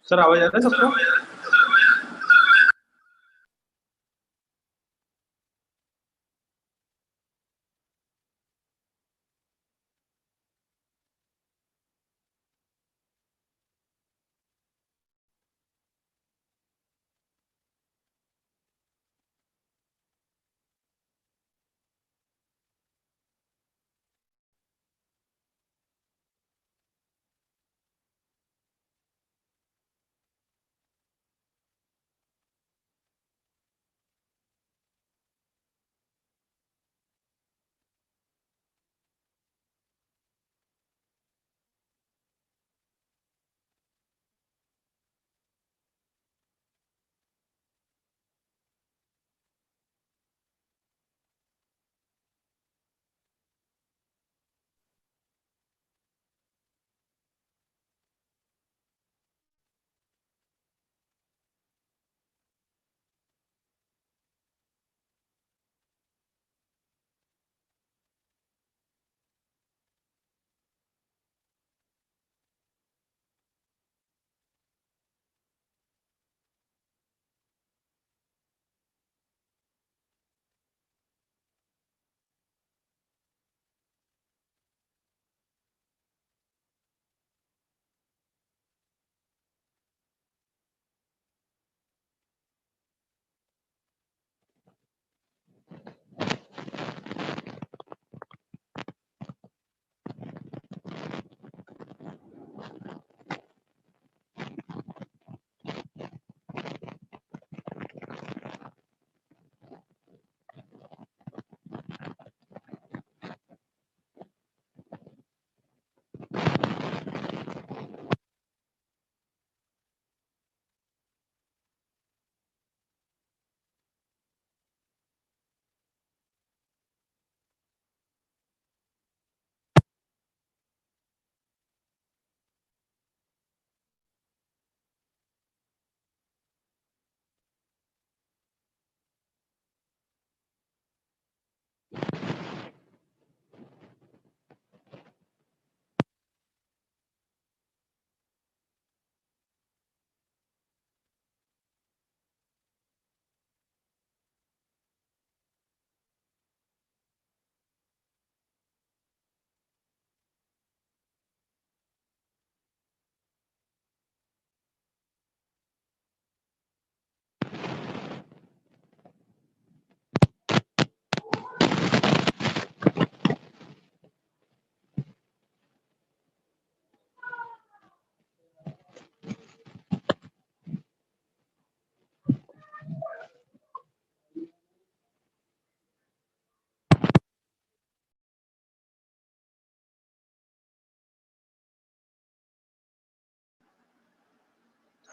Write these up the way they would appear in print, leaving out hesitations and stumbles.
Sir आवाज आ रहा है सबको?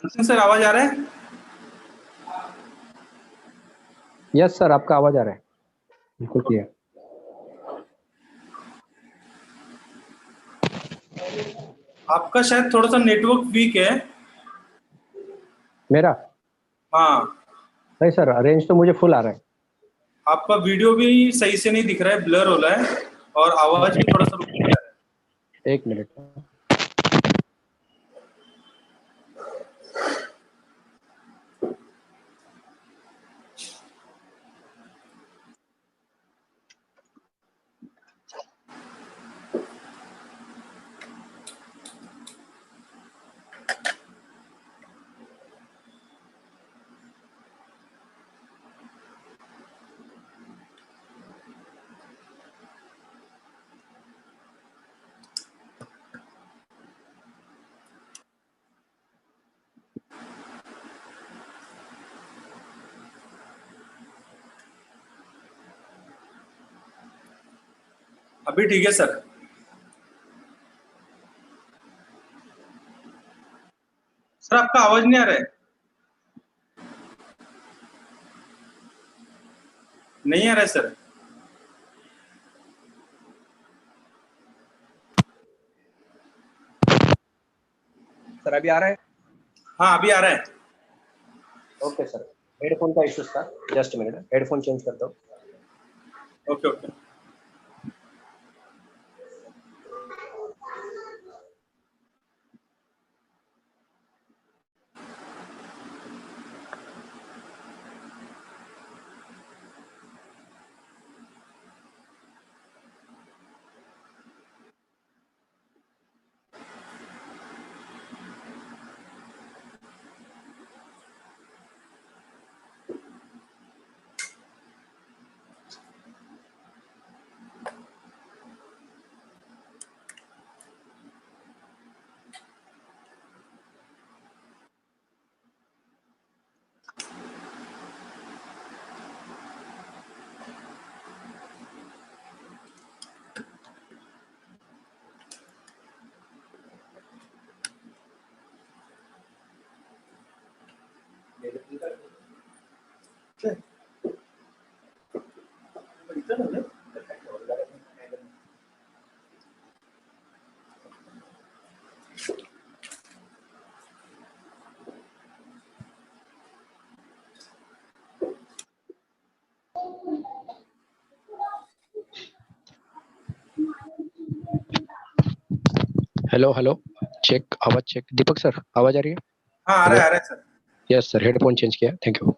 सर आवाज आ रहा है? यस सर, आपका आवाज आ रहा है, बिल्कुल क्लियर। आपका शायद थोड़ा सा नेटवर्क वीक है। मेरा? हाँ, नहीं सर, रेंज तो मुझे फुल आ रहा है। आपका वीडियो भी सही से नहीं दिख रहा है, ब्लर हो रहा है और आवाज भी थोड़ा सा रुक रहा है। एक मिनट। अभी ठीक है सर। सर आपका आवाज नहीं आ रहा है। नहीं आ रहा है सर। सर अभी आ रहा है? हाँ अभी आ रहा है। ओके सर, हेडफोन का इश्यू था, जस्ट मिनट, हेडफोन चेंज कर दो। Okay okay. Hello hello, check, आवाज चेक। दीपक सर, आवाज आ रही है? हाँ आ रहा है sir. Yes sir, headphone change किया, थैंक यू।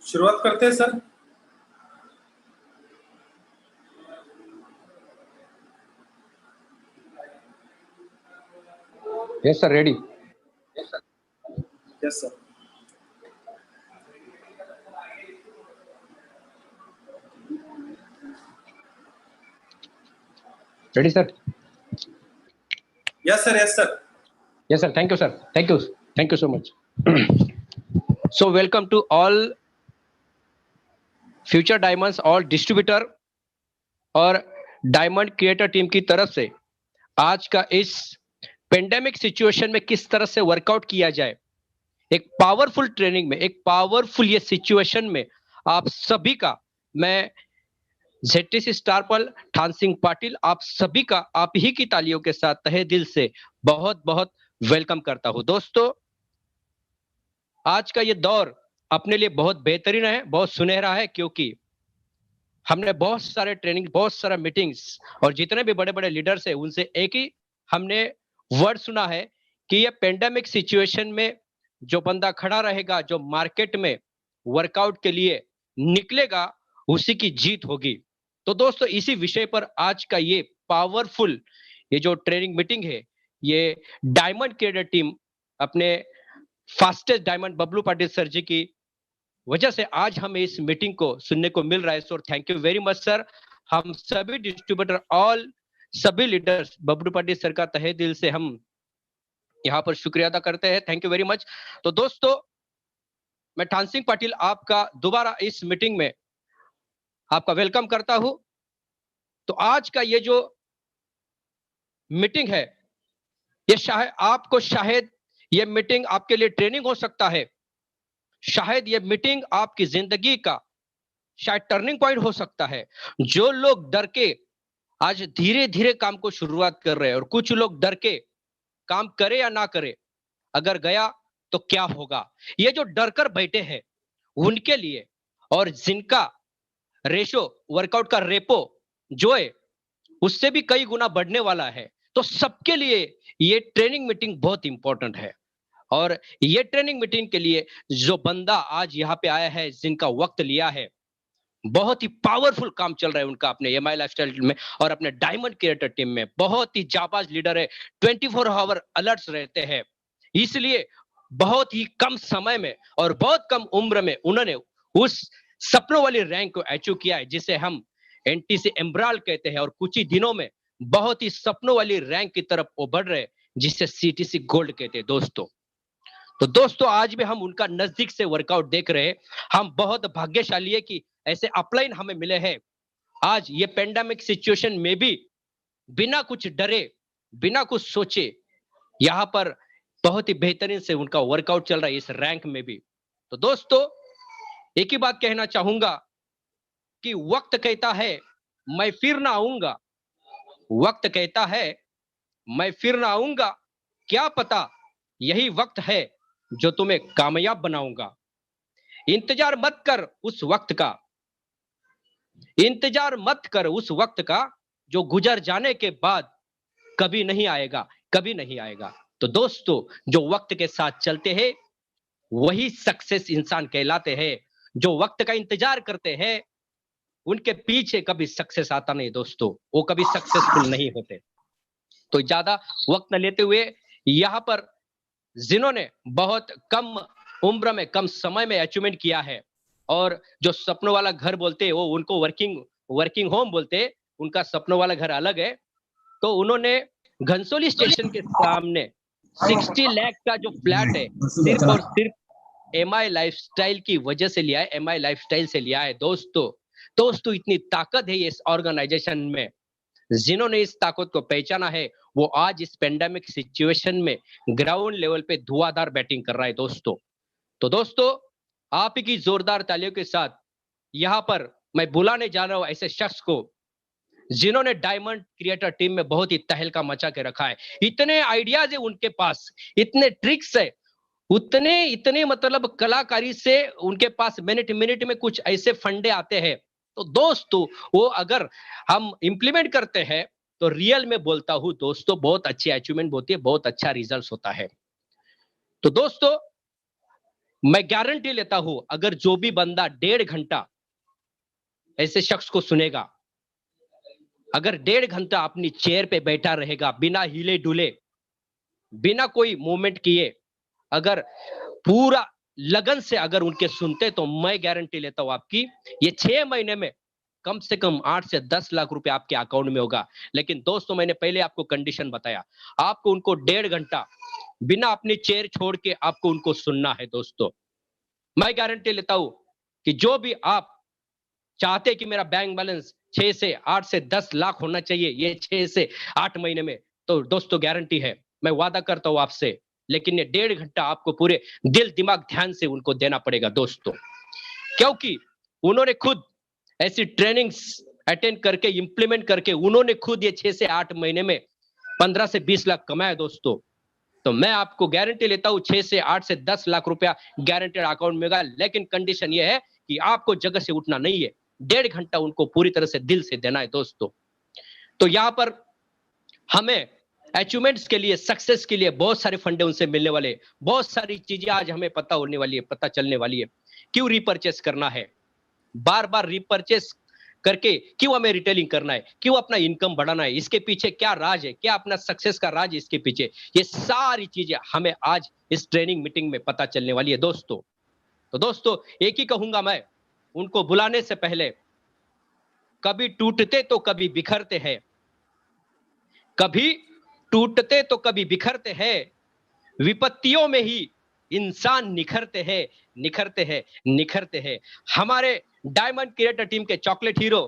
शुरुआत करते हैं sir. Yes sir, ready. Yes sir. Ready sir? Yes sir. Yes sir. Yes, sir. Thank you, sir. Thank you. Thank you so much. So, welcome to all Future Diamonds, all distributor और diamond creator team की तरफ से आज का इस pandemic situation में किस तरह से वर्कआउट किया जाए, एक पावरफुल ट्रेनिंग में, एक पावरफुल ये सिचुएशन में आप सभी का मैं ZTC स्टारपल ठान सिंह पाटिल आप सभी का आप ही की तालियों के साथ तहे दिल से बहुत बहुत वेलकम करता हूं। दोस्तों, आज का ये दौर अपने लिए बहुत बेहतरीन है, बहुत सुनहरा है, क्योंकि हमने बहुत सारे ट्रेनिंग, बहुत सारा मीटिंग्स और जितने भी बड़े बड़े लीडर्स हैं उनसे एक ही हमने वर्ड सुना है कि ये पेंडेमिक सिचुएशन में जो बंदा खड़ा रहेगा, जो मार्केट में वर्कआउट के लिए निकलेगा, उसी की जीत होगी। तो दोस्तों, इसी विषय पर आज का ये पावरफुल ये जो ट्रेनिंग मीटिंग है, ये डायमंड क्रिएटर टीम अपने fastest diamond Bablu Patil sir ji की वजह से आज हमें इस मीटिंग को सुनने को मिल रहा है। Sir, thank you very much sir. हम सभी डिस्ट्रीब्यूटर, ऑल सभी लीडर्स बबलू पाटिल सर का तहे दिल से हम यहाँ पर शुक्रिया अदा करते हैं। Thank you very much. तो दोस्तों, मैं ठान सिंह पाटिल आपका दोबारा इस मीटिंग में आपका वेलकम करता हूं। तो आज का ये जो मीटिंग है, ये शायद ये मीटिंग आपके लिए ट्रेनिंग हो सकता है, शायद ये मीटिंग आपकी जिंदगी का शायद टर्निंग पॉइंट हो सकता है। जो लोग डर के आज धीरे धीरे काम को शुरुआत कर रहे हैं, और कुछ लोग डर के काम करे या ना करे, अगर गया तो क्या होगा, ये जो डर कर बैठे हैं उनके लिए, और जिनका रेशो वर्कआउट का रेपो जो है उससे भी कई गुना बढ़ने वाला है, तो सबके लिए ये ट्रेनिंग मीटिंग बहुत इंपॉर्टेंट है। और ये ट्रेनिंग मीटिंग के लिए जो बंदा आज यहाँ पे आया है, जिनका वक्त लिया है, बहुत ही पावरफुल काम चल रहा है उनका अपने एमआई लाइफस्टाइल में और अपने डायमंड क्रिएटर टीम में। बहुत ही जाबाज लीडर है, 24 आवर अलर्ट्स रहते हैं। इसलिए बहुत ही कम समय में और बहुत कम उम्र में उन्होंने उस सपनों वाली रैंक को अचीव किया है, जिसे हम एनटीसी एम्ब्राल कहते हैं, और कुछ ही दिनों में बहुत ही सपनों वाली रैंक की तरफ वो बढ़ रहे हैं, जिसे सीटीसी गोल्ड कहते हैं दोस्तों। तो दोस्तों, आज भी हम उनका नजदीक से वर्कआउट देख रहे हैं। हम बहुत भाग्यशाली है कि ऐसे अपलाइन हमें मिले हैं। आज ये पेंडेमिक सिचुएशन में भी बिना कुछ डरे, बिना कुछ सोचे, यहां पर बहुत ही बेहतरीन से उनका वर्कआउट चल रहा है इस रैंक में भी। तो दोस्तों, एक ही बात कहना चाहूंगा कि वक्त कहता है मैं फिर ना आऊंगा, वक्त कहता है मैं फिर ना आऊंगा, क्या पता यही वक्त है जो तुम्हें कामयाब बनाऊंगा। इंतजार मत कर उस वक्त का, इंतजार मत कर उस वक्त का, जो गुजर जाने के बाद कभी नहीं आएगा, कभी नहीं आएगा। तो दोस्तों, जो वक्त के साथ चलते हैं वही सक्सेस इंसान कहलाते हैं। जो वक्त का इंतजार करते हैं उनके पीछे कभी सक्सेस आता नहीं दोस्तों, वो कभी सक्सेसफुल नहीं होते। तो ज्यादा वक्त न लेते हुए, यहाँ पर जिन्होंने बहुत कम उम्र में, कम समय में अचीवमेंट किया है, और जो सपनों वाला घर बोलते हैं वो उनको वर्किंग होम बोलते हैं, उनका सपनों वाला घर अलग है। तो उन्होंने घनसोली स्टेशन के सामने 60 लाख का जो फ्लैट है, सिर्फ और सिर्फ एमआई लाइफस्टाइल की वजह से लिया है, एमआई लाइफस्टाइल से लिया है दोस्तों, इतनी ताकत है इस ऑर्गेनाइजेशन में। जिन्होंने इस ताकत को पहचाना है, वो आज इस पेंडेमिक सिचुएशन में ग्राउंड लेवल पे धुआंधार बैटिंग कर रहा है दोस्तों। तो दोस्तों, आप ही की जोरदार तालियों के साथ यहाँ पर मैं बुलाने जा रहा हूं ऐसे शख्स को जिन्होंने डायमंड क्रिएटर टीम में बहुत ही तहलका मचा के रखा है। इतने आइडियाज है उनके पास, इतने ट्रिक्स है, उतने इतने मतलब कलाकारी से उनके पास मिनट मिनट में कुछ ऐसे फंडे आते हैं। तो दोस्तों, वो अगर हम इंप्लीमेंट करते हैं तो रियल में बोलता हूं दोस्तों, बहुत अच्छी अचीवमेंट होती है, बहुत अच्छा रिजल्ट होता है। तो दोस्तों, मैं गारंटी लेता हूं, अगर जो भी बंदा 1.5 घंटा ऐसे शख्स को सुनेगा, अगर 1.5 घंटा अपनी चेयर पे बैठा रहेगा बिना हिले डुले, बिना कोई मूवमेंट किए, अगर पूरा लगन से अगर उनके सुनते, तो मैं गारंटी लेता हूं आपकी ये 6 महीने में कम से कम 8 से 10 लाख रुपए आपके अकाउंट में होगा। लेकिन दोस्तों, मैंने पहले आपको कंडीशन बताया, आपको उनको 1.5 घंटा बिना अपनी चेयर छोड़ के आपको उनको सुनना है दोस्तों। मैं गारंटी लेता हूं कि जो भी आप चाहते कि मेरा बैंक बैलेंस 6 से 8 से 10 लाख होना चाहिए ये 6 से 8 महीने में, तो दोस्तों गारंटी है, मैं वादा करता हूं आपसे। लेकिन ये 1.5 घंटा आपको पूरे दिल दिमाग ध्यान से उनको देना पड़ेगा दोस्तों, क्योंकि उन्होंने खुद ऐसी ट्रेनिंग्स अटेंड करके, इंप्लीमेंट करके, उन्होंने खुद ये 6 से 8 महीने में 15 से 20 लाख कमाया दोस्तों। तो मैं आपको गारंटी लेता हूं 6 से 8 से 10 लाख रुपया गारंटेड अकाउंट में होगा। लेकिन कंडीशन यह है कि आपको जगह से उठना नहीं है, 1.5 घंटा उनको पूरी तरह से दिल से देना है दोस्तों। तो यहां पर हमें अचीवमेंट्स के लिए, सक्सेस के लिए बहुत सारे फंडे उनसे मिलने वाले, बहुत सारी चीजें आज हमें पता होने वाली है, पता चलने वाली है। क्यों रिपर्चेस करना है, बार बार रिपर्चेस करके क्यों हमें रिटेलिंग करना है, क्यों अपना इनकम बढ़ाना है, इसके पीछे क्या राज है, क्या अपना सक्सेस का राज है इसके पीछे, ये सारी चीजें हमें आज इस ट्रेनिंग मीटिंग में पता चलने वाली है दोस्तों। तो दोस्तों, एक ही कहूंगा मैं, उनको बुलाने से पहले, कभी टूटते तो कभी बिखरते हैं, कभी टूटते तो कभी बिखरते हैं, विपत्तियों में ही इंसान निखरते हैं, निखरते हैं, निखरते हैं। हमारे डायमंड क्रिएटर टीम के chocolate hero,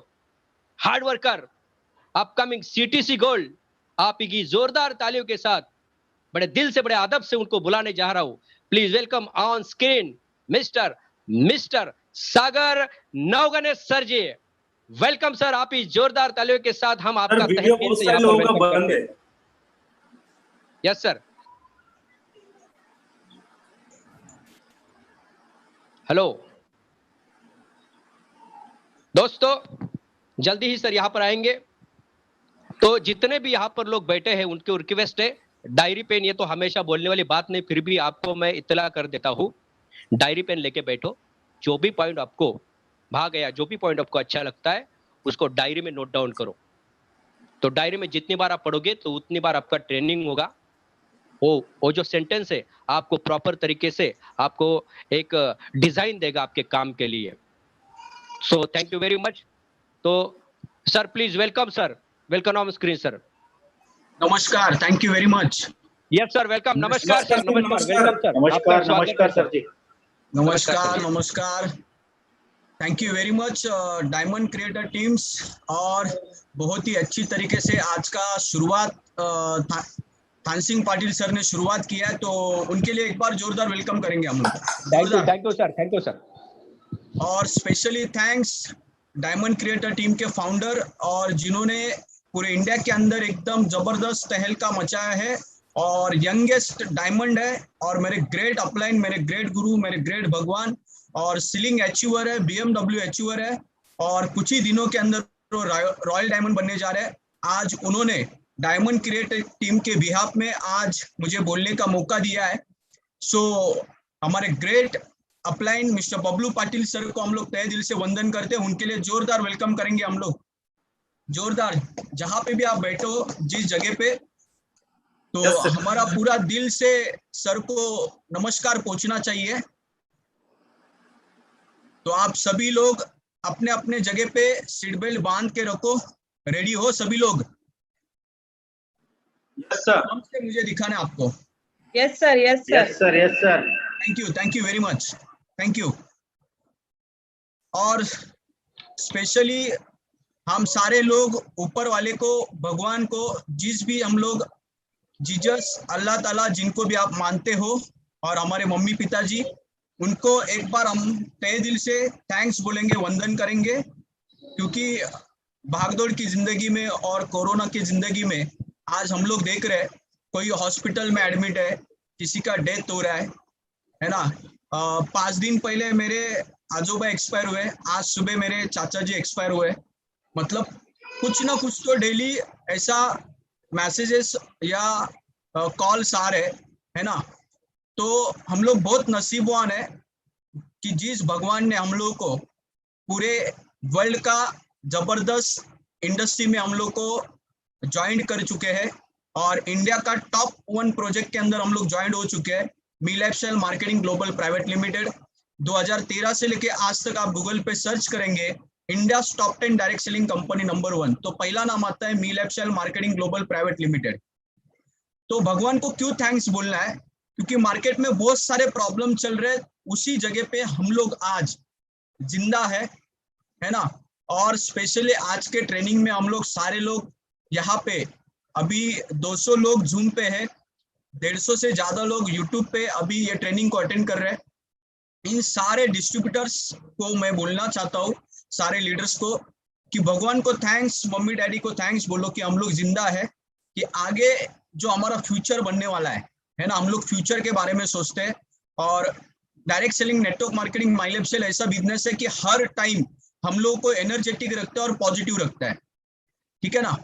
hard worker, upcoming CTC gold, आप की जोरदार तालियों के साथ बड़े दिल से, बड़े अदब से उनको बुलाने जा रहा हूं। Please welcome on screen mister Sagar Navgane sir ji. Welcome sir, आप ही जोरदार तालियों के साथ हम आपका तहे दिल से यहाँ पर वेलकम करते हैं। Yes sir. हेलो दोस्तों, जल्दी ही सर यहाँ पर आएंगे। तो जितने भी यहाँ पर लोग बैठे हैं उनकी रिक्वेस्ट है, डायरी पेन, ये तो हमेशा बोलने वाली बात नहीं, फिर भी आपको मैं इत्तला कर देता हूँ, डायरी पेन लेके बैठो। जो भी पॉइंट आपको भाग गया, जो भी पॉइंट आपको अच्छा लगता है, उसको डायरी में नोट डाउन करो। तो डायरी में जितनी बार आप पढ़ोगे तो उतनी बार आपका ट्रेनिंग होगा। वो जो सेंटेंस है आपको प्रॉपर तरीके से आपको एक डिजाइन देगा आपके काम के लिए। So thank you very much. तो sir please welcome sir, welcome on screen sir. नमस्कार, thank you very much. Yes sir, welcome. नमस्कार सर, नमस्कार, वेलकम सर। नमस्कार, नमस्कार सर जी। नमस्कार, नमस्कार, thank you very much diamond creator teams. और बहुत ही अच्छी तरीके से आज का शुरुआत थान सिंह पाटिल सर ने शुरुआत किया है, तो उनके लिए एक बार जोरदार वेलकम करेंगे हम लोग। Thank you sir, thank you sir. और specially thanks diamond creator team के फाउंडर, और जिन्होंने पूरे इंडिया के अंदर एकदम जबरदस्त तहलका मचाया है, और यंगेस्ट डायमंड है, और मेरे ग्रेट अपलाइन, मेरे ग्रेट गुरु, मेरे ग्रेट भगवान, और सीलिंग अचीवर है, BMW अचीवर है, और कुछ ही दिनों के अंदर वो रॉयल डायमंड बनने जा रहे हैं। आज उन्होंने डायमंड क्रिएटर टीम के बिहाफ में आज मुझे बोलने का मौका दिया है। सो हमारे great upline mister Bablu Patil sir को हम लोग तहे दिल से वंदन करते हैं। उनके लिए जोरदार वेलकम करेंगे हम लोग, जोरदार, जहां पे भी आप बैठो, जिस जगह पे। तो हमारा पूरा दिल से सर को नमस्कार पहुंचना चाहिए। तो आप सभी लोग अपने अपने जगह पे सीट बेल्ट बांध के रखो। रेडी हो सभी लोग? Yes sir. से मुझे दिखाना है आपको। Yes sir, yes sir, yes sir, yes sir. Thank you very much, thank you. और स्पेशली हम सारे लोग ऊपर वाले को, भगवान को, जिस भी हम लोग जीसस, अल्लाह ताला, जिनको भी आप मानते हो, और हमारे मम्मी पिताजी, उनको एक बार हम तहे दिल से थैंक्स बोलेंगे, वंदन करेंगे। क्योंकि भागदौड़ की जिंदगी में और कोरोना की जिंदगी में आज हम लोग देख रहे हैं, कोई हॉस्पिटल में एडमिट है, किसी का डेथ हो रहा है ना। 5 दिन पहले मेरे आजोबा एक्सपायर हुए, आज सुबह मेरे चाचा जी एक्सपायर हुए। मतलब कुछ ना कुछ तो डेली ऐसा मैसेजेस या कॉल्स आ रहे है ना। तो हम लोग बहुत नसीबवान है कि जिस भगवान ने हम लोग को पूरे वर्ल्ड का जबरदस्त इंडस्ट्री में हम लोग को ज्वाइन कर चुके हैं, और इंडिया का टॉप 1 प्रोजेक्ट के अंदर हम लोग ज्वाइन हो चुके हैं, Mi lifestyle marketing global private limited. 2013 से लेके आज तक आप गूगल पे सर्च करेंगे, India top 10 direct selling company number 1, तो पहला नाम आता है Mi lifestyle marketing global private limited. तो भगवान को क्यों थैंक्स बोलना है? क्योंकि मार्केट में बहुत सारे प्रॉब्लम चल रहे, उसी जगह पे हम लोग आज जिंदा है ना। और स्पेशली आज के ट्रेनिंग में हम लोग सारे लोग यहाँ पे, अभी 200 लोग जूम पे है, 150 से ज्यादा लोग यूट्यूब पे अभी ये ट्रेनिंग को अटेंड कर रहे हैं। इन सारे डिस्ट्रीब्यूटर्स को मैं बोलना चाहता हूँ, सारे लीडर्स को, कि भगवान को थैंक्स, मम्मी डैडी को थैंक्स बोलो कि हम लोग जिंदा है, कि आगे जो हमारा फ्यूचर बनने वाला है ना। हम लोग फ्यूचर के बारे में सोचते हैं, और डायरेक्ट सेलिंग नेटवर्क मार्केटिंग माई लाइफस्टाइल ऐसा बिजनेस है कि हर टाइम हम लोग को एनर्जेटिक रखता है और पॉजिटिव रखता है, ठीक है ना।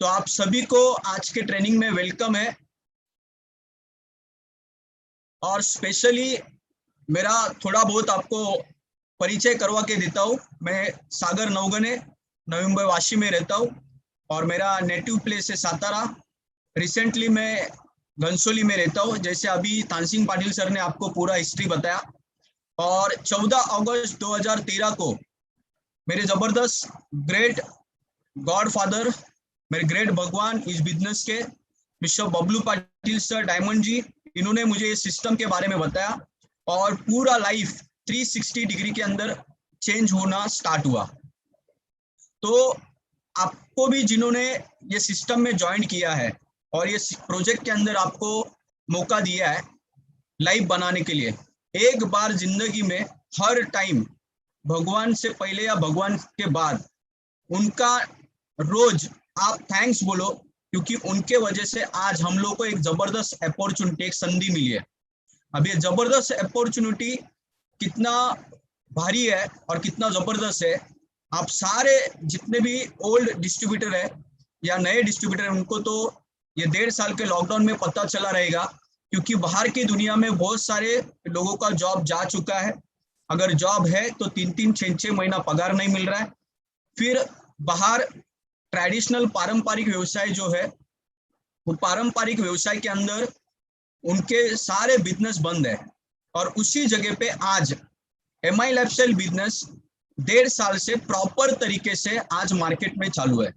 तो आप सभी को आज के ट्रेनिंग में वेलकम है। और स्पेशली मेरा थोड़ा बहुत आपको परिचय करवा के देता हूँ। मैं सागर नवगने, नवी मुंबई वाशी में रहता हूँ, और मेरा नेटिव प्लेस है सातारा। रिसेंटली मैं घनसोली में रहता हूँ, जैसे अभी थान सिंह पाटिल सर ने आपको पूरा हिस्ट्री बताया। और 14 अगस्त 2013 को मेरे जबरदस्त ग्रेट गॉड फादर, मेरे ग्रेट भगवान इस बिजनेस के, mister Bablu Patil sir diamond ji, इन्होंने मुझे इस सिस्टम के बारे में बताया और पूरा लाइफ 360 डिग्री के अंदर चेंज होना स्टार्ट हुआ। तो आपको भी जिन्होंने ये सिस्टम में ज्वाइन किया है और ये प्रोजेक्ट के अंदर आपको मौका दिया है लाइफ बनाने के लिए, एक बार जिंदगी में हर टाइम भगवान से पहले या भगवान के बाद उनका रोज आप थैंक्स बोलो, क्योंकि उनके वजह से आज हम लोग को एक जबरदस्त अपॉर्चुनिटी, एक संधि मिली है। अब ये जबरदस्त अपॉर्चुनिटी कितना भारी है और कितना जबरदस्त है, आप सारे जितने भी ओल्ड डिस्ट्रीब्यूटर है या नए डिस्ट्रीब्यूटर है उनको तो ये 1.5 साल के लॉकडाउन में पता चला रहेगा, क्योंकि बाहर की दुनिया में बहुत सारे लोगों का जॉब जा चुका है। अगर जॉब है तो 3-3, 6-6 महीना पगार नहीं मिल रहा है। फिर बाहर ट्रेडिशनल पारंपरिक व्यवसाय जो है, वो पारंपरिक व्यवसाय के अंदर उनके सारे बिजनेस बंद है और उसी जगह पे आज MI लाइफस्टाइल बिजनेस 1.5 साल से प्रॉपर तरीके से आज मार्केट में चालू है।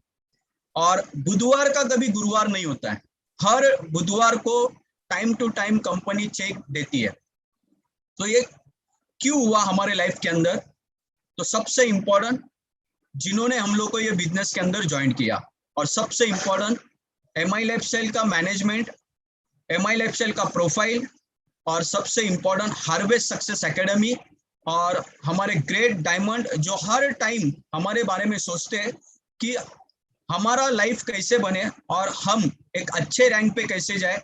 और बुधवार का कभी गुरुवार नहीं होता है, हर बुधवार को time to time company check देती है। तो ये क्यों हुआ हमारे लाइफ के अंदर? तो सबसे इम्पोर्टेंट जिन्होंने हम लोग को ये बिजनेस के अंदर ज्वाइन किया, और सबसे इम्पोर्टेंट MI लाइफस्टाइल का मैनेजमेंट, MI लाइफस्टाइल का प्रोफाइल, और सबसे इम्पोर्टेंट हार्वेस्ट सक्सेस एकेडमी और हमारे ग्रेट डायमंड जो हर टाइम हमारे बारे में सोचते हैं कि हमारा लाइफ कैसे बने और हम एक अच्छे रैंक पे कैसे जाए।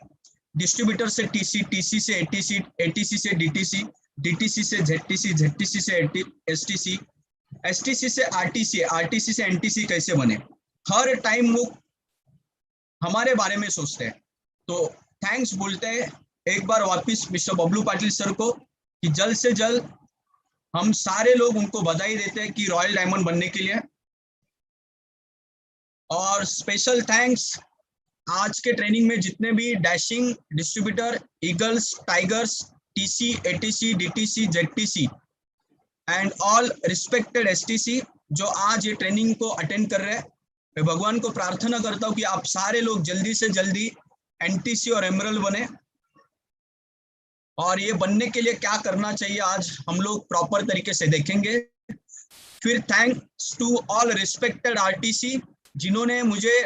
डिस्ट्रीब्यूटर से TC, TC से ATC, ATC से DTC, DTC से ZTC, ZTC से STC, STC से RTC, RTC से NTC कैसे बने, हर टाइम वो हमारे बारे में सोचते हैं। तो थैंक्स बोलते हैं एक बार वापस मिस्टर बबलू पाटिल सर को कि जल्द से जल्द हम सारे लोग उनको बधाई देते हैं कि रॉयल डायमंड बनने के लिए। और स्पेशल थैंक्स आज के ट्रेनिंग में जितने भी dashing distributor, eagles, tigers, TC, ATC, DTC, ZTC and all respected STC जो आज ये ट्रेनिंग को अटेंड कर रहे हैं। मैं भगवान को प्रार्थना करता हूँ कि आप सारे लोग जल्दी से जल्दी NTC और एमरल्ड बने, और ये बनने के लिए क्या करना चाहिए आज हम लोग प्रॉपर तरीके से देखेंगे। फिर thanks to all respected RTC जिन्होंने मुझे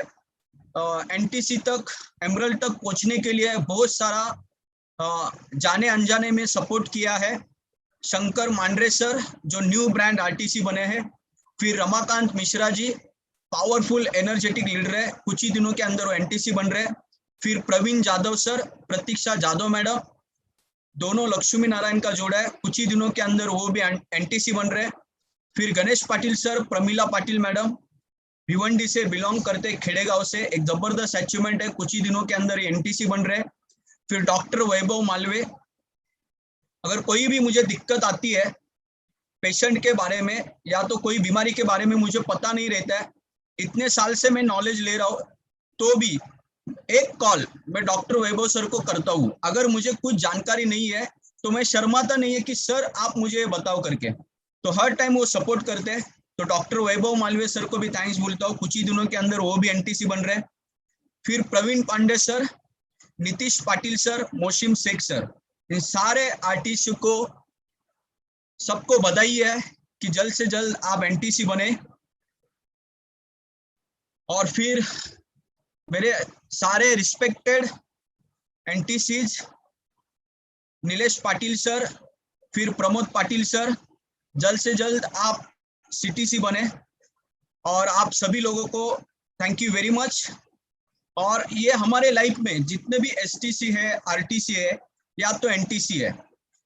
NTC तक, एमरल्ड तक पहुंचने के लिए बहुत सारा जाने अनजाने में सपोर्ट किया है। शंकर मांडरे सर जो न्यू ब्रांड RTC बने हैं, फिर Ramakant Mishra ji powerful energetic leader है, कुछ ही दिनों के अंदर वो NTC बन रहे हैं। फिर प्रवीण जादव सर, प्रतीक्षा जादव मैडम, दोनों लक्ष्मी नारायण का जोड़ा है, कुछ ही दिनों के अंदर वो भी NTC बन रहे हैं। फिर गणेश पाटिल सर, प्रमीला पाटिल मैडम भिवंडी से बिलोंग करते, खेड़ेगांव से, एक जबरदस्त अचीवमेंट है, कुछ ही दिनों के अंदर ये NTC बन रहे हैं। फिर डॉक्टर वैभव मालवे, अगर कोई भी मुझे दिक्कत आती है पेशेंट के बारे में या तो कोई बीमारी के बारे में मुझे पता नहीं रहता है, इतने साल से मैं नॉलेज ले रहा हूँ, तो भी एक कॉल मैं डॉक्टर वैभव सर को करता हूँ। अगर मुझे कुछ जानकारी नहीं है तो मैं शर्माता नहीं है कि सर आप मुझे बताओ करके, तो हर टाइम वो सपोर्ट करते हैं। तो डॉक्टर वैभव मालवे सर को भी थैंक्स बोलता हूँ, कुछ ही दिनों के अंदर वो भी NTC बन रहे हैं। फिर Praveen Pandey sir, Nitish Patil sir, Mohsin Shaikh sir, इन सारे RTC को सबको बधाई है कि जल्द से जल्द आप NTC बने। और फिर मेरे सारे respected NTCs, Nilesh Patil sir, फिर प्रमोद पाटिल सर, जल्द से जल्द आप CTC बने। और आप सभी लोगों को थैंक यू वेरी मच। और ये हमारे लाइफ में जितने भी STC है, RTC है या तो NTC है,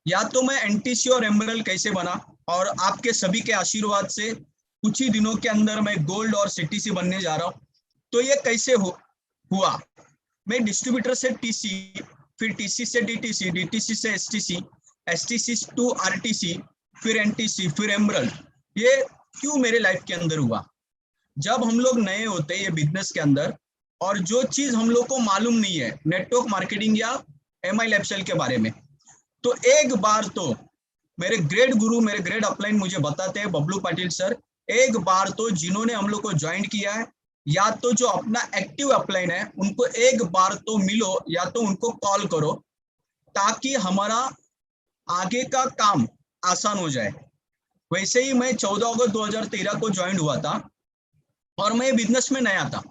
या तो मैं NTC और एमरल्ड कैसे बना, और आपके सभी के आशीर्वाद से कुछ ही दिनों के अंदर मैं गोल्ड और CTC बनने जा रहा हूँ। तो ये कैसे हुआ? मैं डिस्ट्रीब्यूटर से TC, फिर TC से DTC, DTC से STC, STC to RTC, फिर NTC, फिर एमरल्ड। ये क्यों मेरे लाइफ के अंदर हुआ? जब हम लोग नए होते हैं ये बिजनेस के अंदर, और जो चीज हम लोग को मालूम नहीं है नेटवर्क मार्केटिंग या MI लाइफस्टाइल के बारे में, तो एक बार तो मेरे ग्रेट गुरु, मेरे ग्रेट अपलाइन मुझे बताते हैं, बबलू पाटिल सर, एक बार तो जिन्होंने हम लोग को ज्वाइन किया है या तो जो अपना एक्टिव अपलाइन है उनको एक बार तो मिलो या तो उनको कॉल करो ताकि हमारा आगे का काम आसान हो जाए। वैसे ही मैं 14 अगस्त 2013 को ज्वाइन हुआ था और मैं बिजनेस में नया था,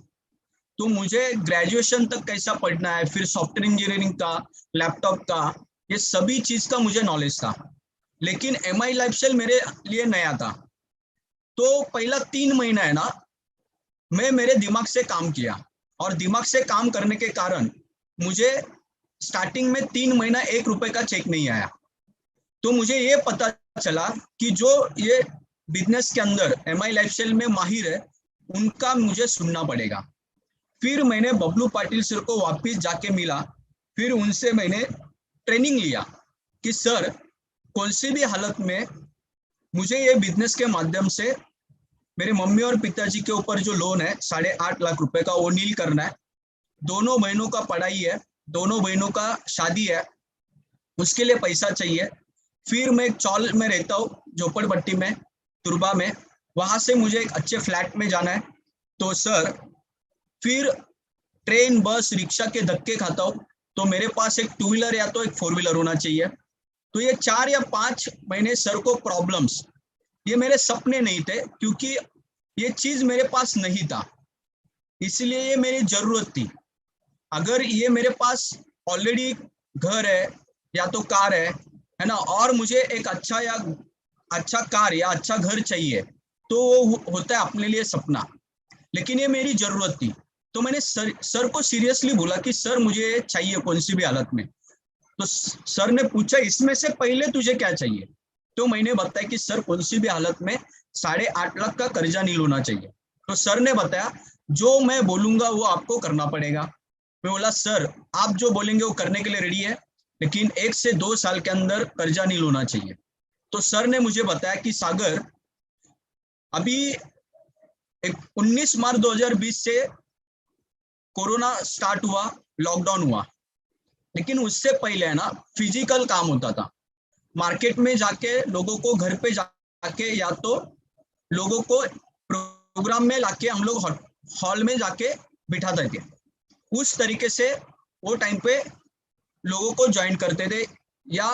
तो मुझे ग्रेजुएशन तक कैसा पढ़ना है, फिर सॉफ्टवेयर इंजीनियरिंग का, लैपटॉप का, ये सभी चीज का मुझे नॉलेज था। लेकिन MI लाइफस्टाइल मेरे लिए नया था। तो पहला 3 महीना है ना, मैं मेरे दिमाग से काम किया, और दिमाग से काम करने के कारण मुझे स्टार्टिंग में 3 महीना 1 रुपए का चेक नहीं आया। तो मुझे ये पता चला कि जो ये बिजनेस के अंदर MI लाइफस्टाइल में माहिर है, उनका मुझे सुनना पड़ेगा। फिर मैंने बबलू पाटिल सर को वापस जाके मिला, फिर उनसे मैंने ट्रेनिंग लिया कि सर कौन सी भी हालत में मुझे ये बिजनेस के माध्यम से मेरे मम्मी और पिताजी के ऊपर जो लोन है 8.5 लाख रुपए का, वो नील करना है। दोनों बहनों का पढ़ाई है, दोनों बहनों का शादी है, उसके लिए पैसा चाहिए। फिर मैं एक चौल में रहता हूँ, झोपड़पट्टी में, तुरबा में, वहां से मुझे एक अच्छे फ्लैट में जाना है। तो सर फिर ट्रेन, बस, रिक्शा के धक्के खाता हूँ, तो मेरे पास एक 2 व्हीलर या तो एक 4 व्हीलर होना चाहिए। तो ये 4 या 5 महीने सर को प्रॉब्लम्स, ये मेरे सपने नहीं थे, क्योंकि ये चीज मेरे पास नहीं था, इसलिए ये मेरी जरूरत थी। अगर ये मेरे पास ऑलरेडी घर है या तो कार है ना, और मुझे एक अच्छा कार या अच्छा घर चाहिए, तो वो होता है अपने लिए सपना। लेकिन ये मेरी जरूरत थी, तो मैंने सर को सीरियसली बोला कि सर मुझे चाहिए कौन सी भी हालत में। तो सर ने पूछा इसमें से पहले तुझे क्या चाहिए, तो मैंने बताया कि सर कौन सी भी हालत में 8.5 लाख का कर्जा नहीं लेना चाहिए। तो सर ने बताया जो मैं बोलूंगा वो आपको करना पड़ेगा। मैं बोला सर आप जो बोलेंगे वो करने के लिए रेडी है, लेकिन 1 से 2 साल के अंदर कर्जा नहीं लेना चाहिए। तो सर ने मुझे बताया कि सागर, अभी 19 मार्च 2020 से कोरोना स्टार्ट हुआ, लॉकडाउन हुआ, लेकिन उससे पहले है ना फिजिकल काम होता था, मार्केट में जाके लोगों को घर पे जाके, या तो लोगों को प्रोग्राम में लाके हम लोग हॉल में जाके बिठाते थे। उस तरीके से वो टाइम पे लोगों को ज्वाइन करते थे, या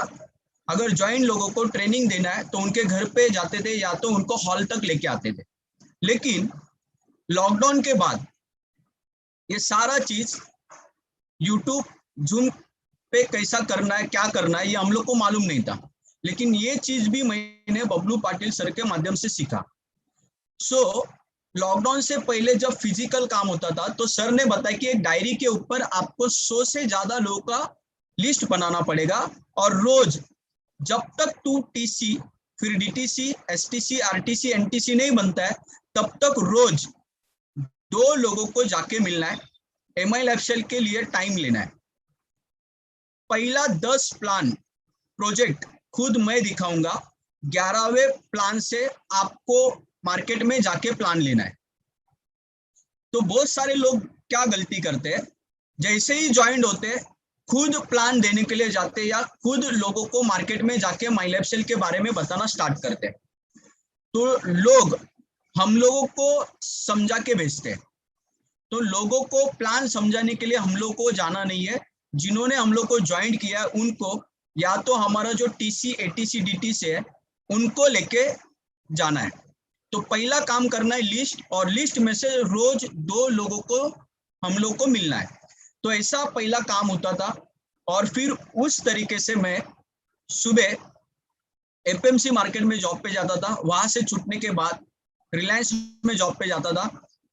अगर ज्वाइन लोगों को ट्रेनिंग देना है तो उनके घर पे जाते थे, या तो उनको हॉल तक लेके आते थे। लेकिन लॉकडाउन के बाद ये सारा चीज यूट्यूब, जूम पे कैसा करना है, क्या करना है, ये हम लोग को मालूम नहीं था। लेकिन ये चीज भी मैंने बबलू पाटिल सर के माध्यम से सीखा। सो लॉकडाउन से पहले जब फिजिकल काम होता था, तो सर ने बताया कि एक डायरी के ऊपर आपको 100 से ज्यादा लोगों का लिस्ट बनाना पड़ेगा, और रोज जब तक तू TC, फिर DTC, STC, RTC, NTC नहीं बनता है, तब तक रोज 2 लोगों को जाके मिलना है, MI लाइफस्टाइल के लिए टाइम लेना है। पहला 10 प्लान प्रोजेक्ट खुद मैं दिखाऊंगा, 11वें प्लान से आपको मार्केट में जाके प्लान लेना है। तो बहुत सारे लोग क्या गलती करते हैं, जैसे ही ज्वाइंट होते हैं खुद प्लान देने के लिए जाते हैं, या खुद लोगों को मार्केट में जाके माई लाइफस्टाइल के बारे में बताना स्टार्ट करते हैं। तो लोग हम लोगों को समझा के भेजते हैं। तो लोगों को प्लान समझाने के लिए हम लोग को जाना नहीं है, जिन्होंने हम लोग को ज्वाइन किया है उनको, या तो हमारा जो TC, ATC, DTC है, उनको लेके जाना है। तो पहला काम करना है लिस्ट, और लिस्ट में से रोज 2 लोगों को हम लोग को मिलना है। तो ऐसा पहला काम होता था। और फिर उस तरीके से मैं सुबह FMC मार्केट में जॉब पे जाता था, वहां से छूटने के बाद रिलायंस में जॉब पे जाता था,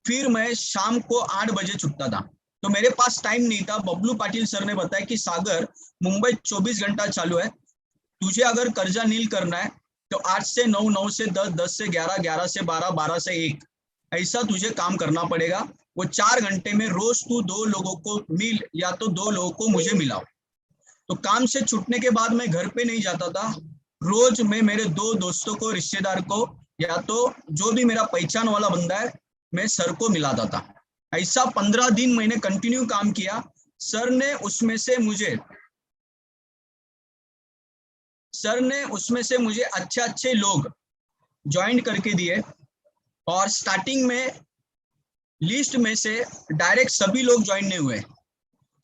फिर मैं शाम को 8 बजे छूटता था। तो मेरे पास टाइम नहीं था। बबलू पाटिल सर ने बताया कि सागर, मुंबई 24 घंटा चालू है, तुझे अगर कर्जा नील करना है तो 8 से 9, 9 से 10, 10 से 11, 11 से 12, 12 से 1, ऐसा तुझे काम करना पड़ेगा। वो 4 घंटे में रोज तू 2 लोगों को मिल, या तो 2 लोगों को मुझे मिलाओ। तो काम से छूटने के बाद मैं घर पे नहीं जाता था, रोज मैं मेरे 2 दोस्तों को, रिश्तेदार को, या तो जो भी मेरा पहचान वाला बंदा है, मैं सर को मिलाता था। ऐसा 15 दिन मैंने कंटिन्यू काम किया। सर ने उसमें से मुझे अच्छे लोग ज्वाइन करके दिए, और स्टार्टिंग में लिस्ट में से डायरेक्ट सभी लोग ज्वाइन नहीं हुए।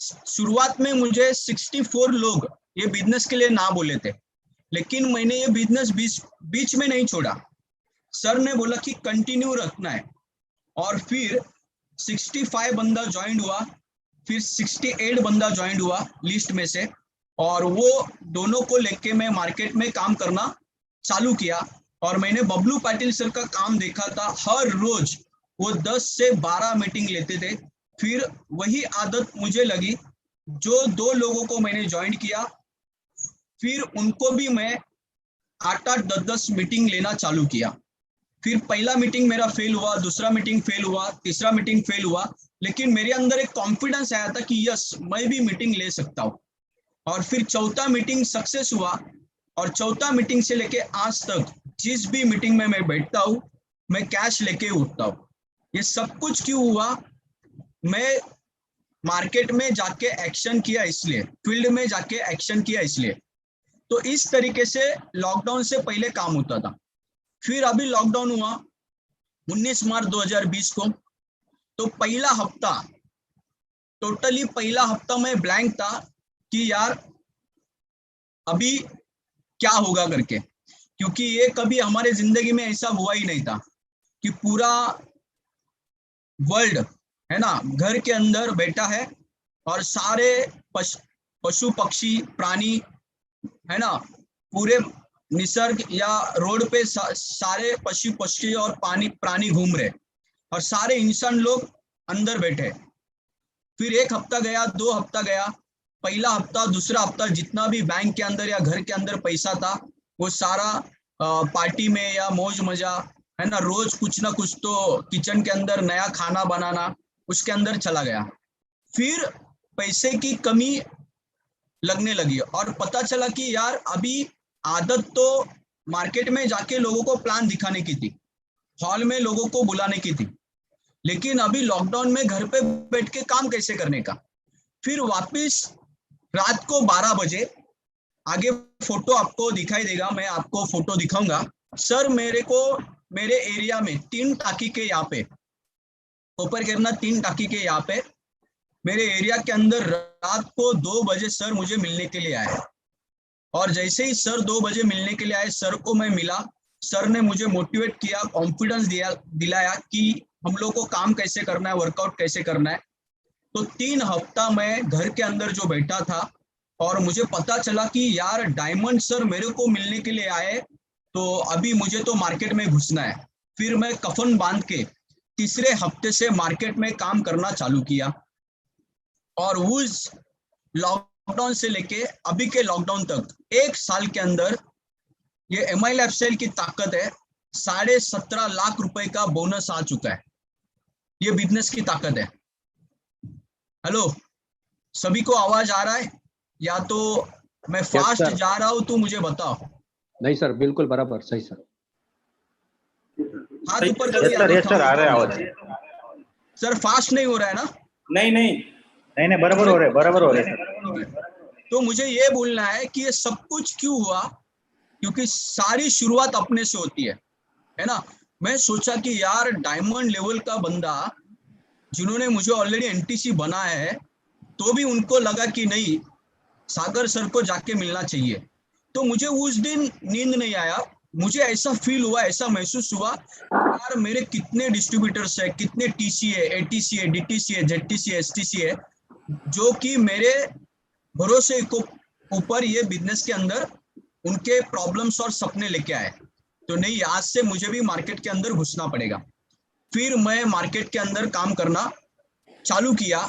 शुरुआत में मुझे 64 लोग ये बिजनेस के लिए ना बोले थे, लेकिन मैंने ये बिजनेस बीच में नहीं छोड़ा। सर ने बोला कि कंटिन्यू रखना है, और फिर 65 बंदा ज्वाइन हुआ, फिर 68 बंदा ज्वाइन हुआ लिस्ट में से, और वो दोनों को लेके मैं मार्केट में काम करना चालू किया। और मैंने बबलू पाटिल सर का काम देखा था, हर रोज वो 10 से 12 मीटिंग लेते थे। फिर वही आदत मुझे लगी, जो 2 लोगों को मैंने ज्वाइन किया, फिर उनको भी मैं 8-8, 10-10 मीटिंग लेना चालू किया। फिर पहला मीटिंग मेरा फेल हुआ, दूसरा मीटिंग फेल हुआ, तीसरा मीटिंग फेल हुआ, लेकिन मेरे अंदर एक कॉन्फिडेंस आया था कि यस, मैं भी मीटिंग ले सकता हूँ। और फिर चौथा मीटिंग सक्सेस हुआ, और चौथा मीटिंग से लेके आज तक जिस भी मीटिंग में मैं बैठता हूँ, मैं कैश लेके उठता हूँ। ये सब कुछ क्यों हुआ? मैं मार्केट में जाके एक्शन किया इसलिए, फील्ड में जाके एक्शन किया इसलिए। तो इस तरीके से लॉकडाउन से पहले काम होता था। फिर अभी लॉकडाउन हुआ 19 मार्च 2020 को, तो पहला हफ्ता, टोटली पहला हफ्ता मैं ब्लैंक था कि यार अभी क्या होगा करके, क्योंकि ये कभी हमारे जिंदगी में ऐसा हुआ ही नहीं था कि पूरा वर्ल्ड है ना घर के अंदर बैठा है, और सारे पशु पक्षी प्राणी है ना, पूरे निसर्ग या रोड पे सारे पशु पक्षी और प्राणी घूम रहे, और सारे इंसान लोग अंदर बैठे। फिर एक हफ्ता गया, 2 हफ्ता गया, पहला हफ्ता, दूसरा हफ्ता, जितना भी बैंक के अंदर या घर के अंदर पैसा था, वो सारा पार्टी में या मौज मजा है ना, रोज कुछ ना कुछ तो किचन के अंदर नया खाना बनाना, उसके अंदर चला गया। फिर पैसे की कमी लगने लगी, और पता चला कि यार अभी आदत तो मार्केट में जाके लोगों को प्लान दिखाने की थी, हॉल में लोगों को बुलाने की थी, लेकिन अभी लॉकडाउन में घर पे बैठ के काम कैसे करने का। फिर वापस रात को 12 बजे, आगे फोटो आपको दिखाई देगा, मैं आपको फोटो दिखाऊंगा सर। मेरे एरिया में 3 टाकी के यहाँ पे, ऊपर गिरना 3 टाकी के यहाँ पे, मेरे एरिया के अंदर रात को 2 बजे सर मुझे मिलने के लिए आए। और जैसे ही सर 2 बजे मिलने के लिए आए, सर को मैं मिला, सर ने मुझे मोटिवेट किया, कॉन्फिडेंस दिलाया कि हम लोग को काम कैसे करना है, वर्कआउट कैसे करना है। तो 3 हफ्ता मैं घर के अंदर जो बैठा था, और मुझे पता चला कि यार डायमंड सर मेरे को मिलने के लिए आए, तो अभी मुझे तो मार्केट में घुसना है। फिर मैं कफन बांध के तीसरे हफ्ते से मार्केट में काम करना चालू किया, और उस लॉकडाउन से लेके अभी के लॉकडाउन तक 1 साल के अंदर ये MI लाइफस्टाइल की ताकत है, 17.5 लाख रुपए का बोनस आ चुका है। ये बिजनेस की ताकत है। हेलो, सभी को आवाज आ रहा है या तो मैं फास्ट जा रहा हूं? तो मुझे बताओ। नहीं सर, बिल्कुल बराबर, सही सर। हाथ ऊपर सर, आ रहा है आवाज। सर फास्ट नहीं हो रहा है ना? नहीं, बराबर हो रहा है सर। तो मुझे ये बोलना है कि ये सब कुछ क्यों हुआ, क्योंकि सारी शुरुआत अपने से होती है ना। मैं सोचा कि यार डायमंड लेवल का बंदा, जिन्होंने मुझे ऑलरेडी NTC बनाया है, तो भी उनको लगा कि नहीं, सागर सर को जाके मिलना चाहिए। तो मुझे उस दिन नींद नहीं आया, मुझे ऐसा फील हुआ, ऐसा महसूस हुआ यार मेरे कितने डिस्ट्रीब्यूटर्स है, कितने TC है, ATC है, DTC है, ZTC है, STC है, जो कि मेरे भरोसे को ऊपर ये बिजनेस के अंदर उनके प्रॉब्लम्स और सपने लेके आए। तो नहीं, आज से मुझे भी मार्केट के अंदर घुसना पड़ेगा। फिर मैं मार्केट के अंदर काम करना चालू किया,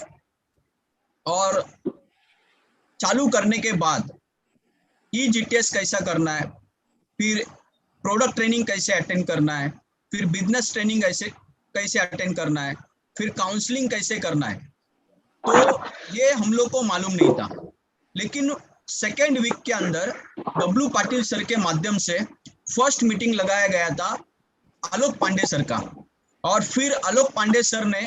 और चालू करने के बाद EGTS कैसा करना है, फिर प्रोडक्ट ट्रेनिंग कैसे अटेंड करना है, फिर बिजनेस ट्रेनिंग कैसे अटेंड करना है, फिर काउंसलिंग कैसे करना है, तो ये हम लोग को मालूम नहीं था। लेकिन सेकेंड वीक के अंदर बबलू पाटिल सर के माध्यम से फर्स्ट मीटिंग लगाया गया था आलोक पांडे सर का, और फिर आलोक पांडे सर ने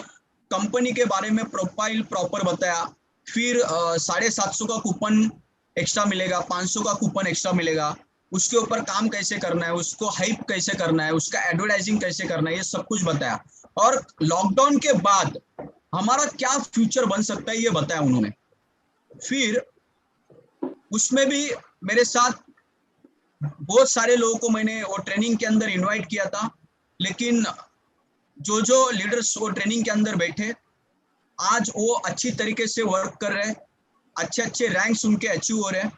कंपनी के बारे में प्रोफाइल प्रॉपर बताया। फिर 750 का कूपन एक्स्ट्रा मिलेगा, 500 का कूपन एक्स्ट्रा मिलेगा, उसके ऊपर काम कैसे करना है, उसको हाइप कैसे करना है, उसका एडवर्टाइजिंग कैसे करना है, ये सब कुछ बताया। और लॉकडाउन के बाद हमारा क्या फ्यूचर बन सकता है ये बताया उन्होंने। फिर उसमें भी मेरे साथ बहुत सारे लोगों को मैंने वो ट्रेनिंग के अंदर इनवाइट किया था, लेकिन जो जो लीडर्स वो ट्रेनिंग के अंदर बैठे आज वो अच्छी तरीके से वर्क कर रहे हैं, अच्छे अच्छे रैंक्स उनके अचीव हो रहे हैं।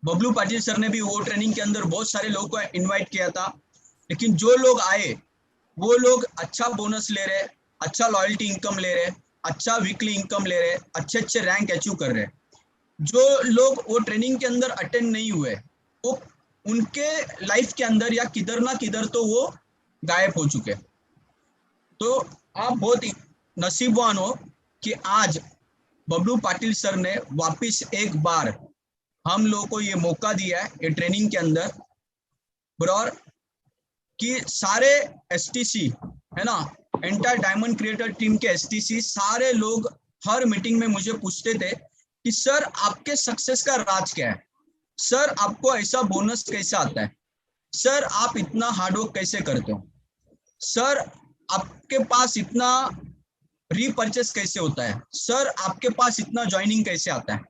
बबलू पाटिल सर ने भी वो ट्रेनिंग के अंदर बहुत सारे लोगों को इनवाइट किया था, लेकिन जो लोग आए वो लोग अच्छा बोनस ले रहे, अच्छा लॉयल्टी इनकम ले रहे, अच्छा वीकली इनकम ले रहे, अच्छे अच्छे रैंक अचीव कर रहे। जो लोग वो ट्रेनिंग के अंदर अटेंड नहीं हुए वो उनके लाइफ के अंदर या किधर ना किधर तो वो गायब हो चुके। तो आप बहुत नसीबवान हो कि आज बबलू पाटिल सर ने वापस एक बार हम लोगों को ये मौका दिया है ये ट्रेनिंग के अंदर ब्रॉर कि सारे एसटीसी है ना, एंटायर डायमंड क्रिएटर टीम के एसटीसी सारे लोग हर मीटिंग में मुझे पूछते थे कि सर आपके सक्सेस का राज क्या है, सर आपको ऐसा बोनस कैसे आता है, सर आप इतना हार्डवर्क कैसे करते हो, सर आपके पास इतना रीपर्चेस कैसे होता है, सर आपके पास इतना ज्वाइनिंग कैसे आता है।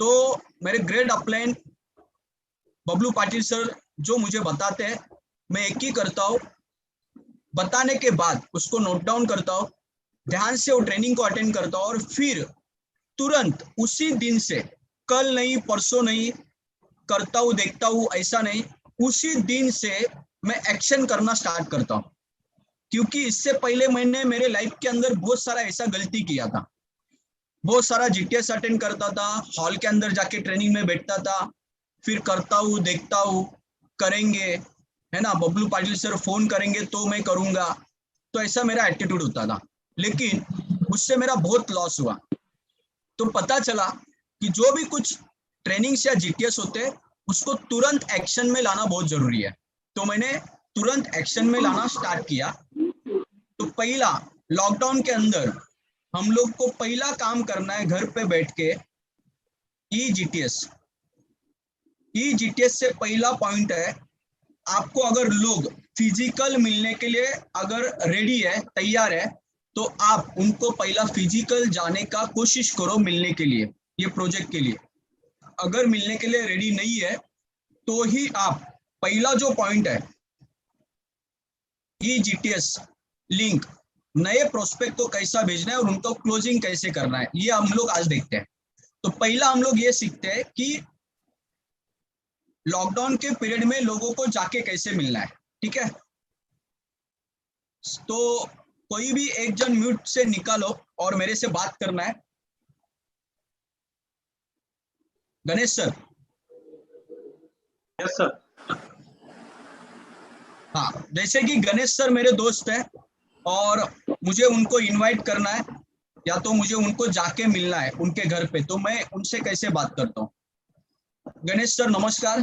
तो मेरे great upline Bablu Patil sir जो मुझे बताते हैं मैं एक ही करता हूँ, बताने के बाद उसको नोट डाउन करता हूँ, ध्यान से वो ट्रेनिंग को अटेंड करता हूँ और फिर तुरंत उसी दिन से, कल नहीं परसों नहीं, करता हूँ देखता हूँ ऐसा नहीं, उसी दिन से मैं एक्शन करना स्टार्ट करता हूँ। क्योंकि इससे पहले मैंने मेरे लाइफ के अंदर बहुत सारा ऐसा गलती किया था, बहुत सारा जीटीएस अटेंड करता था, हॉल के अंदर जाके ट्रेनिंग में बैठता था, फिर करता हूँ देखता हूँ, करेंगे है ना, बबलू पाटिल सर फोन करेंगे तो मैं करूंगा, तो ऐसा मेरा एटीट्यूड होता था, लेकिन उससे मेरा बहुत लॉस हुआ। तो पता चला कि जो भी कुछ ट्रेनिंग्स या जीटीएस होते हैं उसको तुरंत एक्शन में लाना बहुत जरूरी है। तो मैंने तुरंत एक्शन में लाना स्टार्ट किया। तो पहला लॉकडाउन के अंदर हम लोग को पहला काम करना है घर पे बैठ के ईजीटीएस। ईजीटीएस से पहला पॉइंट है, आपको अगर लोग फिजिकल मिलने के लिए अगर रेडी है, तैयार है, तो आप उनको पहला फिजिकल जाने का कोशिश करो मिलने के लिए, ये प्रोजेक्ट के लिए। अगर मिलने के लिए रेडी नहीं है तो ही आप पहला जो पॉइंट है ईजीटीएस लिंक, नए प्रोस्पेक्ट को कैसा भेजना है और उनको क्लोजिंग कैसे करना है, ये हम लोग आज देखते हैं। तो पहला हम लोग ये सीखते हैं कि लॉकडाउन के पीरियड में लोगों को जाके कैसे मिलना है, ठीक है। तो कोई भी एक जन म्यूट से निकालो और मेरे से बात करना है। गणेश सर। Yes sir. हाँ, जैसे कि गणेश सर मेरे दोस्त हैं और मुझे उनको इनवाइट करना है या तो मुझे उनको जाके मिलना है उनके घर पे, तो मैं उनसे कैसे बात करता हूँ। गणेश सर नमस्कार।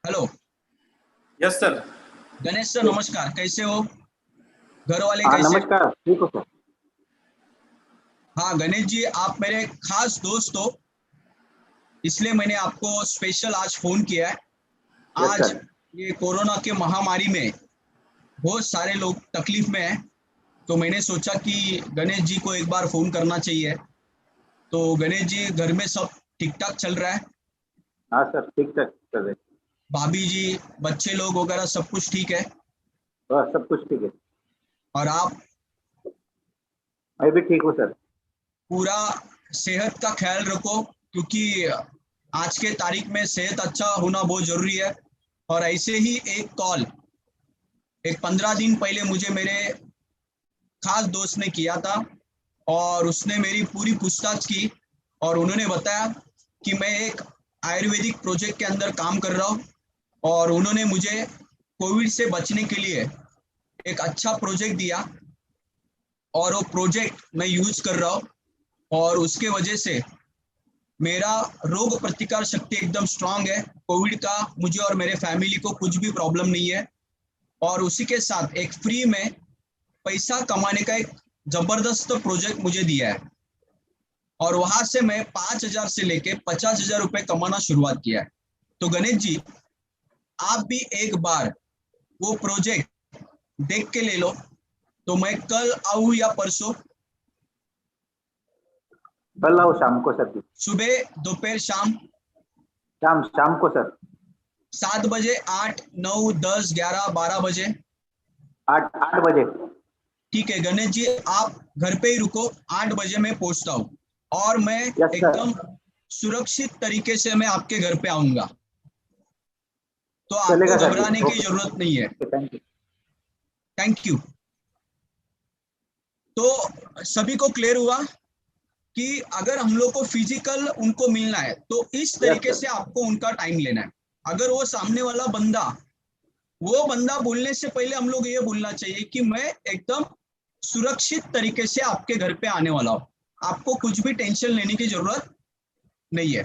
Hello. Yes sir. Ganesh sir नमस्कार, कैसे हो, घर वाले कैसे? नमस्कार, ठीक हो सर। हाँ गणेश जी, आप मेरे खास दोस्त हो, इसलिए मैंने आपको स्पेशल आज फोन किया है। आज ये कोरोना के महामारी में बहुत सारे लोग तकलीफ में हैं, तो मैंने सोचा कि गणेश जी को एक बार फोन करना चाहिए। तो गणेश जी, घर में सब ठीक ठाक चल रहा है? हाँ सर, ठीक ठाक चल रहा है। भाभी जी, बच्चे लोग वगैरह सब कुछ ठीक है? सब कुछ ठीक है। और आप? मैं भी ठीक हूँ सर। पूरा सेहत का ख्याल रखो, क्योंकि आज के तारीख में सेहत अच्छा होना बहुत जरूरी है। और ऐसे ही एक कॉल एक 15 दिन पहले मुझे मेरे खास दोस्त ने किया था और उसने मेरी पूरी पूछताछ की और उन्होंने बताया कि मैं एक आयुर्वेदिक प्रोजेक्ट के अंदर काम कर रहा हूँ और उन्होंने मुझे कोविड से बचने के लिए एक अच्छा प्रोजेक्ट दिया और वो प्रोजेक्ट मैं यूज कर रहा हूँ और उसके वजह से मेरा रोग प्रतिकार शक्ति एकदम स्ट्रांग है। कोविड का मुझे और मेरे फैमिली को कुछ भी प्रॉब्लम नहीं है। और उसी के साथ एक फ्री में पैसा कमाने का एक जबरदस्त प्रोजेक्ट मुझे दिया है और वहां से मैं 5,000 से लेके 50,000 रुपए कमाना शुरुआत किया है। तो गणेश जी, आप भी एक बार वो प्रोजेक्ट देख के ले लो। तो मैं कल आऊं या परसों? कल आओ शाम को सर जी। सुबह, दोपहर, शाम? शाम को सर। 7 बजे, 8, 9, 10, 11, 12 बजे? 8 बजे। ठीक है गणेश जी, आप घर पे ही रुको, 8 बजे मैं पहुंचता हूँ और मैं यस सर। एकदम सुरक्षित तरीके से मैं आपके घर पे आऊंगा, तो आपको चलेगा सर जी। घबराने की ओके। जरूरत नहीं है। Thank you. Thank you. तो सभी को क्लियर हुआ कि अगर हम लोग को फिजिकल उनको मिलना है तो इस तरीके सर। से आपको उनका टाइम लेना है। अगर वो सामने वाला बंदा, वो बंदा बोलने से पहले हम लोग ये बोलना चाहिए कि मैं एकदम सुरक्षित तरीके से आपके घर पे आने वाला हूँ, आपको कुछ भी टेंशन लेने की जरूरत नहीं है।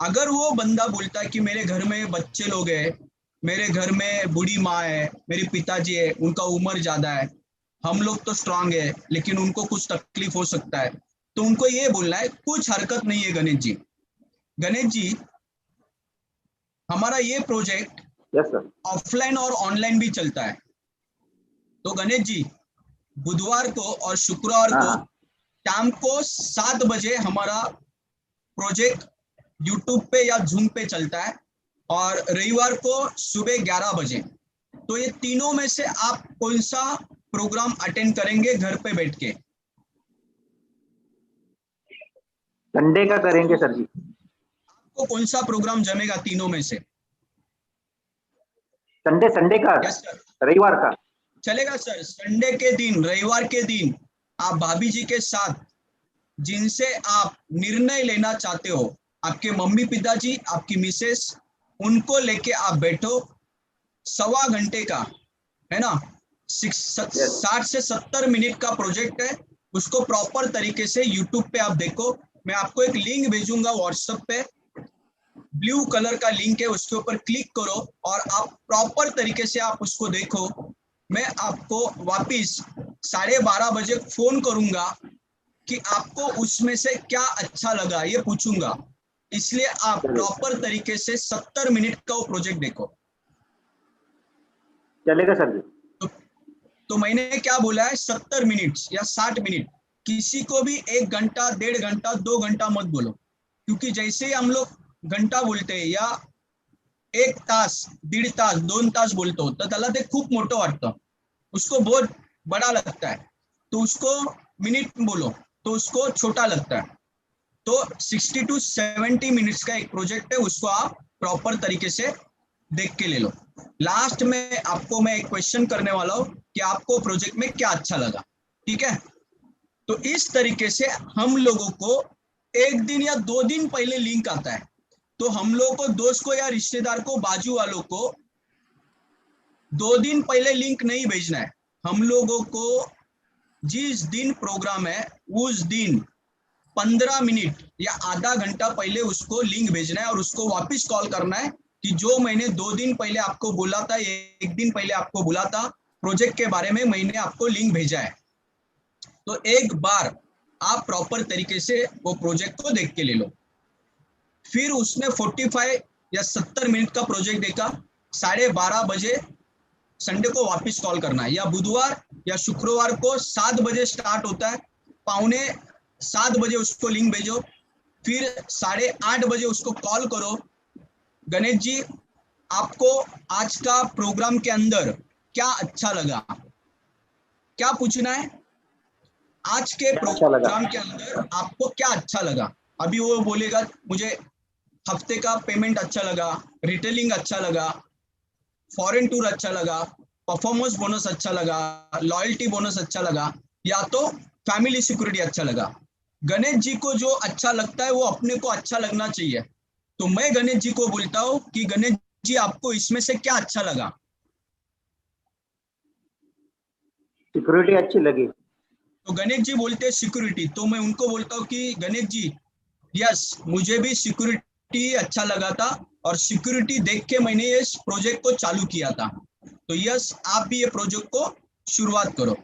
अगर वो बंदा बोलता है कि मेरे घर में बच्चे लोग हैं, मेरे घर में बूढ़ी माँ है, मेरे पिताजी है, उनका उम्र ज्यादा है, हम लोग तो स्ट्रांग है लेकिन उनको कुछ तकलीफ हो सकता है, तो उनको ये बोलना है कुछ हरकत नहीं है गणेश जी। गणेश जी, हमारा ये प्रोजेक्ट यस सर। ऑफलाइन और ऑनलाइन भी चलता है। तो गणेश जी, बुधवार को और शुक्रवार हाँ को हाँ। शाम को 7 बजे हमारा प्रोजेक्ट यूट्यूब पे या जूम पे चलता है और रविवार को सुबह 11 बजे। तो ये तीनों में से आप कौन सा प्रोग्राम अटेंड करेंगे घर पे बैठ के? संडे का करेंगे सर जी। आपको कौन सा प्रोग्राम जमेगा तीनों में से? संडे का। Yes sir. रविवार का। चलेगा सर। संडे के दिन, रविवार के दिन आप भाभी जी के साथ जिनसे आप निर्णय लेना चाहते हो, आपके मम्मी पिताजी, आपकी मिसेस, उनको लेके आप बैठो। 1.25 घंटे का है ना, 60 से 70 मिनट का प्रोजेक्ट है। उसको प्रॉपर तरीके से यूट्यूब पे आप देखो। मैं आपको एक लिंक भेजूंगा व्हाट्सएप पे, ब्लू कलर का लिंक है, उसके ऊपर क्लिक करो और आप प्रॉपर तरीके से आप उसको देखो। मैं आपको वापिस 12:30 बजे फोन करूंगा कि आपको उसमें से क्या अच्छा लगा ये पूछूंगा, इसलिए आप प्रॉपर तरीके से 70 मिनट का वो प्रोजेक्ट देखो। चलेगा सर जी। तो मैंने क्या बोला है, 70 मिनट या 60 मिनट। किसी को भी 1 घंटा, 1.5 घंटा, 2 घंटा मत बोलो, क्योंकि जैसे ही हम लोग घंटा बोलते हैं या 1 तास, 1.5 तास, 2 तास बोलतो, तर त्याला ते खूप मोठं वाटतं, उसको बहुत बड़ा लगता है। तो उसको मिनट बोलो तो उसको छोटा लगता है। तो 60 to 70 मिनट्स का एक प्रोजेक्ट है, उसको आप प्रॉपर तरीके से देख के ले लो। लास्ट में आपको मैं एक क्वेश्चन करने वाला हूँ कि आपको प्रोजेक्ट में क्या अच्छा लगा, ठीक है? तो इस तरीके से हम लोगों को 1 दिन या 2 दिन पहले लिंक आता है, तो हम लोगों को, दोस्त को या रिश्तेदार को, बाजू वालों को 2 दिन पहले लिंक नहीं भेजना है। हम लोगों को जिस दिन प्रोग्राम है उस दिन 15 मिनट या आधा घंटा पहले उसको लिंक भेजना है और उसको वापस कॉल करना है कि जो मैंने 2 दिन पहले आपको बोला था, 1 दिन पहले आपको बोला था प्रोजेक्ट के बारे में, मैंने आपको लिंक भेजा है। तो एक बार आप प्रॉपर तरीके से वो प्रोजेक्ट को देख के ले लो। फिर उसने 45 या 70 मिनट का प्रोजेक्ट देखा, 12:30 बजे संडे को वापस कॉल करना है, या बुधवार या शुक्रवार को 7 बजे स्टार्ट होता है, 6:45 बजे उसको लिंक भेजो। फिर 8:30 बजे उसको कॉल करो, गणेश जी आपको आज का प्रोग्राम के अंदर क्या अच्छा लगा, क्या पूछना है? आज के प्रोग्राम के अंदर आपको क्या अच्छा लगा? अभी वो बोलेगा मुझे हफ्ते का पेमेंट अच्छा लगा, रिटेलिंग अच्छा लगा, फॉरेन टूर अच्छा लगा, परफॉर्मेंस बोनस अच्छा लगा, लॉयल्टी बोनस अच्छा लगा, या तो फैमिली सिक्योरिटी अच्छा लगा। गणेश जी को जो अच्छा लगता है वो अपने को अच्छा लगना चाहिए। तो मैं गणेश जी को बोलता हूँ कि गणेश जी आपको इसमें से क्या अच्छा लगा? सिक्योरिटी अच्छी लगी। तो गणेश जी बोलते हैं सिक्योरिटी, तो मैं उनको बोलता हूँ कि गणेश जी यस, मुझे भी सिक्योरिटी अच्छा लगा था और सिक्योरिटी देख के मैंने इस प्रोजेक्ट को चालू किया था। तो यस, आप भी ये प्रोजेक्ट को शुरुआत करो।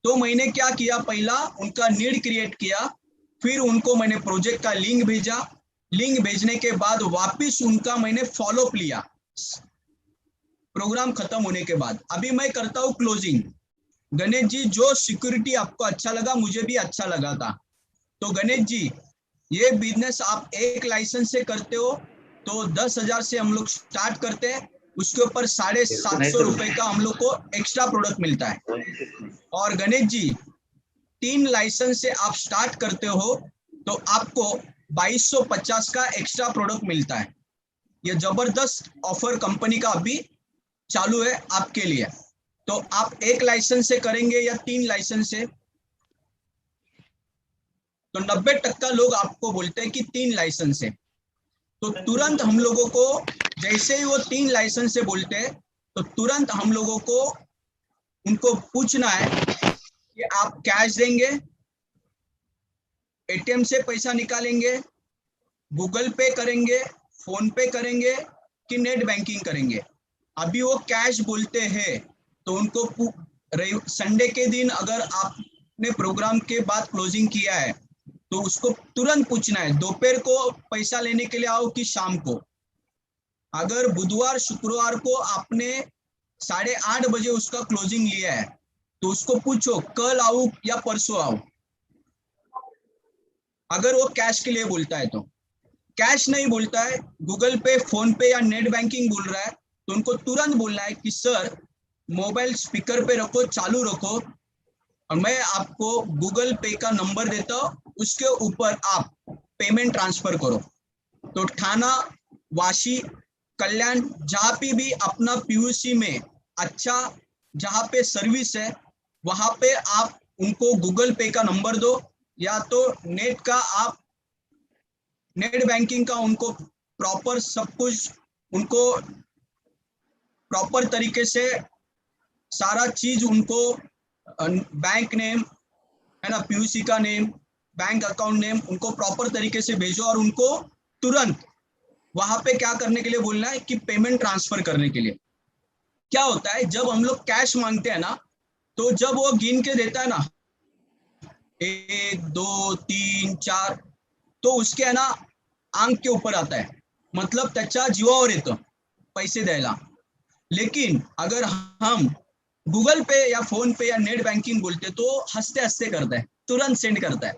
तो मैंने क्या किया, पहला उनका नीड क्रिएट किया, फिर उनको मैंने प्रोजेक्ट का लिंक भेजा। लिंक भेजने के बाद वापिस उनका मैंने फॉलोअप लिया प्रोग्राम खत्म होने के बाद। अभी मैं करता हूँ क्लोजिंग। गणेश जी, जो सिक्योरिटी आपको अच्छा लगा मुझे भी अच्छा लगा था, तो गणेश जी, ये बिजनेस आप एक लाइसेंस से करते हो तो 10,000 से हम लोग स्टार्ट करते हैं, उसके ऊपर 750 रुपए का हम लोग को एक्स्ट्रा प्रोडक्ट मिलता है। और गणेश जी, 3 लाइसेंस से आप स्टार्ट करते हो तो आपको 2250 का एक्स्ट्रा प्रोडक्ट मिलता है। ये जबरदस्त ऑफर कंपनी का अभी चालू है आपके लिए। तो आप 1 लाइसेंस से करेंगे या 3 लाइसेंस से? तो 90% लोग आपको बोलते हैं कि 3 लाइसेंस है। तो तुरंत हम लोगों को, जैसे ही वो 3 लाइसेंस से बोलते हैं तो तुरंत हम लोगों को उनको पूछना है कि आप कैश देंगे, एटीएम से पैसा निकालेंगे, गूगल पे करेंगे, फोन पे करेंगे कि नेट बैंकिंग करेंगे। अभी वो कैश बोलते हैं तो उनको संडे के दिन अगर आपने प्रोग्राम के बाद क्लोजिंग किया है तो उसको तुरंत पूछना है दोपहर को पैसा लेने के लिए आओ कि शाम को। अगर बुधवार शुक्रवार को आपने 8:30 बजे उसका क्लोजिंग लिया है तो उसको पूछो कल आओ या परसों आओ, अगर वो कैश के लिए बोलता है तो। कैश नहीं बोलता है, गूगल पे, फोन पे या नेट बैंकिंग बोल रहा है तो उनको तुरंत बोलना है कि सर मोबाइल स्पीकर पे रखो, चालू रखो और मैं आपको गूगल पे का नंबर देता हूँ, उसके ऊपर आप पेमेंट ट्रांसफर करो। तो थाना, वाशी, कल्याण, जहाँ पे भी अपना पीयूसी में अच्छा जहाँ पे सर्विस है वहां पे आप उनको गूगल पे का नंबर दो या तो नेट का, आप नेट बैंकिंग का उनको प्रॉपर सब कुछ, उनको प्रॉपर तरीके से सारा चीज, उनको बैंक नेम है ना, पीयूसी का नेम, बैंक अकाउंट नेम, उनको प्रॉपर तरीके से भेजो और उनको तुरंत वहां पे क्या करने के लिए बोलना है कि पेमेंट ट्रांसफर करने के लिए। क्या होता है जब हम लोग कैश मांगते हैं ना, तो जब वो गिन के देता है ना 1 2 3 4 तो उसके है ना आंक के ऊपर आता है, मतलब त्याच्या जीवावर येतं पैसे द्यायला। लेकिन अगर हम गूगल पे या फोन पे या नेट बैंकिंग बोलते तो हंसते हंसते करता है, तुरंत सेंड करता है।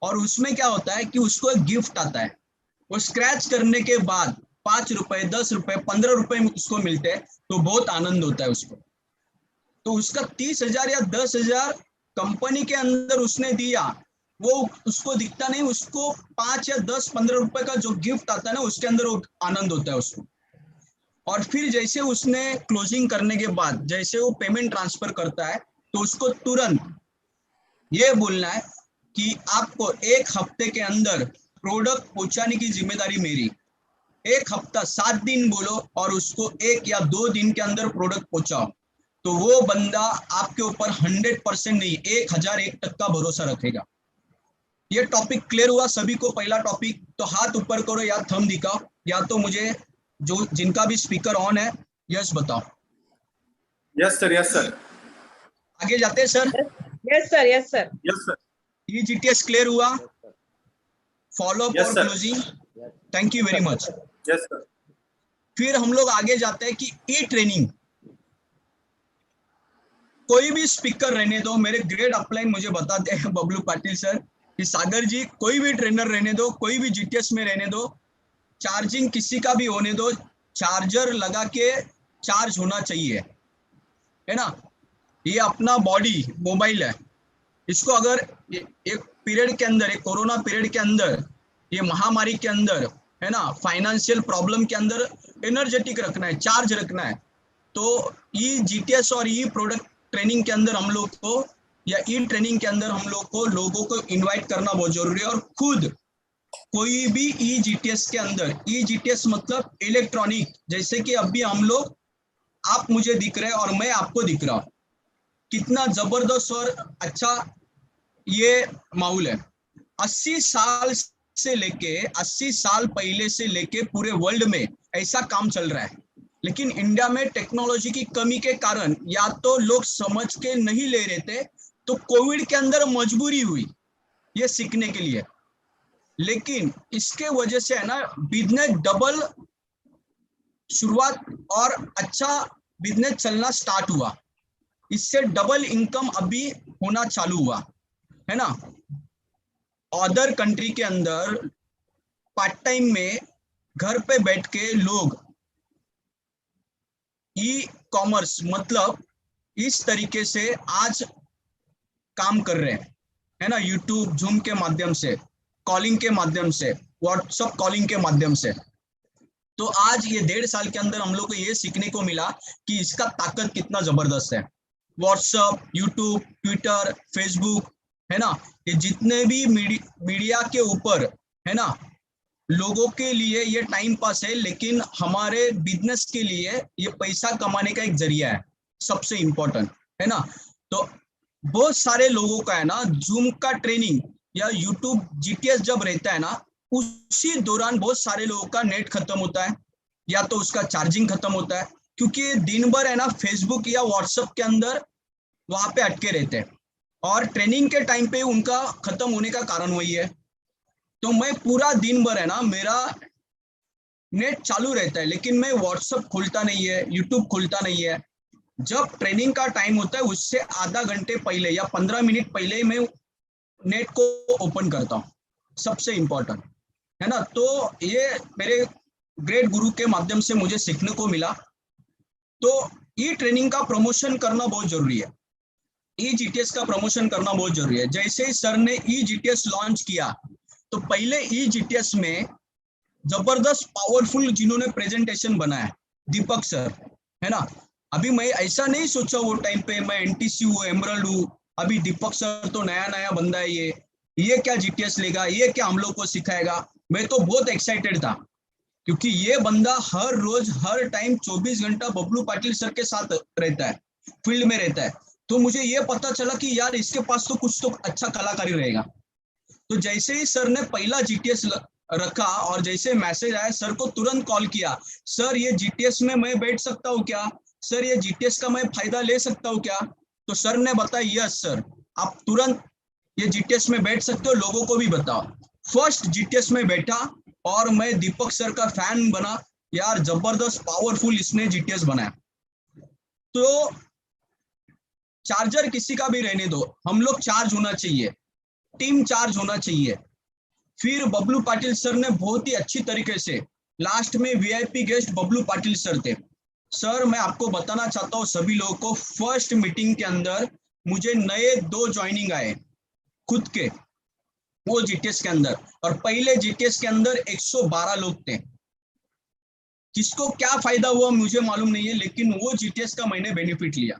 और उसमें क्या होता है कि उसको एक गिफ्ट आता है, वो स्क्रैच करने के बाद 5 रुपए, 10 रुपए, 15 रुपए उसको मिलते हैं तो बहुत आनंद होता है उसको। तो उसका 30,000 या 10,000 कंपनी के अंदर उसने दिया, वो उसको दिखता नहीं, उसको 5 या 10, 15 रुपए का जो गिफ्ट आता है ना उसके अंदर वो आनंद होता है उसको। और फिर जैसे उसने क्लोजिंग करने के बाद जैसे वो पेमेंट ट्रांसफर करता है तो उसको तुरंत ये बोलना है कि आपको 1 हफ्ते के अंदर प्रोडक्ट पहुंचाने की जिम्मेदारी मेरी। 1 हफ्ता 7 दिन बोलो और उसको 1 या 2 दिन के अंदर प्रोडक्ट पहुंचाओ तो वो बंदा आपके ऊपर 100% नहीं, 1001% भरोसा रखेगा। ये टॉपिक क्लियर हुआ सभी को? पहला टॉपिक तो हाथ ऊपर करो या थंब दिखाओ या तो मुझे जो जिनका भी स्पीकर ऑन है यस बताओ। यस सर, यस सर, आगे जाते हैं sir. Yes, sir. Yes, sir. Yes sir, ये जीटीएस क्लियर हुआ, फॉलो अप Yes, और sir. Closing. Thank you very much. Yes sir. फिर हम लोग आगे जाते हैं कि ई ट्रेनिंग। कोई भी स्पीकर रहने दो, मेरे ग्रेड अपलाइन मुझे बताते हैं बबलू पाटिल सर कि सागर जी कोई भी ट्रेनर रहने दो, कोई भी जीटीएस में रहने दो, चार्जिंग किसी का भी होने दो, चार्जर लगा के चार्ज होना चाहिए, है ना। ये अपना बॉडी मोबाइल है, इसको अगर एक पीरियड के अंदर, एक कोरोना पीरियड के अंदर, ये महामारी के अंदर, है ना, फाइनेंशियल प्रॉब्लम के अंदर एनर्जेटिक रखना है, चार्ज रखना है, तो ई जीटीएस और ई प्रोडक्ट ट्रेनिंग के अंदर हम लोग को या ई ट्रेनिंग के अंदर हम लोग को लोगों को इनवाइट करना बहुत जरूरी है। और खुद कोई भी ई जीटीएस के अंदर, ई जीटीएस मतलब इलेक्ट्रॉनिक, जैसे कि अभी हम लोग, आप मुझे दिख रहे हैं और मैं आपको दिख रहा हूं, कितना जबरदस्त और अच्छा ये माहौल है। 80 साल से लेके 80 साल पहले से लेके पूरे वर्ल्ड में ऐसा काम चल रहा है, लेकिन इंडिया में टेक्नोलॉजी की कमी के कारण या तो लोग समझ के नहीं ले रहे थे, तो कोविड के अंदर मजबूरी हुई ये सीखने के लिए। लेकिन इसके वजह से है ना बिजनेस डबल शुरुआत और अच्छा बिजनेस चलना स्टार्ट हुआ, इससे डबल इनकम अभी होना चालू हुआ, है ना। अदर कंट्री के अंदर पार्ट टाइम में घर पे बैठ के लोग ई कॉमर्स मतलब इस तरीके से आज काम कर रहे हैं, है ना, यूट्यूब, जूम के माध्यम से, कॉलिंग के माध्यम से, व्हाट्सएप कॉलिंग के माध्यम से। तो आज ये 1.5 साल के अंदर हम लोग को ये सीखने को मिला कि इसका ताकत कितना जबरदस्त है। व्हाट्सएप, यूट्यूब, ट्विटर, फेसबुक, है ना, ये जितने भी मीडिया के ऊपर, है ना, लोगों के लिए ये टाइम पास है, लेकिन हमारे बिजनेस के लिए ये पैसा कमाने का एक जरिया है, सबसे इंपॉर्टेंट, है ना। तो बहुत सारे लोगों का, है ना, जूम का ट्रेनिंग या यूट्यूब जीटीएस जब रहता है ना, उसी दौरान बहुत सारे लोगों का नेट खत्म होता है या तो उसका चार्जिंग खत्म होता है, क्योंकि दिन भर, है ना, फेसबुक या व्हाट्सएप के अंदर वहां पे अटके रहते हैं और ट्रेनिंग के टाइम पे उनका खत्म होने का कारण वही है। तो मैं पूरा दिन भर, है ना, मेरा नेट चालू रहता है, लेकिन मैं व्हाट्सएप खोलता नहीं है, यूट्यूब खोलता नहीं है। जब ट्रेनिंग का टाइम होता है उससे आधा घंटे पहले या 15 मिनट पहले मैं नेट को ओपन करता हूँ, सबसे इंपॉर्टेंट, है ना। तो ये मेरे ग्रेट गुरु के माध्यम से मुझे सीखने को मिला। तो ई ट्रेनिंग का प्रमोशन करना बहुत जरूरी है, ई जीटीएस का प्रमोशन करना बहुत जरूरी है। जैसे ही सर ने ई जीटीएस लॉन्च किया, तो पहले ई जीटीएस में जबरदस्त पावरफुल जिन्होंने प्रेजेंटेशन बनाया, दीपक सर, है ना। अभी मैं ऐसा नहीं सोचा वो टाइम पे मैं एनटीसी हूँ, एमरल्ड हूँ, अभी दीपक सर तो नया नया बंदा है, ये क्या जीटीएस लेगा, ये क्या हम लोग को सिखाएगा। मैं तो बहुत एक्साइटेड था, क्योंकि ये बंदा हर रोज हर टाइम 24 घंटा बबलू पाटिल सर के साथ रहता है, फील्ड में रहता है। तो मुझे ये पता चला कि यार इसके पास तो कुछ तो अच्छा कलाकारी रहेगा। तो जैसे ही सर ने पहला जीटीएस रखा और जैसे मैसेज आया, सर को तुरंत कॉल किया, सर ये जीटीएस में मैं बैठ सकता हूँ क्या, सर ये जीटीएस का मैं फायदा ले सकता हूँ क्या। तो सर ने बताया यस सर, आप तुरंत ये जीटीएस में बैठ सकते हो, लोगों को भी बताओ। फर्स्ट जीटीएस में बैठा और मैं दीपक सर का फैन बना। यार जबरदस्त पावरफुल इसने जीटीएस बनाया। तो चार्जर किसी का भी रहने दो, हम लोग चार्ज होना चाहिए, टीम चार्ज होना चाहिए। फिर बबलू पाटिल सर ने बहुत ही अच्छी तरीके से, लास्ट में VIP guest Bablu Patil sir थे। सर मैं आपको बताना चाहता हूँ सभी लोगों को, फर्स्ट मीटिंग के अंदर मुझे नए 2 ज्वाइनिंग आए खुद के वो जीटीएस के अंदर, और पहले जीटीएस के अंदर 112 लोग थे। किसको क्या फायदा हुआ मुझे मालूम नहीं है, लेकिन वो जीटीएस का मैंने बेनिफिट लिया।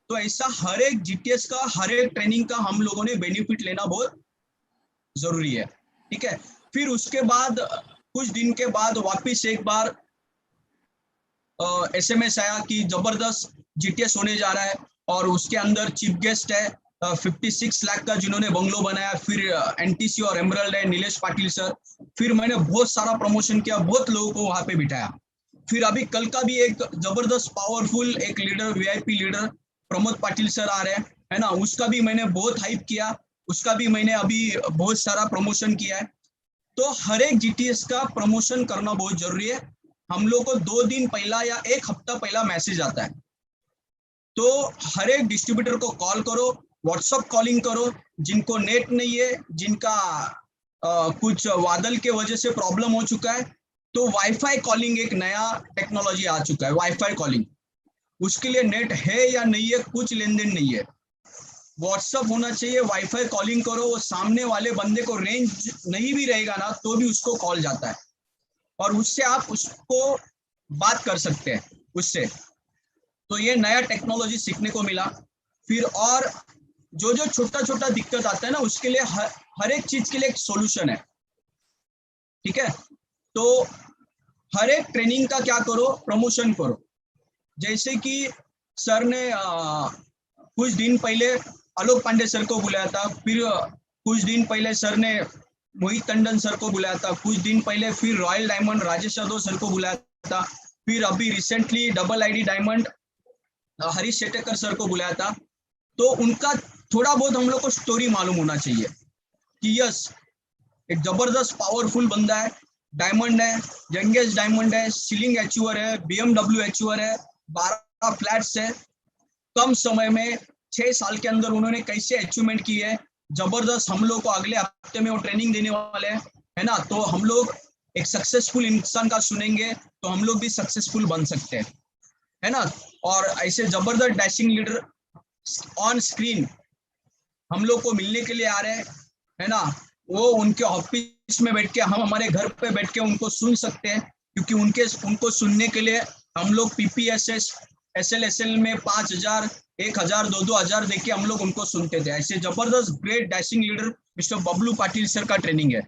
तो ऐसा हर एक जीटीएस का, हर एक ट्रेनिंग का हम लोगों ने बेनिफिट लेना बहुत जरूरी है, ठीक है। फिर उसके बाद कुछ दिन के बाद वापिस एक बार एसएमएस आया कि जबरदस्त जीटीएस होने जा रहा है और उसके अंदर चीफ गेस्ट है 56 लाख का जिन्होंने बंगलो बनाया, फिर एनटीसी और एमरल्ड है नीलेश पाटिल सर। फिर मैंने बहुत सारा प्रमोशन किया, बहुत लोगों को वहां पे बिठाया। फिर अभी कल का भी एक जबरदस्त पावरफुल एक leader, VIP leader Pramod Patil sir आ रहे हैं, है ना, उसका भी मैंने बहुत हाइप किया, उसका भी मैंने अभी बहुत सारा प्रमोशन किया है। तो हर एक जीटीएस का प्रमोशन करना बहुत जरूरी है। हम लोग को 2 दिन पहला या 1 हफ्ता पहला मैसेज आता है, तो हर एक डिस्ट्रीब्यूटर को कॉल करो, व्हाट्सएप कॉलिंग करो। जिनको नेट नहीं है, जिनका कुछ बादल के वजह से प्रॉब्लम हो चुका है, तो वाईफाई कॉलिंग एक नया टेक्नोलॉजी आ चुका है, वाईफाई कॉलिंग। उसके लिए नेट है या नहीं है कुछ लेन देन नहीं है, व्हाट्सएप होना चाहिए, वाईफाई कॉलिंग करो। वो सामने वाले बंदे को रेंज नहीं भी रहेगा ना, तो भी उसको कॉल जाता है और उससे आप उसको बात कर सकते हैं उससे। तो ये नया टेक्नोलॉजी सीखने को मिला। फिर और जो जो छोटा छोटा दिक्कत आता है ना, उसके लिए हर एक चीज के लिए एक सॉल्यूशन है, ठीक है। तो हर एक ट्रेनिंग का क्या करो, प्रमोशन करो। जैसे कि सर ने कुछ दिन पहले आलोक पांडे सर को बुलाया था, फिर कुछ दिन पहले सर ने मोहित टंडन सर को बुलाया था, कुछ दिन पहले फिर royal diamond Rajesh Yadav sir को बुलाया था, फिर अभी recently double ID diamond Harish Shetekar sir को बुलाया था। तो उनका थोड़ा बहुत हम लोग को स्टोरी मालूम होना चाहिए कि यस एक जबरदस्त पावरफुल बंदा है, डायमंड है, यंगेस्ट डायमंड है, सीलिंग अचीवर है, BMW अचीवर है, 12 फ्लैट्स है, कम समय में 6 साल के अंदर उन्होंने कैसे अचीवमेंट की है, जबरदस्त हम लोग को अगले हफ्ते में वो ट्रेनिंग देने वाले हैं, है ना। तो हम लोग एक सक्सेसफुल इंसान का सुनेंगे तो हम लोग भी सक्सेसफुल बन सकते हैं, है ना। और ऐसे जबरदस्त डैशिंग लीडर ऑन स्क्रीन हम लोग को मिलने के लिए आ रहे हैं, है ना। वो उनके ऑफिस में बैठ के, हम हमारे घर पे बैठ के उनको सुन सकते हैं, क्योंकि उनको सुनने के लिए हम लोग PPSS SLSL में 5,000 1,000 2,000 देके हम लोग उनको सुनते थे। ऐसे जबरदस्त great dashing leader mister Bablu Patil sir का ट्रेनिंग है।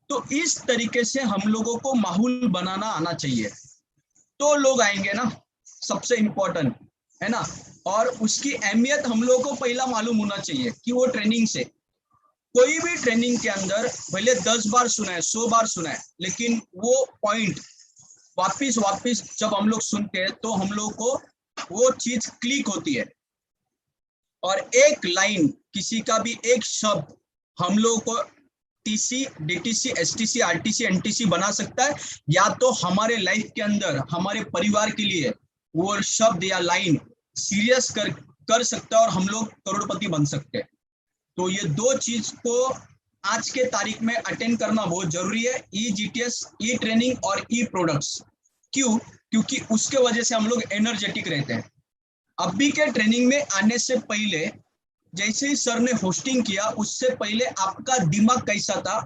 तो इस तरीके से हम लोगों को माहौल बनाना आना चाहिए, तो लोग आएंगे ना, सबसे इम्पोर्टेंट, है ना। और उसकी अहमियत हम लोगों को पहला मालूम होना चाहिए कि वो ट्रेनिंग से, कोई भी ट्रेनिंग के अंदर भले 10 बार सुना है 100 बार सुना है, लेकिन वो पॉइंट वापिस जब हम लोग सुनते हैं तो हम लोग को वो चीज क्लिक होती है। और एक लाइन, किसी का भी एक शब्द हम लोग को TC DTC STC RTC NTC बना सकता है, या तो हमारे लाइफ के अंदर हमारे परिवार के लिए वो शब्द या लाइन सीरियस कर सकता है और हम लोग करोड़पति बन सकते हैं। तो ये दो चीज को आज के तारीख में अटेंड करना बहुत जरूरी है, GTS, ट्रेनिंग और प्रोडक्ट्स। क्यों? क्योंकि उसके वजह से हम लोग एनर्जेटिक रहते हैं। अभी के ट्रेनिंग में आने से पहले, जैसे ही सर ने होस्टिंग किया, उससे पहले आपका दिमाग कैसा था,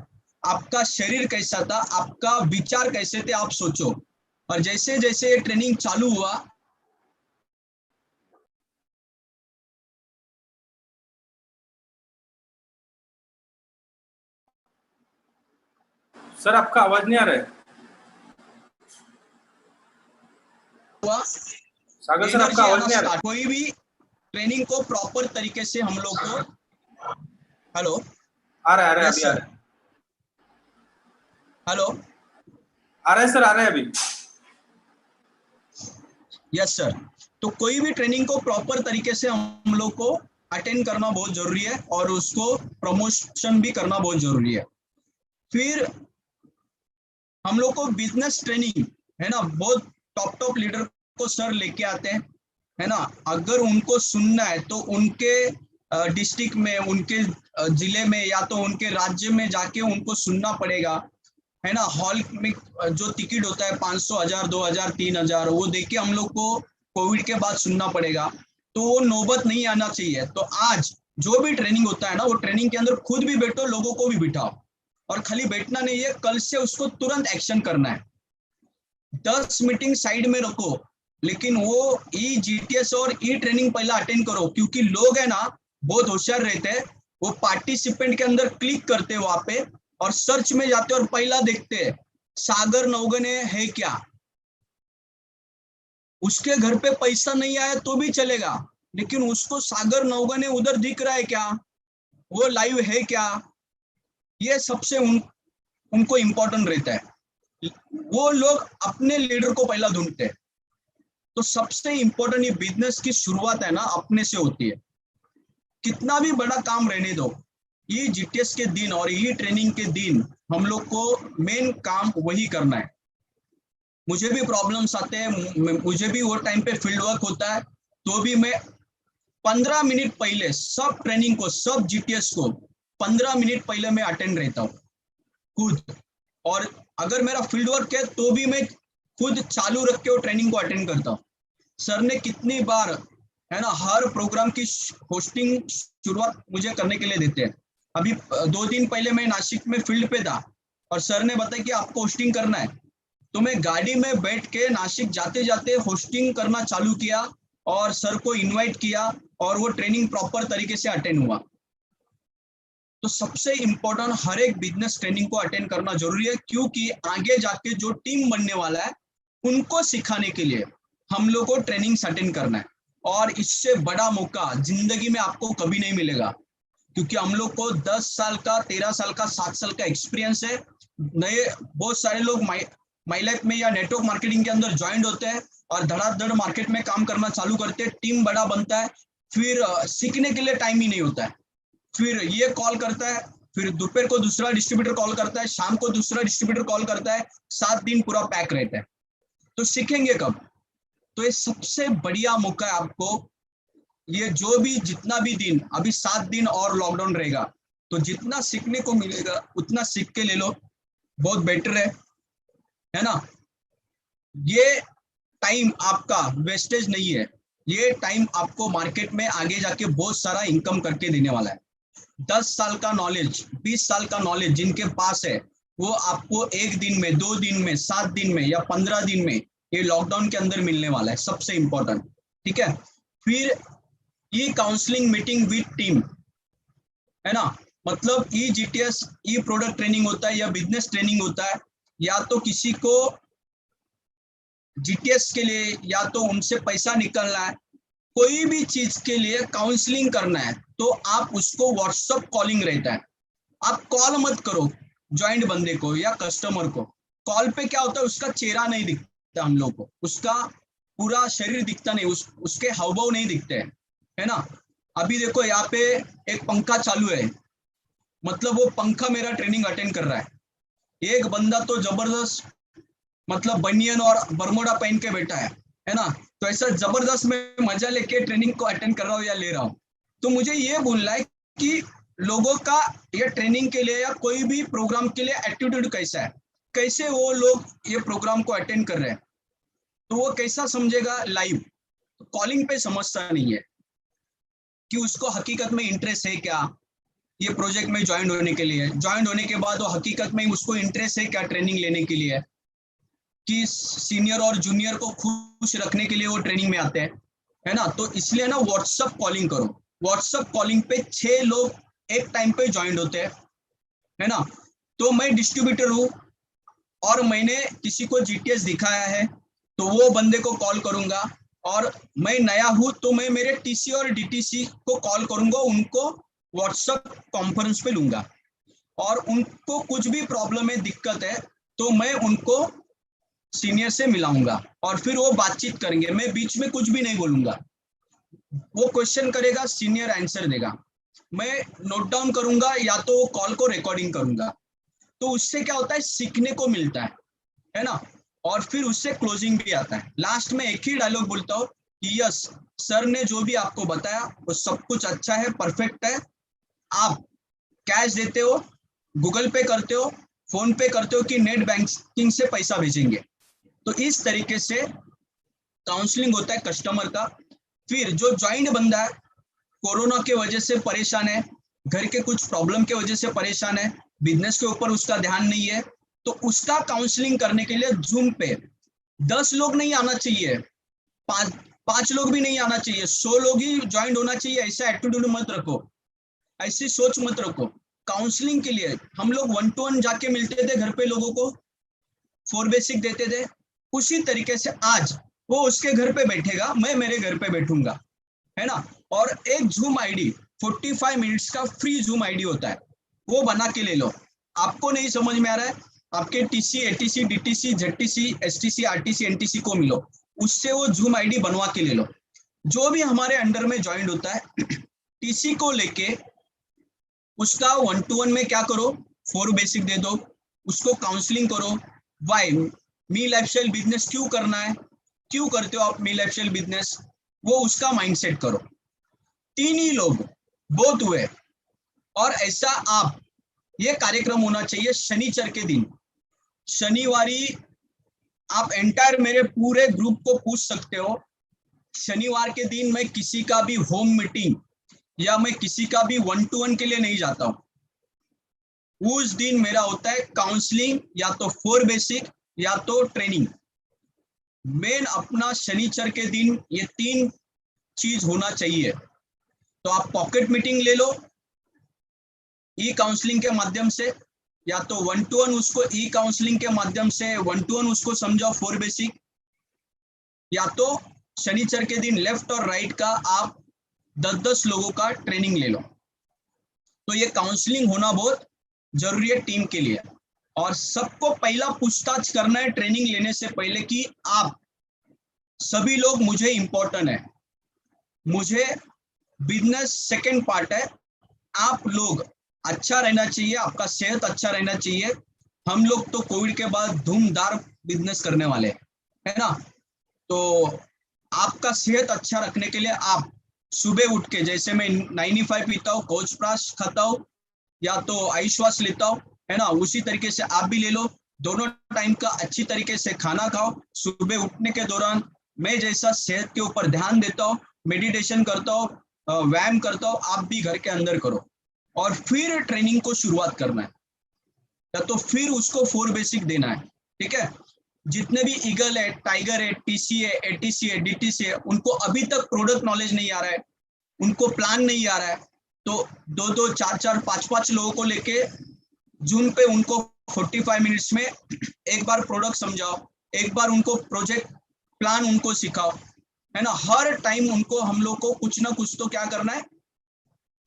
आपका शरीर कैसा था, आपका विचार कैसे थे, आप सोचो। और जैसे जैसे ये ट्रेनिंग चालू हुआ, सर आपका आवाज नहीं आ रहा है। सागर सर आपका आवाज नहीं आ रहा है। कोई भी ट्रेनिंग को प्रॉपर तरीके से हम लोग को, हेलो, आ रहा है अभी आ रहा है। हेलो, आ रहा है सर, आ रहा है अभी। Yes sir. तो कोई भी ट्रेनिंग को प्रॉपर तरीके से हम लोग को अटेंड करना बहुत जरूरी है और उसको प्रमोशन भी करना बहुत जरूरी है। फिर हम लोग को बिजनेस ट्रेनिंग, है ना, बहुत टॉप लीडर को सर लेके आते हैं, है ना। अगर उनको सुनना है तो उनके डिस्ट्रिक्ट में, उनके जिले में या तो उनके राज्य में जाके उनको सुनना पड़ेगा, है ना। हॉल में जो टिकट होता है 500, 1000, 2000, 3000, वो देख के हम लोग को कोविड के बाद सुनना पड़ेगा। तो वो नौबत नहीं आना चाहिए। तो आज जो भी ट्रेनिंग होता है ना, वो ट्रेनिंग के अंदर खुद भी बैठो, लोगों को भी बिठाओ, और खाली बैठना नहीं है, कल से उसको तुरंत एक्शन करना है। 10 मीटिंग साइड में रखो, लेकिन वो GTS और ट्रेनिंग पहला अटेंड करो, क्योंकि लोग है ना बहुत होशियार रहते हैं। वो पार्टिसिपेंट के अंदर क्लिक करते हैं वहां पे और सर्च में जाते हैं और पहला देखते हैं सागर नौगने है क्या। उसके घर पे पैसा नहीं आया तो भी चलेगा, लेकिन उसको सागर नौगने उधर दिख रहा है क्या, वो लाइव है क्या, ये सबसे उनको इंपॉर्टेंट रहता है। वो लोग अपने लीडर को पहला ढूंढते हैं। तो सबसे इंपॉर्टेंट, ये बिजनेस की शुरुआत है ना, अपने से होती है। कितना भी बड़ा काम रहने दो, GTS के दिन और ट्रेनिंग के दिन हम लोग को मेन काम वही करना है। मुझे भी प्रॉब्लम्स आते हैं, मुझे भी वो टाइम पे फील्ड वर्क होता है, तो भी मैं 15 मिनट पहले सब ट्रेनिंग को, सब GTS को 15 मिनट पहले मैं अटेंड रहता हूँ खुद। और अगर मेरा फील्ड वर्क है तो भी मैं खुद चालू रख के वो ट्रेनिंग को अटेंड करता हूँ। सर ने कितनी बार, है ना, हर प्रोग्राम की होस्टिंग शुरुआत मुझे करने के लिए देते हैं। अभी 2 दिन पहले मैं नासिक में फील्ड पे था और सर ने बताया कि आपको होस्टिंग करना है, तो मैं गाड़ी में बैठ के नासिक जाते जाते होस्टिंग करना चालू किया और सर को इनवाइट किया और वो ट्रेनिंग प्रॉपर तरीके से अटेंड हुआ। तो सबसे इम्पोर्टेंट, हर एक बिजनेस ट्रेनिंग को अटेंड करना जरूरी है, क्योंकि आगे जाके जो टीम बनने वाला है उनको सिखाने के लिए हम लोग को ट्रेनिंग अटेंड करना है। और इससे बड़ा मौका जिंदगी में आपको कभी नहीं मिलेगा, क्योंकि हम लोग को 10 साल का, 13 साल का, 7 साल का एक्सपीरियंस है। नए बहुत सारे लोग माई लाइफ में या नेटवर्क मार्केटिंग के अंदर ज्वाइन होते हैं और धड़ाधड़ मार्केट में काम करना चालू करते हैं, टीम बड़ा बनता है, फिर सीखने के लिए टाइम ही नहीं होता है। फिर ये कॉल करता है, फिर दोपहर को दूसरा डिस्ट्रीब्यूटर कॉल करता है, शाम को दूसरा डिस्ट्रीब्यूटर कॉल करता है, 7 दिन पूरा पैक रहता है। तो सीखेंगे कब? तो ये सबसे बढ़िया मौका है आपको। ये जो भी जितना भी दिन, अभी 7 दिन और लॉकडाउन रहेगा, तो जितना सीखने को मिलेगा उतना सीख के ले लो, बहुत बेटर है ना। ये टाइम आपका वेस्टेज नहीं है, ये टाइम आपको मार्केट में आगे जाके बहुत सारा इनकम करके देने वाला है। 10 साल का नॉलेज, 20 साल का नॉलेज जिनके पास है वो आपको 1 दिन में, 2 दिन में, 7 दिन में या 15 दिन में ये लॉकडाउन के अंदर मिलने वाला है, सबसे इंपॉर्टेंट। ठीक है, फिर ई काउंसलिंग मीटिंग विद टीम, है ना। मतलब ई जीटीएस, ई प्रोडक्ट ट्रेनिंग होता है या बिजनेस ट्रेनिंग होता है, या तो किसी को जीटीएस के लिए या तो उनसे पैसा निकलना है, कोई भी चीज के लिए काउंसलिंग करना है तो आप उसको व्हाट्सएप कॉलिंग रहता है। आप कॉल मत करो ज्वाइंट बंदे को या कस्टमर को। कॉल पे क्या होता है, उसका चेहरा नहीं दिखता हम लोग को, उसका पूरा शरीर दिखता नहीं, उसके हावभाव नहीं दिखते हैं, है ना। अभी देखो यहाँ पे एक पंखा चालू है, मतलब वो पंखा मेरा ट्रेनिंग अटेंड कर रहा है। एक बंदा तो जबरदस्त मतलब बनियन और बरमोडा पहन के बैठा है ना। तो ऐसा जबरदस्त मैं मजा लेके ट्रेनिंग को अटेंड कर रहा हूँ या ले रहा हूँ। तो मुझे ये बोलना है कि लोगों का ये ट्रेनिंग के लिए या कोई भी प्रोग्राम के लिए एटीट्यूड कैसा है, कैसे वो लोग ये प्रोग्राम को अटेंड कर रहे हैं, तो वो कैसा समझेगा लाइव। कॉलिंग पे समझता नहीं है कि उसको हकीकत में इंटरेस्ट है क्या ये प्रोजेक्ट में ज्वाइन होने के लिए। ज्वाइन होने के बाद वो हकीकत में उसको इंटरेस्ट है क्या ट्रेनिंग लेने के लिए, कि सीनियर और जूनियर को खुश रखने के लिए वो ट्रेनिंग में आते हैं, है ना। तो इसलिए ना व्हाट्सएप कॉलिंग करो। व्हाट्सएप कॉलिंग पे 6 लोग एक टाइम पे ज्वाइन होते हैं, है ना। तो मैं डिस्ट्रीब्यूटर हूँ और मैंने किसी को जीटीएस दिखाया है तो वो बंदे को कॉल करूंगा, और मैं नया हूँ तो मैं मेरे टीसी और डीटीसी को कॉल करूंगा, उनको व्हाट्सएप कॉन्फ्रेंस पे लूंगा, और उनको कुछ भी प्रॉब्लम है, दिक्कत है, तो मैं उनको सीनियर से मिलाऊंगा और फिर वो बातचीत करेंगे। मैं बीच में कुछ भी नहीं बोलूंगा, वो क्वेश्चन करेगा, सीनियर आंसर देगा, मैं नोट डाउन करूंगा या तो वो कॉल को रिकॉर्डिंग करूंगा। तो उससे क्या होता है, सीखने को मिलता है ना। और फिर उससे क्लोजिंग भी आता है। लास्ट में एक ही डायलॉग बोलता हूँ कि यस सर ने जो भी आपको बताया वो सब कुछ अच्छा है, परफेक्ट है। आप कैश देते हो, गूगल पे करते हो, फोन पे करते हो कि नेट बैंकिंग से पैसा भेजेंगे। तो इस तरीके से काउंसलिंग होता है कस्टमर का। फिर जो ज्वाइंट बंदा है, कोरोना के वजह से परेशान है, घर के कुछ प्रॉब्लम के वजह से परेशान है, बिजनेस के ऊपर उसका ध्यान नहीं है, तो उसका काउंसलिंग करने के लिए जूम पे 10 लोग नहीं आना चाहिए, 5 लोग भी नहीं आना चाहिए, 100 लोग ही ज्वाइंट होना चाहिए। ऐसा एटीट्यूड मत रखो, ऐसी सोच मत रखो। काउंसलिंग के लिए हम लोग 1 to 1 जाके मिलते थे घर पे, लोगों को 4 बेसिक देते थे। उसी तरीके से आज वो उसके घर पे बैठेगा, मैं मेरे घर पे बैठूंगा, है ना। और एक जूम आईडी 45 मिनट्स का फ्री जूम आईडी होता है, वो बना के ले लो। आपको नहीं समझ में आ रहा है, आपके TC, ATC, DTC, JTC, STC, RTC, NTC को मिलो, उससे वो जूम आईडी बनवा के ले लो। जो भी हमारे अंडर में ज्वाइंट होता है, टीसी को लेके उसका 1 to 1 में क्या करो, 4 बेसिक दे दो, उसको काउंसलिंग करो। वाई मी लाइफस्टाइल बिजनेस क्यों करना है, क्यों करते हो आप मी लाइफस्टाइल बिजनेस, वो उसका माइंडसेट करो। 3 ही लोग बहुत हुए। और ऐसा आप ये कार्यक्रम होना चाहिए शनिचर के दिन। शनिवारी आप एंटायर मेरे पूरे ग्रुप को पूछ सकते हो, शनिवार के दिन मैं किसी का भी होम मीटिंग या मैं किसी का भी 1 to 1 के लिए नहीं जाता हूं। उस दिन मेरा होता है काउंसलिंग, या तो 4 बेसिक या तो ट्रेनिंग। मेन अपना शनिचर के दिन ये 3 चीज होना चाहिए। तो आप पॉकेट मीटिंग ले लो ई काउंसलिंग के माध्यम से, या तो 1 to 1 उसको ई काउंसलिंग के माध्यम से 1 to 1 उसको समझाओ 4 बेसिक, या तो शनिचर के दिन लेफ्ट और राइट का आप 10-10 लोगों का ट्रेनिंग ले लो। तो ये काउंसलिंग होना बहुत जरूरी है टीम के लिए। और सबको पहला पूछताछ करना है ट्रेनिंग लेने से पहले कि आप सभी लोग मुझे इंपॉर्टेंट है, मुझे बिजनेस सेकंड पार्ट है, आप लोग अच्छा रहना चाहिए, आपका सेहत अच्छा रहना चाहिए। हम लोग तो कोविड के बाद धूमधार बिजनेस करने वाले है ना। तो आपका सेहत अच्छा रखने के लिए आप सुबह उठ के, जैसे मैं 95 पीता हूँ, कोच प्राश खाता हूँ, या तो आईश्वास लेता हो, है ना, उसी तरीके से आप भी ले लो। दोनों टाइम का अच्छी तरीके से खाना खाओ। सुबह उठने के दौरान मैं जैसा सेहत के ऊपर ध्यान देता हूँ, मेडिटेशन करता हूँ, व्यायाम करता हूँ, आप भी घर के अंदर करो और फिर ट्रेनिंग को शुरुआत करना है, या तो फिर उसको 4 बेसिक देना है। ठीक है, जितने भी ईगल है, टाइगर है, टीसी है, एटीसी है, डीटीसी है, उनको अभी तक प्रोडक्ट नॉलेज नहीं आ रहा है, उनको प्लान नहीं आ रहा है, तो 2-2, 4-4, 5-5 लोगों को लेके जून पे उनको 45 मिनट्स में एक बार प्रोडक्ट समझाओ, एक बार उनको प्रोजेक्ट प्लान उनको सिखाओ, है ना। हर टाइम उनको हम लोग को कुछ ना कुछ तो क्या करना है,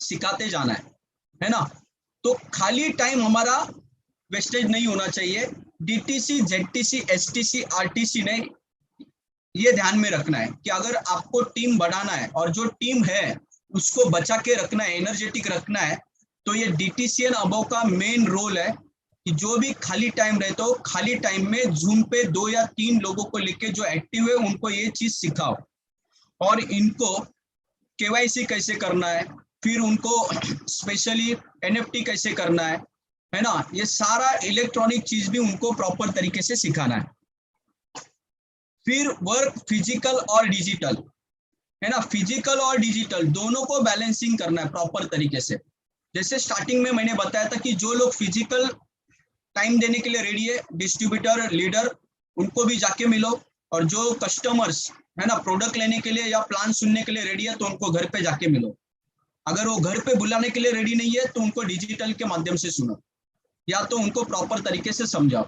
सिखाते जाना है ना। तो खाली टाइम हमारा वेस्टेज नहीं होना चाहिए। डीटीसी, जेडटीसी, एसटीसी, आरटीसी ने ये ध्यान में रखना है कि अगर आपको टीम बढ़ाना है और जो टीम है उसको बचा के रखना है, एनर्जेटिक रखना है, तो ये डीटीसी एंड अबव का मेन रोल है कि जो भी खाली टाइम रहता हो, खाली टाइम में जूम पे 2 या 3 लोगों को लेके जो एक्टिव है उनको ये चीज सिखाओ और इनको केवाईसी कैसे करना है, फिर उनको स्पेशली एनएफटी कैसे करना है ना, ये सारा इलेक्ट्रॉनिक चीज भी उनको प्रॉपर तरीके से सिखाना है। फिर वर्क फिजिकल और डिजिटल, है ना, फिजिकल और डिजिटल दोनों को बैलेंसिंग करना है प्रॉपर तरीके से। जैसे स्टार्टिंग में मैंने बताया था कि जो लोग फिजिकल टाइम देने के लिए रेडी है, डिस्ट्रीब्यूटर, लीडर, उनको भी जाके मिलो, और जो कस्टमर्स है ना प्रोडक्ट लेने के लिए या प्लान सुनने के लिए रेडी है तो उनको घर पे जाके मिलो। अगर वो घर पे बुलाने के लिए रेडी नहीं है तो उनको डिजिटल के माध्यम से सुनो या तो उनको प्रॉपर तरीके से समझाओ।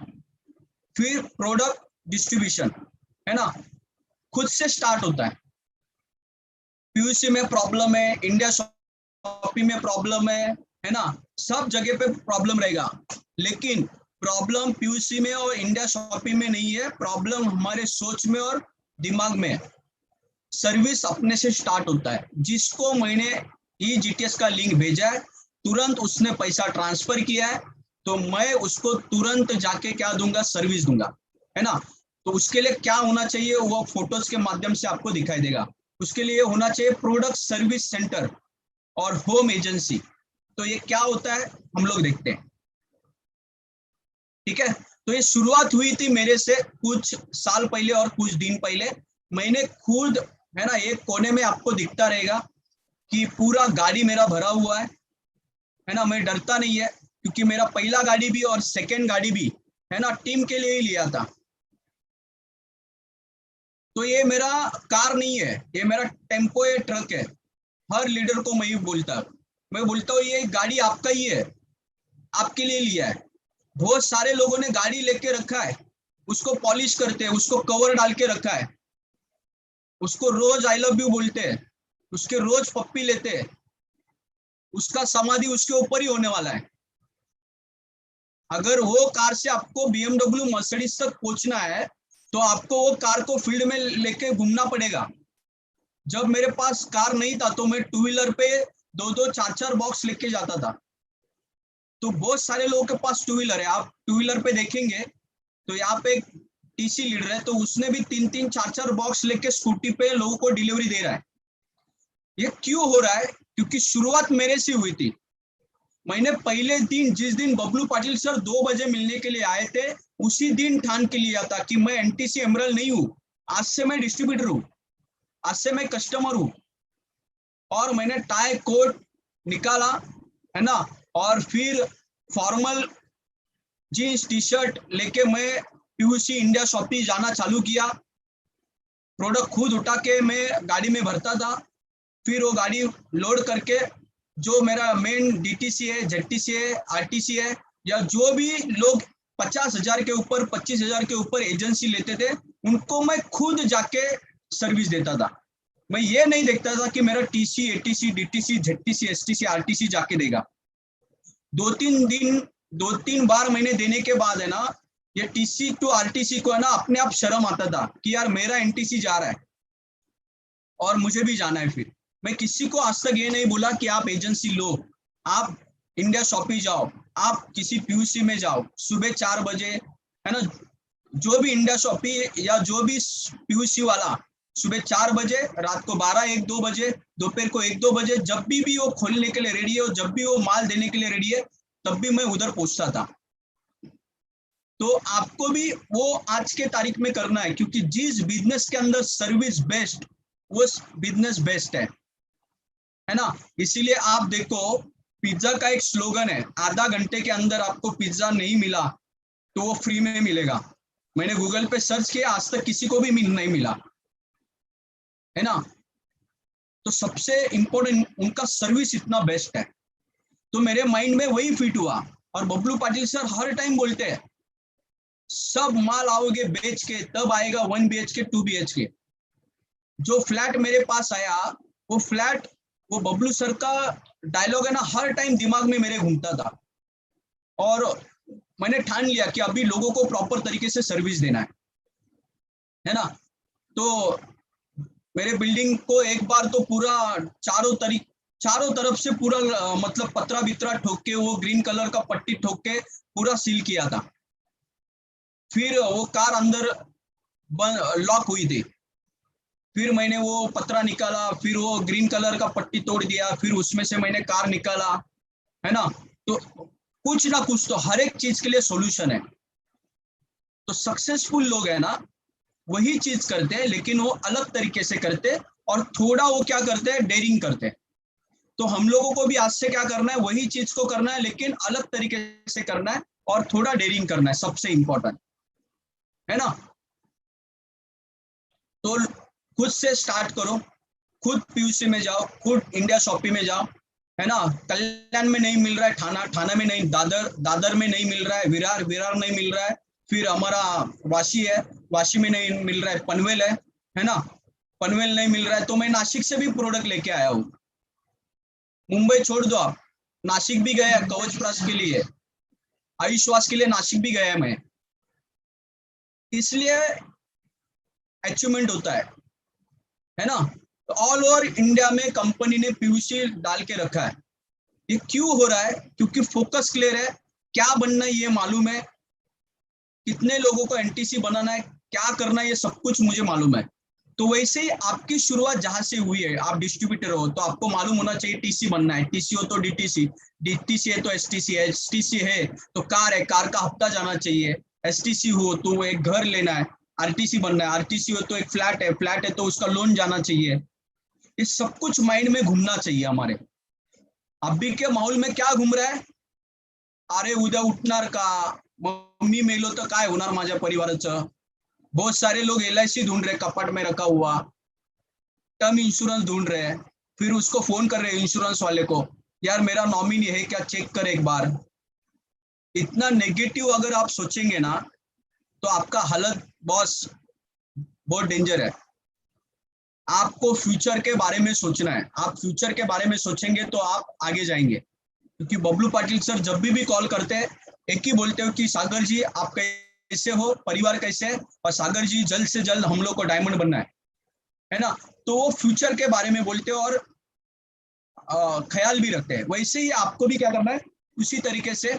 फिर प्रोडक्ट डिस्ट्रीब्यूशन, है ना, खुद से स्टार्ट होता है। पीयूसी में प्रॉब्लम है, इंडिया शॉपी में प्रॉब्लम है ना, सब जगह पे प्रॉब्लम रहेगा, लेकिन प्रॉब्लम पीयूसी में और इंडिया शॉपी में नहीं है, प्रॉब्लम हमारे सोच में और दिमाग में है। सर्विस अपने से स्टार्ट होता है। जिसको मैंने ईजीटीएस का लिंक भेजा है, तुरंत उसने पैसा ट्रांसफर किया है, तो मैं उसको तुरंत जाके क्या दूंगा, सर्विस दूंगा, है ना। तो उसके लिए क्या होना चाहिए वो फोटोज के माध्यम से आपको दिखाई देगा। उसके लिए होना चाहिए प्रोडक्ट सर्विस सेंटर और होम एजेंसी। तो ये क्या होता है हम लोग देखते हैं। ठीक है, तो ये शुरुआत हुई थी मेरे से कुछ साल पहले और कुछ दिन पहले। मैंने खुद, है ना, एक कोने में आपको दिखता रहेगा कि पूरा गाड़ी मेरा भरा हुआ है ना। मैं डरता नहीं है क्योंकि मेरा पहला गाड़ी भी और सेकंड गाड़ी भी, है ना, टीम के लिए ही लिया था। तो ये मेरा कार नहीं है, ये मेरा टेम्पो है, ट्रक है। हर लीडर को मैं बोलता हूँ ये गाड़ी आपका ही है, आपके लिए लिया है। बहुत सारे लोगों ने गाड़ी लेके रखा है, उसको पॉलिश करते हैं, उसको कवर डाल के रखा है, उसको रोज आई लव यू बोलते हैं, उसके रोज पप्पी लेते हैं, उसका समाधि उसके ऊपर ही होने वाला है। अगर वो कार से आपको BMW, मर्सिडीज तक पहुंचना है तो आपको वो कार को फील्ड में लेके घूमना पड़ेगा। जब मेरे पास कार नहीं था तो मैं 2 व्हीलर पे 2-2, 4-4 बॉक्स लेके जाता था। तो बहुत सारे लोगों के पास 2 व्हीलर है। आप 2 व्हीलर पे देखेंगे तो यहाँ पे टीसी लीडर है, तो उसने भी 3-3, 4-4 बॉक्स लेके स्कूटी पे लोगों को डिलीवरी दे रहा है। ये क्यों हो रहा है? क्योंकि शुरुआत मेरे से हुई थी। मैंने पहले दिन, जिस दिन बबलू पाटिल सर 2 बजे मिलने के लिए आए थे, उसी दिन ठान के लिया था कि मैं एनटीसी एमरल्ड नहीं हूं, आज से मैं डिस्ट्रीब्यूटर हूं, आज से मैं कस्टमर हूं। और मैंने टाई कोट निकाला, है ना, और फिर फॉर्मल जीन्स टी शर्ट लेके मैं पीयूसी इंडिया शॉपी जाना चालू किया। प्रोडक्ट खुद उठा के मैं गाड़ी में भरता था, फिर वो गाड़ी लोड करके जो मेरा मेन डीटीसी है, जेडटीसी है, आरटीसी है, या जो भी लोग 50,000 के ऊपर, 25,000 के ऊपर एजेंसी लेते थे, उनको मैं खुद जाके सर्विस देता था। मैं ये नहीं देखता था कि मेरा TC, ATC, DTC, ZTC, STC, RTC जाके देगा। 2-3 बार मैंने देने के बाद, है ना, ये टीसी टू आरटीसी को, है ना, अपने आप शर्म आता था कि यार मेरा एनटीसी जा रहा है और मुझे भी जाना है। फिर मैं किसी को आज तक ये नहीं बोला कि आप एजेंसी लो, आप इंडिया शॉपी जाओ, आप किसी पीयूसी में जाओ, सुबह 4 बजे, है ना, जो भी इंडिया शॉपी या जो भी पीयूसी वाला सुबह 4 बजे, रात को 12-1-2 बजे, दोपहर को 1-2 बजे, जब भी वो खोलने के लिए रेडी है, जब भी वो माल देने के लिए रेडी है, तब भी मैं उधर पहुंचता था। तो आपको भी वो आज के तारीख में करना है, क्योंकि जिस बिजनेस के अंदर सर्विस बेस्ट, वो बिजनेस बेस्ट है ना। इसीलिए आप देखो, पिज्जा का एक स्लोगन है, आधा घंटे के अंदर आपको पिज्जा नहीं मिला तो वो फ्री में मिलेगा। मैंने गूगल पे सर्च किया, आज तक किसी को भी नहीं मिला, है ना। तो सबसे इंपॉर्टेंट उनका सर्विस इतना बेस्ट है। तो मेरे माइंड में वही फिट हुआ। और बबलू पाटिल सर हर टाइम बोलते हैं, सब माल आओगे बेच के तब आएगा 1 BHK 2 BHK। जो फ्लैट मेरे पास आया, वो फ्लैट, वो बबलू सर का डायलॉग है ना, हर टाइम दिमाग में मेरे घूमता था। और मैंने ठान लिया कि अभी लोगों को प्रॉपर तरीके से सर्विस देना है ना। तो मेरे बिल्डिंग को एक बार तो पूरा चारों तरफ से पूरा मतलब पतरा बितरा ठोक के, वो ग्रीन कलर का पट्टी ठोक के पूरा सील किया था। फिर वो कार अंदर लॉक हुई थी, फिर मैंने वो पतरा निकाला, फिर वो ग्रीन कलर का पट्टी तोड़ दिया, फिर उसमें से मैंने कार निकाला, है ना। तो कुछ ना कुछ तो हर एक चीज के लिए सॉल्यूशन है। तो सक्सेसफुल लोग है ना, वही चीज करते हैं, लेकिन वो अलग तरीके से करते हैं, और थोड़ा वो क्या करते हैं, डेयरिंग करते हैं। तो हम लोगों को भी आज से क्या करना है, वही चीज को करना है, लेकिन अलग तरीके से करना है, और थोड़ा डेयरिंग करना है, सबसे इंपॉर्टेंट है ना। तो खुद से स्टार्ट करो, खुद पीयूसी में जाओ, खुद इंडिया शॉपी में जाओ, है ना। कल्याण में नहीं मिल रहा है, थाना में नहीं, दादर में नहीं मिल रहा है, विरार नहीं मिल रहा है, फिर हमारा वाशी है, वाशी में नहीं मिल रहा है, पनवेल है ना, पनवेल नहीं मिल रहा है, तो मैं नासिक से भी प्रोडक्ट लेके आया हूँ। मुंबई छोड़ दो आप, नासिक भी गया, कवच प्रास के लिए, आयुष्वास के लिए नासिक भी गया मैं। इसलिए अचीवमेंट होता है ना। तो ऑल ओवर इंडिया में कंपनी ने पीयूसी डाल के रखा है। ये क्यों हो रहा है, क्योंकि फोकस क्लियर है, क्या बनना है ये मालूम है, कितने लोगों को एनटीसी बनाना है, क्या करना है, ये सब कुछ मुझे मालूम है। तो वैसे ही आपकी शुरुआत जहां से हुई है, आप डिस्ट्रीब्यूटर हो तो आपको मालूम होना चाहिए टीसी बनना है, टीसी हो तो डीटीसी, डीटीसी है तो एसटीसी है, एसटीसी है तो कार है, कार का हफ्ता जाना चाहिए, एसटीसी हो तो एक घर लेना है, आरटीसी बनना है, आरटीसी हो तो एक फ्लैट है तो उसका लोन जाना चाहिए। ये सब कुछ माइंड में घूमना चाहिए हमारे। अभी के माहौल में क्या घूम रहा है, अरे उद्या उठणार का, मम्मी मेलो तो काय होणार माझ्या परिवाराचं। बहुत सारे लोग LIC ढूंढ रहे, कपाट में रखा हुआ टर्म इंश्योरेंस ढूंढ रहे हैं, फिर उसको फोन कर रहे हैं इंश्योरेंस वाले को, यार मेरा नॉमिनी है क्या, चेक कर एक बार। इतना नेगेटिव अगर आप सोचेंगे ना, तो आपका हालत बॉस बहुत डेंजर है। आपको फ्यूचर के बारे में सोचना है, आप फ्यूचर के बारे में सोचेंगे तो आप आगे जाएंगे। क्योंकि बबलू पाटिल सर जब भी कॉल करते हैं, एक ही बोलते हो कि सागर जी आप कैसे हो, परिवार कैसे है, और सागर जी जल्द से जल्द हम लोग को डायमंड बनना है ना। तो वो फ्यूचर के बारे में बोलते हैं और ख्याल भी रखते हैं। वैसे ही आपको भी क्या करना है, उसी तरीके से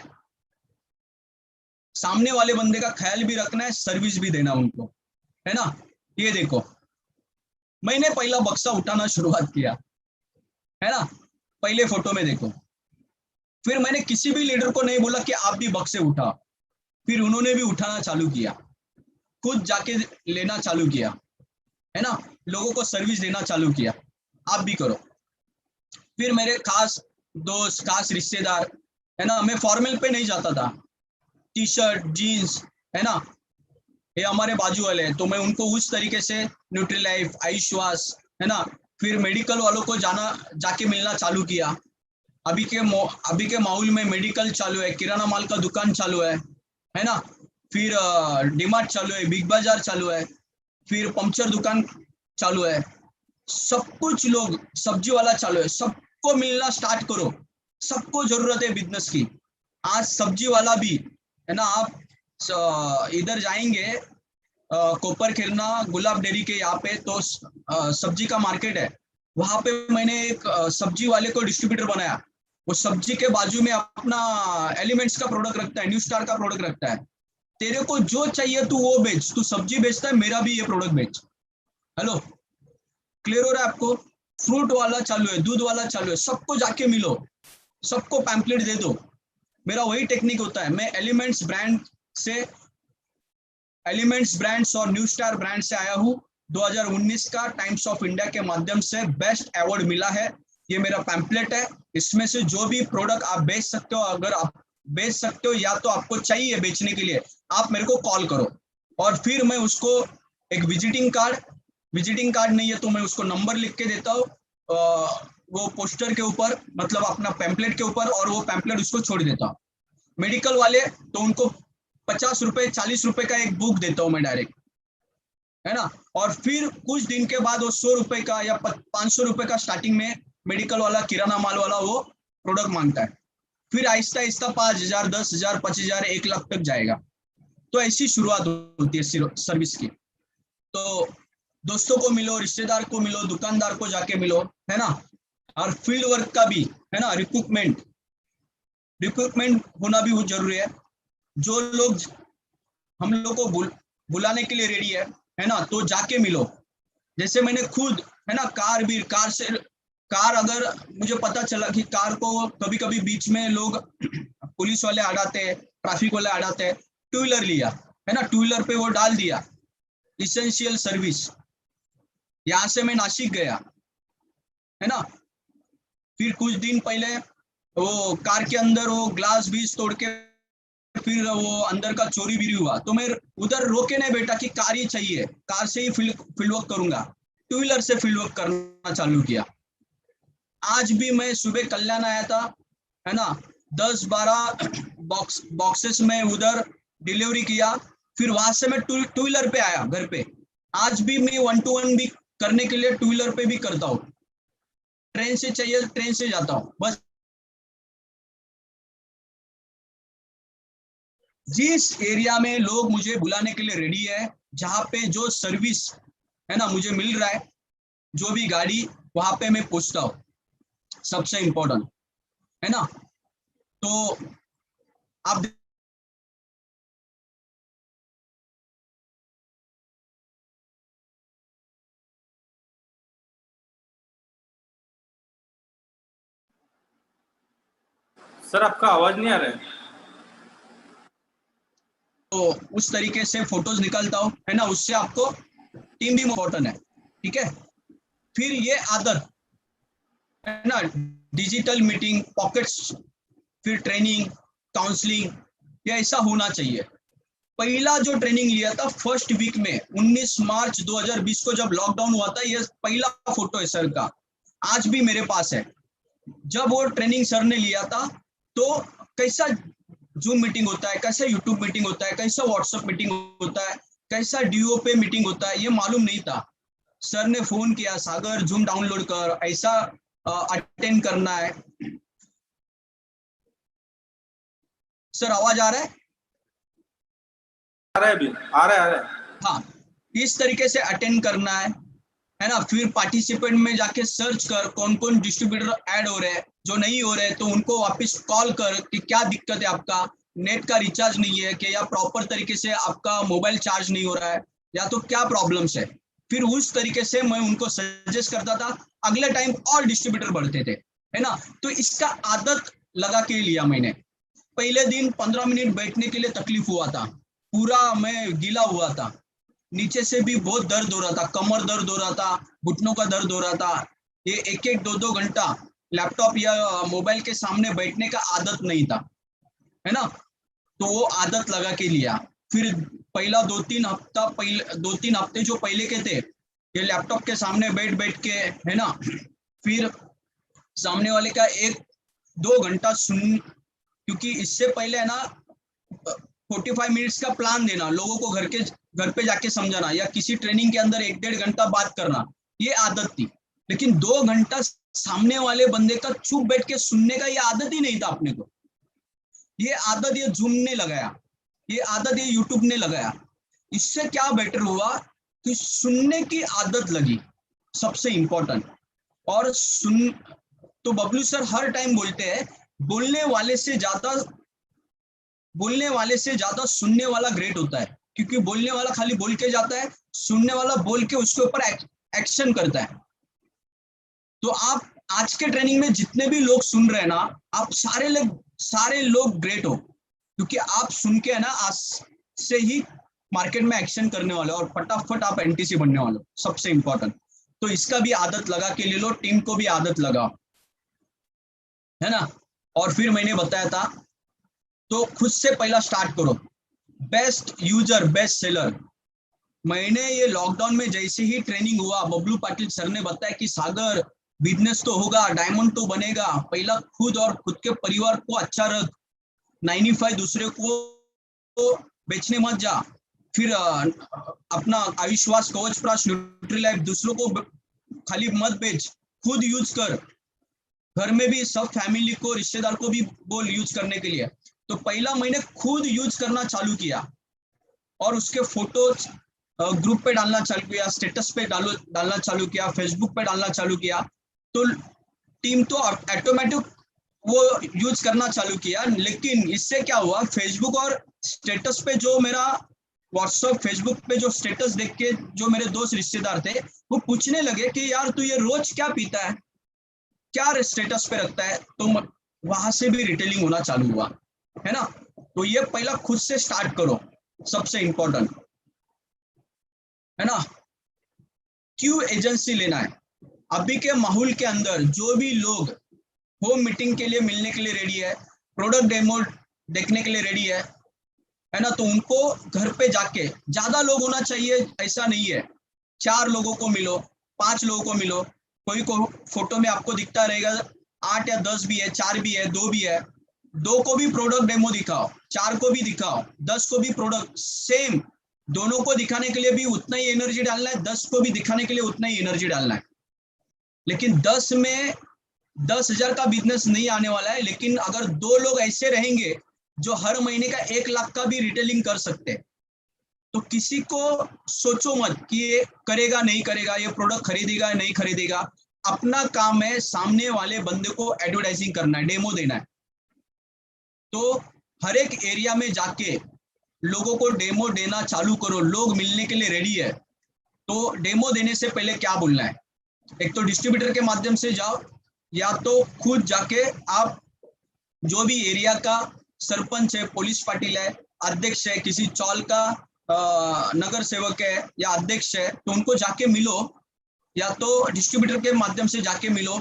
सामने वाले बंदे का ख्याल भी रखना है, सर्विस भी देना उनको, है ना। ये देखो, मैंने पहला बक्सा उठाना शुरुआत किया, है ना, पहले फोटो में देखो। फिर मैंने किसी भी लीडर को नहीं बोला कि आप भी बक्से उठा, फिर उन्होंने भी उठाना चालू किया, खुद जाके लेना चालू किया, है ना, लोगों को सर्विस देना चालू किया। आप भी करो। फिर मेरे खास दोस्त, खास रिश्तेदार, है ना, मैं फॉर्मल पे नहीं जाता था, टी शर्ट जीन्स, है ना, ये हमारे बाजू वाले हैं, तो मैं उनको उस तरीके से न्यूट्रीलाइफ, आयुष्वास, है ना, फिर मेडिकल वालों को जाके मिलना चालू किया। अभी के माहौल में मेडिकल चालू है, किराना माल का दुकान चालू है ना, फिर डीमार्ट चालू है, बिग बाजार चालू है, फिर पंक्चर दुकान चालू है, सब कुछ लोग, सब्जी वाला चालू है, सबको मिलना स्टार्ट करो, सबको जरूरत है बिजनेस की। आज सब्जी वाला भी, है ना, आप इधर जाएंगे कोपर खिरना गुलाब डेरी के यहाँ पे, तो सब्जी का मार्केट है, वहां पे मैंने एक सब्जी वाले को डिस्ट्रीब्यूटर बनाया। वो सब्जी के बाजू में अपना एलिमेंट्स का प्रोडक्ट रखता है, न्यू स्टार का प्रोडक्ट रखता है। तेरे को जो चाहिए तू वो बेच, तू सब्जी बेचता है, मेरा भी ये प्रोडक्ट बेच। हेलो, क्लियर हो रहा है आपको। फ्रूट वाला चालू है, दूध वाला चालू है, सबको जाके मिलो, सबको पैम्पलेट दे दो, मेरा वही टेक्निक होता है। मैं एलिमेंट्स ब्रांड्स और न्यू स्टार ब्रांड से आया हूँ। 2019 का टाइम्स ऑफ इंडिया के माध्यम से बेस्ट अवार्ड मिला है। ये मेरा पैम्पलेट है। इसमें से जो भी प्रोडक्ट आप बेच सकते हो, अगर आप बेच सकते हो या तो आपको चाहिए बेचने के लिए, आप मेरे को कॉल करो और फिर मैं उसको एक विजिटिंग कार्ड नहीं है तो मैं उसको नंबर लिख के देता हूँ वो पोस्टर के ऊपर, मतलब अपना पैम्पलेट के ऊपर, और वो पैम्पलेट उसको छोड़ देता हूँ। मेडिकल वाले तो उनको 50 रुपए 40 रुपए का एक बुक देता हूँ मैं डायरेक्ट, है ना। और फिर कुछ दिन के बाद वो 100 रुपए का या 500 रुपए का स्टार्टिंग में मेडिकल वाला, किराना माल वाला वो प्रोडक्ट मांगता है। फिर आहिस्ता आहिस्ता 5,000, 10,000, 25,000, 1 लाख तक जाएगा। तो ऐसी शुरुआत होती है सर्विस की। तो दोस्तों को मिलो, रिश्तेदार को मिलो, दुकानदार को जाके मिलो, है ना। और फील्ड वर्क का भी है ना, रिक्रूटमेंट होना भी बहुत जरूरी है। जो लोग हम लोग को बुलाने के लिए रेडी है ना, तो जाके मिलो। जैसे मैंने खुद, है ना, कार अगर मुझे पता चला कि कार को कभी कभी बीच में लोग पुलिस वाले अड़ाते हैं, ट्रैफिक वाले अड़ाते हैं, टू व्हीलर लिया, है ना, टू व्हीलर पे वो डाल दिया इसेंशियल सर्विस। यहाँ से मैं नासिक गया, है ना। फिर कुछ दिन पहले वो कार के अंदर वो ग्लास बीस तोड़ के फिर वो अंदर का चोरी भी हुआ। तो मैं उधर रोके नहीं बेटा कि कार ही चाहिए, कार से ही फील्ड वर्क करूंगा, टू व्हीलर से फील्ड वर्क करना चालू किया। आज भी मैं सुबह कल्याण आया था, है ना, 10-12 बॉक्सेस में उधर डिलीवरी किया। फिर वहां से मैं टू व्हीलर पे आया घर पे। आज भी मैं 1-to-1 भी करने के लिए टू व्हीलर पे भी करता हूँ। ट्रेन से चाहिए ट्रेन से जाता हूँ। बस जिस एरिया में लोग मुझे बुलाने के लिए रेडी है, जहाँ पे जो सर्विस है ना मुझे मिल रहा है, जो भी गाड़ी, वहां पे मैं पहुंचता हूँ। सबसे इम्पोर्टेंट, है ना। तो आप सर आपका आवाज नहीं आ रहा है। तो उस तरीके से फोटोज निकालता हूँ, है ना। उससे आपको टीम भी इम्पोर्टेंट है, ठीक है। फिर ये आदत, है ना, डिजिटल मीटिंग, पॉकेट्स, फिर ट्रेनिंग, काउंसलिंग, ये ऐसा होना चाहिए। पहला जो ट्रेनिंग लिया था फर्स्ट वीक में 19 मार्च 2020 को जब लॉकडाउन हुआ था, ये पहला फोटो है सर का, आज भी मेरे पास है। जब वो ट्रेनिंग सर ने लिया था तो कैसा जूम मीटिंग होता है, कैसा यूट्यूब मीटिंग होता है, कैसा व्हाट्सएप मीटिंग होता है, कैसा डीओ पे मीटिंग होता है, ये मालूम नहीं था। सर ने फोन किया, सागर जूम डाउनलोड कर, ऐसा अटेंड करना है। सर आवाज आ रहा है? आ रहा है अभी, आ रहा है। हाँ, इस तरीके से अटेंड करना है ना। फिर पार्टिसिपेंट में जाके सर्च कर कौन कौन डिस्ट्रीब्यूटर ऐड हो रहे हैं, जो नहीं हो रहे तो उनको वापस कॉल कर कि क्या दिक्कत है, आपका नेट का रिचार्ज नहीं है कि, या प्रॉपर तरीके से आपका मोबाइल चार्ज नहीं हो रहा है, या तो क्या प्रॉब्लम्स है। फिर उस तरीके से मैं उनको सजेस्ट करता था। अगले टाइम और डिस्ट्रीब्यूटर बढ़ते थे, है ना। तो इसका आदत लगा के लिया मैंने। पहले दिन 15 मिनट बैठने के लिए तकलीफ हुआ था, पूरा मैं गीला हुआ था, नीचे से भी बहुत दर्द हो रहा था, कमर दर्द हो रहा था, घुटनों का दर्द हो रहा था। ये 1-1, 2-2 घंटा लैपटॉप या मोबाइल के सामने बैठने का आदत नहीं था, है ना। तो वो आदत लगा के लिया। फिर पहला 2-3 हफ्ते जो पहले के थे, ये लैपटॉप के सामने बैठ के, है ना, फिर सामने वाले का 1-2 घंटा सुन, क्योंकि इससे पहले है ना 45 मिनट्स का प्लान देना, लोगों को घर पे जाके समझाना, या किसी ट्रेनिंग के अंदर 1-1.5 घंटा बात करना, ये आदत थी। लेकिन 2 घंटा सामने वाले बंदे का चुप बैठ के सुनने का ये आदत ही नहीं था अपने को। ये आदत ये जूम ने लगाया, ये आदत ये यूट्यूब ने लगाया। इससे क्या बेटर हुआ कि सुनने की आदत लगी, सबसे इंपॉर्टेंट। और तो बबलू सर हर टाइम बोलते हैं, बोलने वाले से ज्यादा सुनने वाला ग्रेट होता है, क्योंकि बोलने वाला खाली बोल के जाता है, सुनने वाला बोल के उसके ऊपर एक्शन करता है। तो आप आज के ट्रेनिंग में जितने भी लोग सुन रहे हैं ना, आप सारे लोग ग्रेट हो, क्योंकि आप सुन के है ना आज से ही मार्केट में एक्शन करने वाले हो और फटाफट आप एनटीसी बनने वाले हो, सबसे इंपॉर्टेंट। तो इसका भी आदत लगा के ले लो, टीम को भी आदत लगा, है ना। और फिर मैंने बताया था, तो खुद से पहला स्टार्ट करो, बेस्ट यूजर बेस्ट सेलर। मैंने ये लॉकडाउन में जैसे ही ट्रेनिंग हुआ, बबलू पाटिल सर ने बताया कि सागर बिजनेस तो होगा, डायमंड तो बनेगा, पहला खुद और खुद के परिवार को अच्छा रख, 95 दूसरे को बेचने मत जा, फिर अपना आयुष्वास कवच प्राश न्यूट्री लाइफ दूसरों को खाली मत बेच, खुद यूज कर, घर में भी सब फैमिली को रिश्तेदार को भी बोल यूज करने के लिए। तो पहला मैंने खुद यूज करना चालू किया और उसके फोटोज ग्रुप पे डालना चालू किया, स्टेटस पे डालना चालू किया, फेसबुक पे डालना चालू किया। तो टीम तो ऑटोमेटिक वो यूज करना चालू किया। लेकिन इससे क्या हुआ, फेसबुक और स्टेटस पे जो मेरा व्हाट्सएप फेसबुक पे जो स्टेटस देख के जो मेरे दोस्त रिश्तेदार थे वो पूछने लगे कि यार तू ये रोज क्या पीता है, क्या स्टेटस पे रखता है। तो वहां से भी रिटेलिंग होना चालू हुआ, है ना। तो ये पहला खुद से स्टार्ट करो, सबसे इंपॉर्टेंट, है ना। क्यों एजेंसी लेना है, अभी के माहौल के अंदर जो भी लोग होम मीटिंग के लिए मिलने के लिए रेडी है, प्रोडक्ट डेमो देखने के लिए रेडी है ना, तो उनको घर पे जाके, ज्यादा लोग होना चाहिए ऐसा नहीं है, 4 लोगों को मिलो, 5 लोगों को मिलो, कोई को फोटो में आपको दिखता रहेगा 8 या 10 भी है, 4 भी है, 2 भी है, 2 को भी प्रोडक्ट डेमो दिखाओ, 4 को भी दिखाओ, 10 को भी प्रोडक्ट सेम, दोनों को दिखाने के लिए भी उतना ही एनर्जी डालना है, 10 को भी दिखाने के लिए उतना ही एनर्जी डालना है। लेकिन 10 में 10,000 का बिजनेस नहीं आने वाला है। लेकिन अगर 2 लोग ऐसे रहेंगे जो हर महीने का 1 लाख का भी रिटेलिंग कर सकते, तो किसी को सोचो मत कि ये करेगा नहीं करेगा, ये प्रोडक्ट खरीदेगा नहीं खरीदेगा। अपना काम है सामने वाले बंदे को एडवर्टाइजिंग करना है, डेमो देना है। तो हर एक एरिया में जाके लोगों को डेमो देना चालू करो, लोग मिलने के लिए रेडी है। तो डेमो देने से पहले क्या बोलना है, एक तो डिस्ट्रीब्यूटर के माध्यम से जाओ, या तो खुद जाके आप जो भी एरिया का सरपंच है, पुलिस पाटिल है, अध्यक्ष है, किसी चौल का नगर सेवक है या अध्यक्ष है, तो उनको जाके मिलो, या तो डिस्ट्रीब्यूटर के माध्यम से जाके मिलो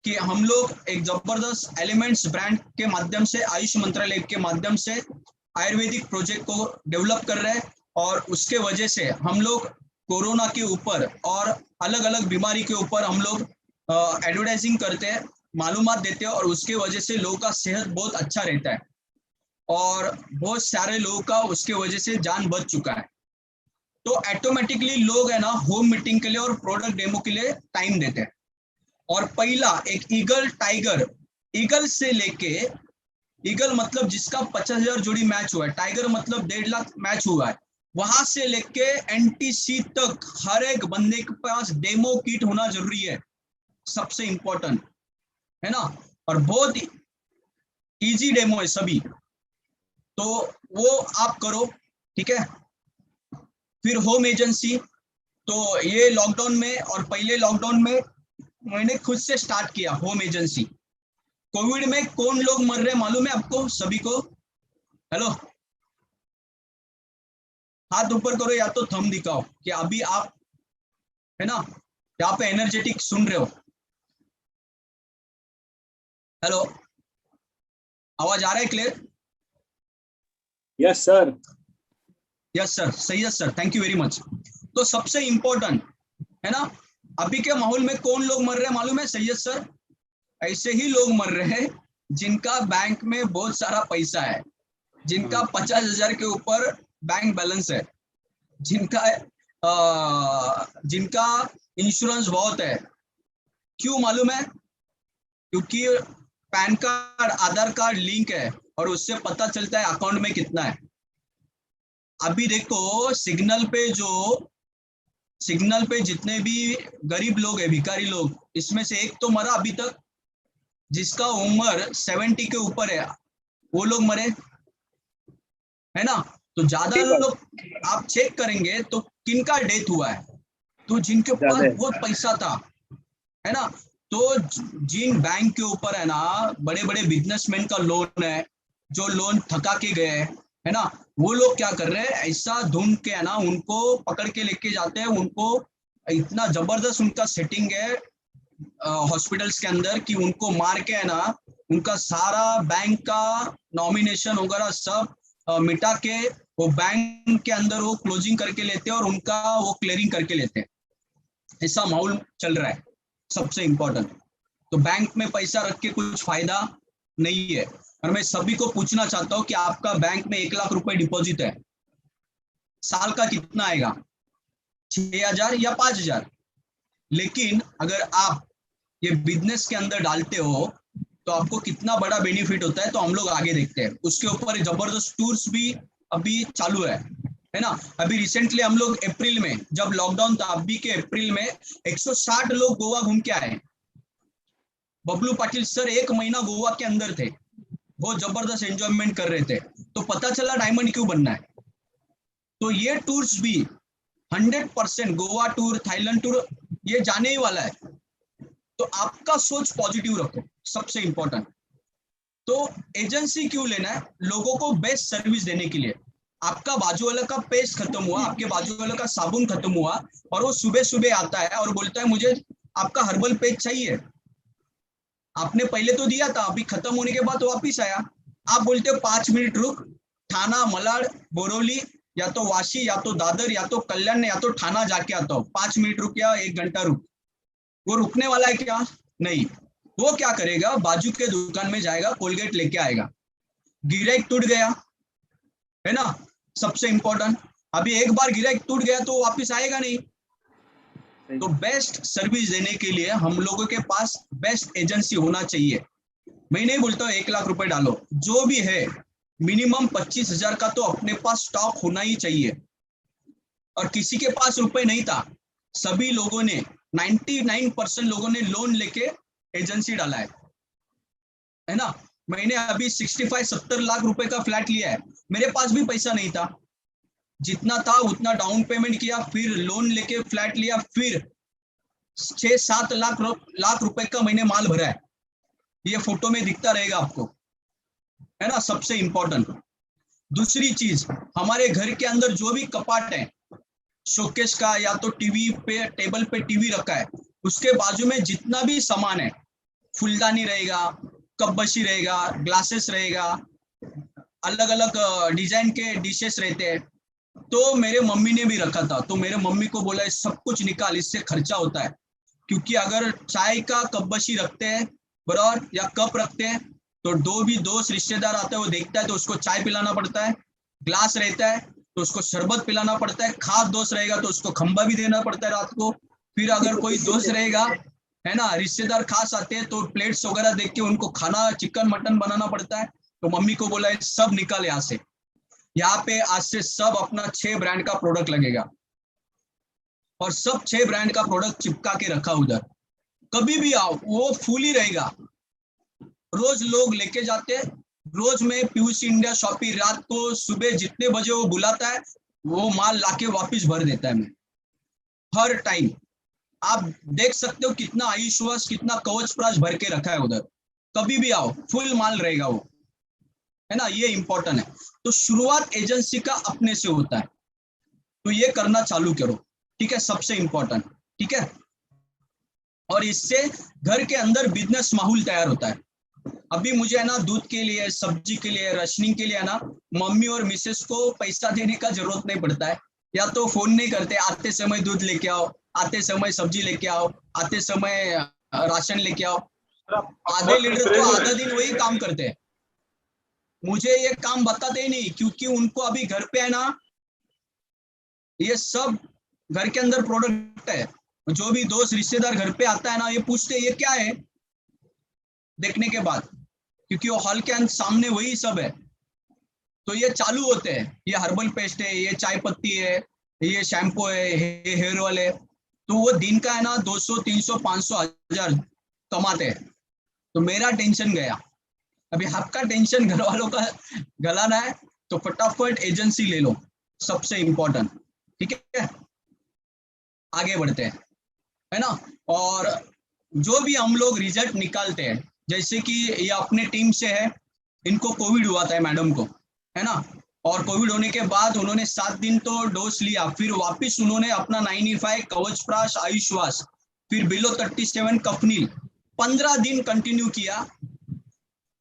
कि हम लोग एक जबरदस्त एलिमेंट्स ब्रांड के माध्यम से, आयुष मंत्रालय के माध्यम से आयुर्वेदिक प्रोजेक्ट को डेवलप कर रहे हैं, और उसके वजह से हम लोग कोरोना के ऊपर और अलग अलग बीमारी के ऊपर हम लोग एडवर्टाइजिंग करते हैं, मालूमात देते हैं, और उसके वजह से लोगों का सेहत बहुत अच्छा रहता है और बहुत सारे लोगों का उसके वजह से जान बच चुका है। तो ऑटोमेटिकली लोग है ना होम मीटिंग के लिए और प्रोडक्ट डेमो के लिए टाइम देते हैं। और पहला एक ईगल टाइगर, ईगल से लेके, ईगल मतलब जिसका 50,000 जोड़ी मैच हुआ है, टाइगर मतलब 1.5 लाख मैच हुआ है, वहां से लेके एनटीसी तक हर एक बंदे के पास डेमो किट होना जरूरी है, सबसे इंपॉर्टेंट, है ना। और बहुत इजी डेमो है सभी, तो वो आप करो, ठीक है। फिर होम एजेंसी, तो ये लॉकडाउन में और पहले लॉकडाउन में मैंने खुद से स्टार्ट किया होम एजेंसी। कोविड में कौन लोग मर रहे मालूम है आपको सभी को? हेलो, हाथ ऊपर करो या तो थंब दिखाओ कि अभी आप है ना यहाँ पे एनर्जेटिक सुन रहे हो। हेलो, आवाज आ रहा है clear? Yes sir. Yes sir, सही है sir, thank you very much. तो सबसे इंपॉर्टेंट है ना, अभी के माहौल में कौन लोग मर रहे हैं मालूम है सैयद सर? ऐसे ही लोग मर रहे हैं जिनका बैंक में बहुत सारा पैसा है, जिनका 50,000 के ऊपर बैंक बैलेंस है, जिनका इंश्योरेंस बहुत है। क्यों मालूम है? क्योंकि पैन कार्ड आधार कार्ड लिंक है और उससे पता चलता है अकाउंट में कितना है। अभी देखो सिग्नल पे जितने भी गरीब लोग हैं, भिखारी लोग, इसमें से एक तो मरा अभी तक, जिसका उम्र 70 के ऊपर है, वो लोग मरे, है ना। तो ज्यादा लोग आप चेक करेंगे तो किनका डेथ हुआ है, तो जिनके पास बहुत पैसा था, है ना, तो जिन बैंक के ऊपर है ना बड़े बड़े बिजनेसमैन का लोन है, जो लोन थका के गए है ना, वो लोग क्या कर रहे हैं, ऐसा ढूंढ के है ना उनको पकड़ के लेके जाते हैं। उनको इतना जबरदस्त उनका सेटिंग है हॉस्पिटल्स के अंदर कि उनको मार के है ना उनका सारा बैंक का नॉमिनेशन वगैरह सब मिटा के वो बैंक के अंदर वो क्लोजिंग करके लेते हैं और उनका वो क्लियरिंग करके लेते हैं। ऐसा माहौल चल रहा है। सबसे इम्पोर्टेंट तो बैंक में पैसा रख के कुछ फायदा नहीं है। और मैं सभी को पूछना चाहता हूँ कि आपका बैंक में 1 लाख रुपए डिपॉजिट है, साल का कितना आएगा? 6,000 या 5,000। लेकिन अगर आप ये बिजनेस के अंदर डालते हो तो आपको कितना बड़ा बेनिफिट होता है, तो हम लोग आगे देखते हैं। उसके ऊपर जबरदस्त टूर्स भी अभी चालू है ना। अभी रिसेंटली हम लोग अप्रैल में जब लॉकडाउन था, अभी के अप्रैल में 160 लोग गोवा घूम के आए। बबलू पाटिल सर 1 महीना गोवा के अंदर थे, बहुत जबरदस्त एंजॉयमेंट कर रहे थे। तो पता चला डायमंड क्यों बनना है। तो ये टूर्स भी 100% गोवा टूर, थाईलैंड टूर ये जाने ही वाला है। तो आपका सोच पॉजिटिव रखो, सबसे इंपॉर्टेंट। तो एजेंसी क्यों लेना है? लोगों को बेस्ट सर्विस देने के लिए। आपका बाजू वाले का पेस्ट खत्म हुआ, आपके बाजू वाले का साबुन खत्म हुआ और वो सुबह सुबह आता है और बोलता है मुझे आपका हर्बल पेस्ट चाहिए। आपने पहले तो दिया था, अभी खत्म होने के बाद तो वापिस आया। आप बोलते हो 5 मिनट रुक, थाना, मलाड, बोरोली या तो वाशी या तो दादर या तो कल्याण या तो थाना जाके आता हूँ। 5 मिनट रुक या 1 घंटा रुक, वो रुकने वाला है क्या? नहीं। वो क्या करेगा, बाजू के दुकान में जाएगा, कोलगेट लेके आएगा। गिराइक टूट गया है ना, सबसे इंपॉर्टेंट। अभी एक बार गिराइक टूट गया तो वापस आएगा नहीं। तो बेस्ट सर्विस देने के लिए हम लोगों के पास बेस्ट एजेंसी होना चाहिए। मैं नहीं बोलता हूँ 1 लाख रुपए डालो, जो भी है मिनिमम 25,000 का तो अपने पास स्टॉक होना ही चाहिए। और किसी के पास रुपए नहीं था, सभी लोगों ने 99% लोगों ने लोन लेके एजेंसी डाला है ना। मैंने अभी 65-70 लाख रुपए का फ्लैट लिया है, मेरे पास भी पैसा नहीं था, जितना था उतना डाउन पेमेंट किया, फिर लोन लेके फ्लैट लिया, फिर 6-7 लाख रुपए का मैंने माल भरा है। ये फोटो में दिखता रहेगा आपको, है ना। सबसे इंपॉर्टेंट दूसरी चीज, हमारे घर के अंदर जो भी कपाट है, शोकेस का या तो टीवी पे, टेबल पे टीवी रखा है, उसके बाजू में जितना भी सामान है, फुलदानी रहेगा, कपबशी रहेगा, ग्लासेस रहेगा, अलग अलग डिजाइन के डिशेस रहते हैं। तो मेरे मम्मी ने भी रखा था, तो मेरे मम्मी को बोला सब कुछ निकाल, इससे खर्चा होता है। क्योंकि अगर चाय का कपबशी रखते हैं बराबर या कप रखते हैं तो भी दोस्त रिश्तेदार आता है, वो देखता है तो उसको चाय पिलाना पड़ता है। ग्लास रहता है तो उसको शरबत पिलाना पड़ता है। खास दोस्त रहेगा तो उसको खंबा भी देना पड़ता है रात को। फिर अगर कोई दोस्त रहेगा, है ना, रिश्तेदार खास आते हैं तो प्लेट्स वगैरह देख के उनको खाना, चिकन मटन बनाना पड़ता है। तो मम्मी को बोला सब निकाल यहाँ से। यहाँ पे आज से सब अपना 6 ब्रांड का प्रोडक्ट लगेगा और सब 6 ब्रांड का प्रोडक्ट चिपका के रखा उधर। कभी भी आओ वो फुल ही रहेगा। रोज लोग लेके जाते हैं। रोज में पीयूष इंडिया शॉपी रात को सुबह जितने बजे वो बुलाता है वो माल लाके वापस भर देता है। मैं हर टाइम आप देख सकते हो कितना आयुष्वास, कितना कवच प्राश भर के रखा है उधर। कभी भी आओ फुल माल रहेगा वो, है ना। ये इंपॉर्टेंट है। तो शुरुआत एजेंसी का अपने से होता है, तो ये करना चालू करो, ठीक है, सबसे इंपॉर्टेंट, ठीक है। और इससे घर के अंदर बिजनेस माहौल तैयार होता है। अभी मुझे है ना दूध के लिए, सब्जी के लिए, राशनिंग के लिए है ना मम्मी और मिसेस को पैसा देने का जरूरत नहीं पड़ता है। या तो फोन नहीं करते, आते समय दूध लेके आओ, आते समय सब्जी लेके आओ, आते समय राशन लेके आओ। आधे लीडर तो आधा दिन वही काम करते हैं, मुझे ये काम बताते ही नहीं, क्योंकि उनको अभी घर पे है ना ये सब घर के अंदर प्रोडक्ट है। जो भी दोस्त रिश्तेदार घर पे आता है ना, ये पूछते ये क्या है देखने के बाद, क्योंकि वो हॉल के सामने वही सब है। तो ये चालू होते हैं, ये हर्बल पेस्ट है, ये चाय पत्ती है, ये शैम्पू है, ये हेयर ऑयल है। तो वो दिन का है ना 200, 300, 500, 1000 कमाते हैं। तो मेरा टेंशन गया। अभी आपका टेंशन घर वालों का गलाना है तो फटाफट एजेंसी ले लो, सबसे इंपॉर्टेंट, ठीक है। आगे बढ़ते हैं, है ना। और जो भी हम लोग रिजल्ट निकालते हैं, जैसे कि ये अपने टीम से है, इनको कोविड हुआ था मैडम को, है ना, और कोविड होने के बाद उन्होंने 7 दिन तो डोज लिया, फिर वापस उन्होंने अपना 95 कवचप्राश आयुश्वास, फिर बिलो 37 कफनील 15 दिन कंटिन्यू किया।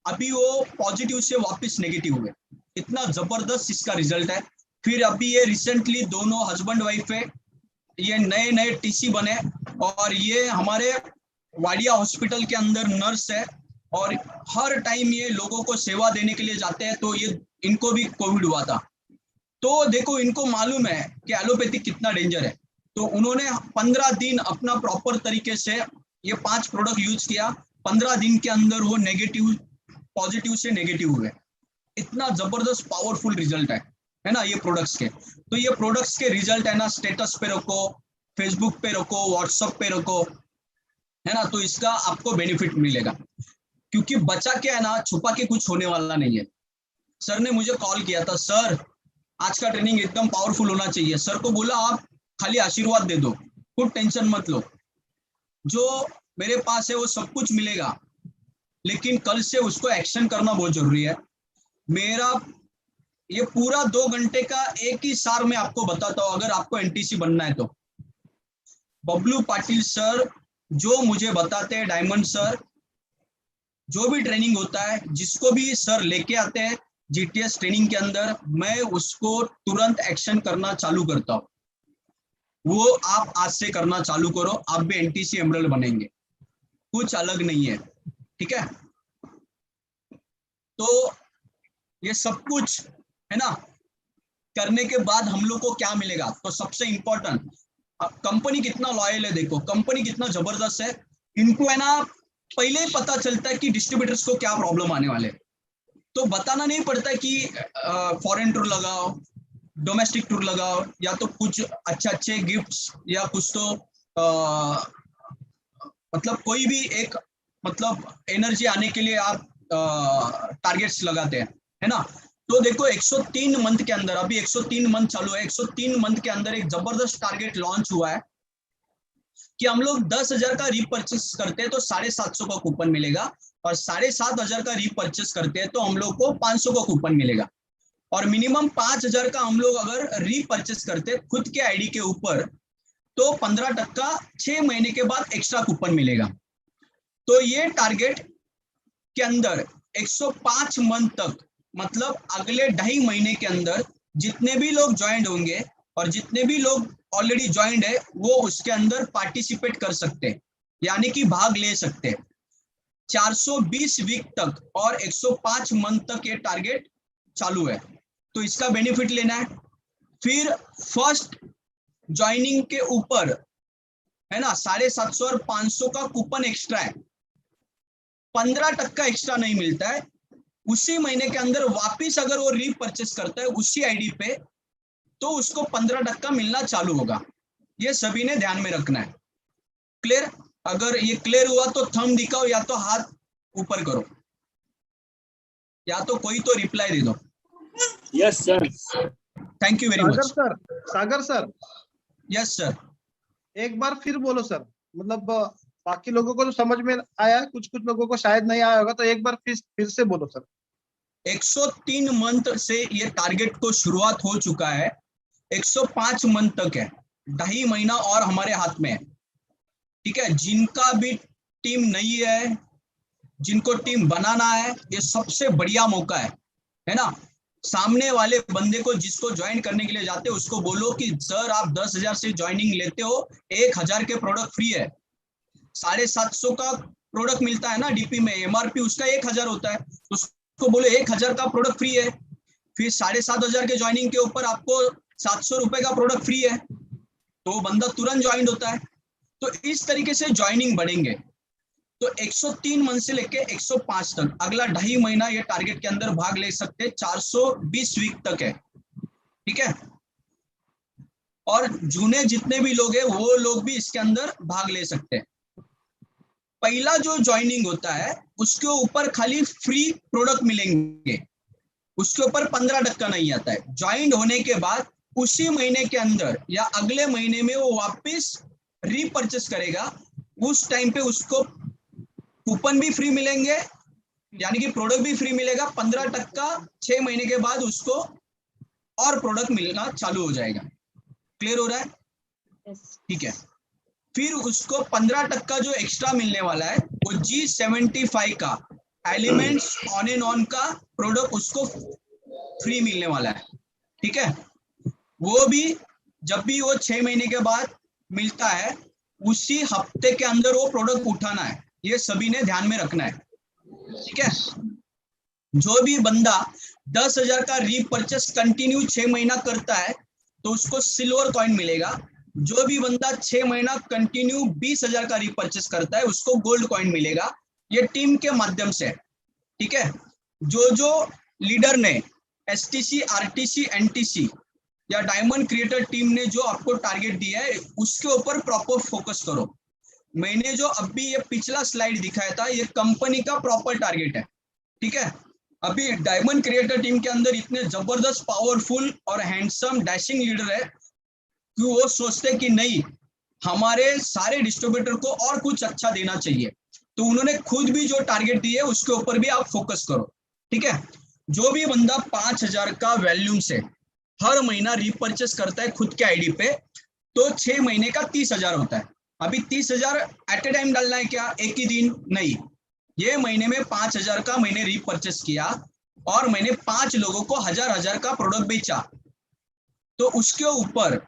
अभी वो पॉजिटिव से वापस नेगेटिव हुए। इतना जबरदस्त इसका रिजल्ट है। फिर अभी ये रिसेंटली दोनों हस्बैंड वाइफ है, ये नए नए टीसी बने, और ये हमारे वाडिया हॉस्पिटल के अंदर नर्स है, और हर टाइम ये लोगों को सेवा देने के लिए जाते हैं। तो ये इनको भी कोविड हुआ था, तो देखो इनको मालूम है कि एलोपैथी कितना डेंजर है। तो उन्होंने 15 दिन अपना प्रॉपर तरीके से ये 5 प्रोडक्ट यूज किया। 15 दिन के अंदर वो नेगेटिव, पॉजिटिव से नेगेटिव हुए। इतना जबरदस्त पावरफुल रिजल्ट है ना ये प्रोडक्ट्स के। तो ये प्रोडक्ट्स के रिजल्ट है ना, स्टेटस पे रखो, फेसबुक पे रखो, व्हाट्सएप पे रखो, है ना, तो इसका आपको बेनिफिट मिलेगा। क्योंकि बचा के है ना, छुपा के कुछ होने वाला नहीं है। सर ने मुझे कॉल किया था, सर आज का ट्रेनिंग एकदम पावरफुल होना चाहिए। सर को बोला आप खाली आशीर्वाद दे दो, कुछ टेंशन मत लो, जो मेरे पास है वो सब कुछ मिलेगा, लेकिन कल से उसको एक्शन करना बहुत जरूरी है। मेरा ये पूरा 2 घंटे का एक ही सार में आपको बताता हूँ, अगर आपको एनटीसी बनना है तो। बबलू पाटिल सर जो मुझे बताते हैं, डायमंड सर, जो भी ट्रेनिंग होता है, जिसको भी सर लेके आते हैं जीटीएस ट्रेनिंग के अंदर, मैं उसको तुरंत एक्शन करना चालू करता हूँ। वो आप आज से करना चालू करो, आप भी एनटीसी एमरल्ड बनेंगे, कुछ अलग नहीं है, ठीक है। तो ये सब कुछ है ना, करने के बाद हम लोग को क्या मिलेगा? तो सबसे इंपॉर्टेंट, कंपनी कितना लॉयल है, देखो कंपनी कितना जबरदस्त है। इनको है ना पहले ही पता चलता है कि डिस्ट्रीब्यूटर्स को क्या प्रॉब्लम आने वाले, तो बताना नहीं पड़ता कि फॉरेन टूर लगाओ, डोमेस्टिक टूर लगाओ, या तो कुछ अच्छे गिफ्ट्स, या कुछ तो मतलब कोई भी एक मतलब एनर्जी आने के लिए आप टारगेट्स लगाते हैं, है ना। तो देखो 103 मंथ के अंदर, अभी 103 मंथ चालू है, 103 मंथ के अंदर एक जबरदस्त टारगेट लॉन्च हुआ है कि हम लोग 10,000 का रीपरचेस करते हैं तो 750 का कूपन मिलेगा, और 7,500 का रीपरचेस करते हैं तो हम लोग को 500 का कूपन मिलेगा, और मिनिमम 5,000 का हम लोग अगर रीपरचेस करते हैं खुद के आईडी के ऊपर तो 15% 6 महीने के बाद एक्स्ट्रा कूपन मिलेगा। तो ये टारगेट के अंदर 105 मंथ तक, मतलब अगले 2.5 महीने के अंदर जितने भी लोग ज्वाइंट होंगे और जितने भी लोग ऑलरेडी ज्वाइंट है वो उसके अंदर पार्टिसिपेट कर सकते हैं, यानी कि भाग ले सकते हैं 420 वीक तक, और 105 मंथ तक ये टारगेट चालू है। तो इसका बेनिफिट लेना है। फिर फर्स्ट ज्वाइनिंग के ऊपर है ना 750 और 500 का कूपन एक्स्ट्रा है, 15% एक्स्ट्रा नहीं मिलता है। उसी महीने के अंदर वापिस अगर वो रीपरचेस करता है उसी आईडी पे तो उसको 15% मिलना चालू होगा। ये सभी ने ध्यान में रखना है। क्लियर? अगर ये क्लियर हुआ तो थंब दिखाओ, या तो हाथ ऊपर करो, या तो कोई तो रिप्लाई दे दो। Yes sir. Thank you very much. Sagar sir. Yes sir. एक बार फिर बोलो सर, मतलब बाकी लोगों को तो समझ में आया, कुछ लोगों को शायद नहीं आया होगा, तो एक बार फिर से बोलो सर। 103 मंथ से ये टारगेट को शुरुआत हो चुका है, 105 मंथ तक है, 2.5 महीना और हमारे हाथ में है, ठीक है। जिनका भी टीम नहीं है, जिनको टीम बनाना है, ये सबसे बढ़िया मौका है ना। सामने वाले बंदे को जिसको ज्वाइन करने के लिए जाते हो उसको बोलो कि सर आप 10,000 से ज्वाइनिंग लेते हो, 1,000 के प्रोडक्ट फ्री है, 750 का प्रोडक्ट मिलता है ना डीपी में, एमआरपी उसका 1,000 होता है, तो उसको बोलो 1,000 का प्रोडक्ट फ्री है। फिर 7,500 के ज्वाइनिंग के ऊपर आपको 700 रुपए का प्रोडक्ट फ्री है, तो बंदा तुरंत ज्वाइन होता है। तो इस तरीके से ज्वाइनिंग बढ़ेंगे। तो 103 मंथ से लेके 105 तक, अगला 2.5 महीना ये टारगेट के अंदर भाग ले सकते, 420 वीक तक है, ठीक है। और जूने जितने भी लोग हैं वो लोग भी इसके अंदर भाग ले सकते हैं। पहला जो ज्वाइनिंग होता है उसके ऊपर खाली फ्री प्रोडक्ट मिलेंगे, उसके ऊपर 15% नहीं आता है। ज्वाइन होने के बाद उसी महीने के अंदर या अगले महीने में वो वापस रीपरचेस करेगा, उस टाइम पे उसको कूपन भी फ्री मिलेंगे, यानी कि प्रोडक्ट भी फ्री मिलेगा 15%। 6 महीने के बाद उसको और प्रोडक्ट मिलना चालू हो जाएगा। क्लियर हो रहा है? Yes. ठीक है। फिर उसको 15% जो एक्स्ट्रा मिलने वाला है वो G75 का एलिमेंट्स ऑन एंड ऑन का प्रोडक्ट उसको फ्री मिलने वाला है। ठीक है, वो भी जब भी वो 6 महीने के बाद मिलता है उसी हफ्ते के अंदर वो प्रोडक्ट उठाना है। ये सभी ने ध्यान में रखना है। ठीक है, जो भी बंदा 10,000 का रीपरचेस कंटिन्यू 6 महीना करता है तो उसको सिल्वर कॉइन मिलेगा। जो भी बंदा 6 महीना कंटिन्यू 20,000 का रीपरचेस करता है उसको गोल्ड कॉइन मिलेगा। ये टीम के माध्यम से। ठीक है, जो लीडर ने STC, RTC, NTC या डायमंड क्रिएटर टीम ने जो आपको टारगेट दिया है उसके ऊपर प्रॉपर फोकस करो। मैंने जो अभी ये पिछला स्लाइड दिखाया था ये कंपनी का प्रॉपर टारगेट है। ठीक है, अभी डायमंड क्रिएटर टीम के अंदर इतने जबरदस्त, पावरफुल और हैंडसम डैशिंग लीडर है कि वो सोचते कि नहीं, हमारे सारे डिस्ट्रीब्यूटर को और कुछ अच्छा देना चाहिए, तो उन्होंने खुद भी जो टारगेट दिए उसके ऊपर भी आप फोकस करो। ठीक है, जो भी बंदा 5,000 का वैल्यूम से हर महीना रीपरचेस करता है खुद के आईडी पे तो 6 महीने का 30,000 होता है। अभी 30,000 एट ए टाइम डालना है क्या? एक ही दिन नहीं, ये महीने में 5,000 का मैंने रीपरचेस किया और मैंने 5 लोगों को 1,000 का प्रोडक्ट बेचा तो उसके ऊपर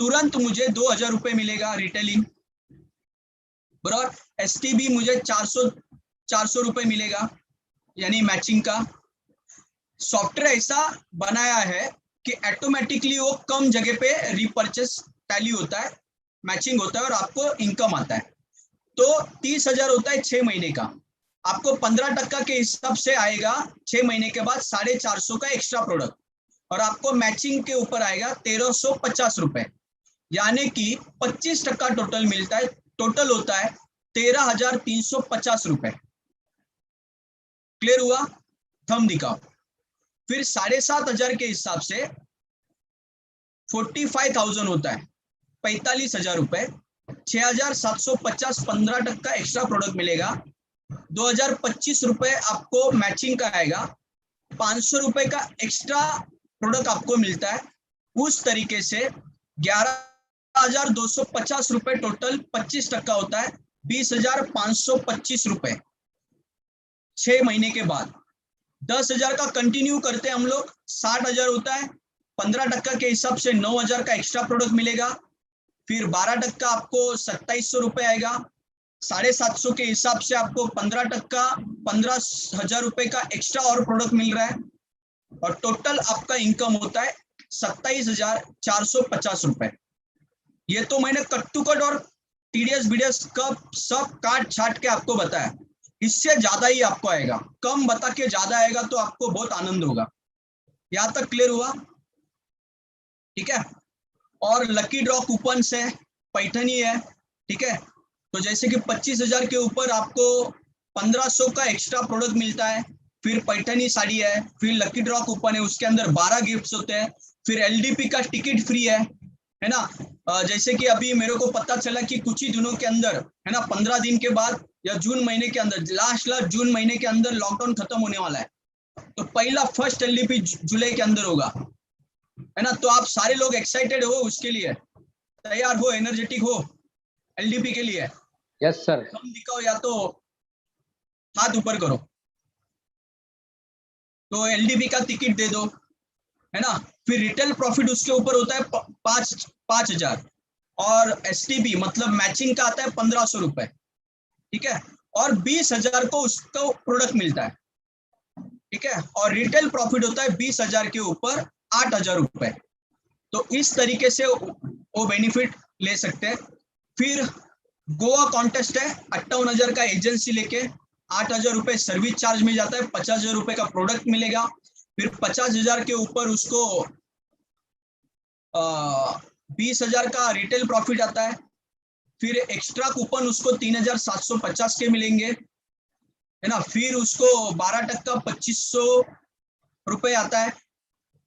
तुरंत मुझे 2,000 रुपए मिलेगा रिटेलिंग, बराबर। STB मुझे 400 रुपए मिलेगा यानी मैचिंग का। सॉफ्टवेयर ऐसा बनाया है कि ऑटोमेटिकली वो कम जगह पे रीपरचेस टैली होता है, मैचिंग होता है और आपको इनकम आता है। तो 30,000 होता है 6 महीने का, आपको 15% के हिसाब से आएगा 6 महीने के बाद 450 का एक्स्ट्रा प्रोडक्ट और आपको मैचिंग के ऊपर आएगा 1,350 रुपए, यानी कि 25% टोटल मिलता है। टोटल होता है 13,350 रुपए। क्लियर हुआ? थंब दिखाओ। फिर 7,500 के हिसाब से 45,000 होता है 45,000 रुपए। 6,750 15% एक्स्ट्रा प्रोडक्ट मिलेगा। 2,025 रुपए आपको मैचिंग का आएगा। 500 रुपए का एक्स्ट्रा प्रोडक्ट आपको मिलता है। उस तरीके से 11,250 रुपए टोटल 25% होता है 20,525 रुपए 6 महीने के बाद। 10,000 का कंटिन्यू करते हैं हम लोग, 60,000 होता है। 15% के हिसाब से 9,000 का एक्स्ट्रा प्रोडक्ट मिलेगा। फिर 12% आपको 2,700 रुपए आएगा। 750 के हिसाब से आपको 15% 15,000 रुपए का एक्स्ट्रा और प्रोडक्ट मिल रहा है और टोटल आपका इनकम होता है 27,450 रुपए। ये तो मैंने कट टू कट और TDS BDS कब सब काट छाट के आपको बताया। इससे ज्यादा ही आपको आएगा, कम बता के ज्यादा आएगा तो आपको बहुत आनंद होगा। यहां तक क्लियर हुआ? ठीक है, और लकी ड्रॉ कूपन है, पैठनी है। ठीक है, तो जैसे कि 25,000 के ऊपर आपको 1,500 का एक्स्ट्रा प्रोडक्ट मिलता है। फिर पैठनी साड़ी है, फिर लकी ड्रॉ कूपन है, उसके अंदर 12 गिफ्ट्स होते हैं। फिर LDP का टिकट फ्री है ना। जैसे कि अभी मेरे को पता चला कि कुछ ही दिनों के अंदर है ना, 15 दिन के बाद या जून महीने के अंदर, लास्ट जून महीने के अंदर लॉकडाउन खत्म होने वाला है, तो पहला फर्स्ट LDP जुलाई के अंदर होगा, है ना। तो आप सारे लोग एक्साइटेड हो उसके लिए, तैयार हो, एनर्जेटिक हो LDP के लिए? Yes sir. हम दिखाओ या तो हाथ ऊपर करो, तो LDP का टिकट दे दो, है ना। फिर रिटेल प्रॉफिट उसके ऊपर होता है 5,000 और STP मतलब मैचिंग का आता है 1,500 रुपए। ठीक है, और 20,000 को उसको प्रोडक्ट मिलता है। ठीक है, और रिटेल प्रॉफिट होता है 20,000 के ऊपर 8,000 रुपए। तो इस तरीके से वो बेनिफिट ले सकते हैं। फिर गोवा कॉन्टेस्ट है, 58,000 का एजेंसी लेके 8,000 रुपए सर्विस चार्ज में जाता है, 50,000 रुपए का प्रोडक्ट मिलेगा। फिर 50,000 के ऊपर उसको 20,000 का रिटेल प्रॉफिट आता है। फिर एक्स्ट्रा कूपन उसको 3,750 के मिलेंगे, है ना। फिर उसको 12% 2,500 रुपए आता है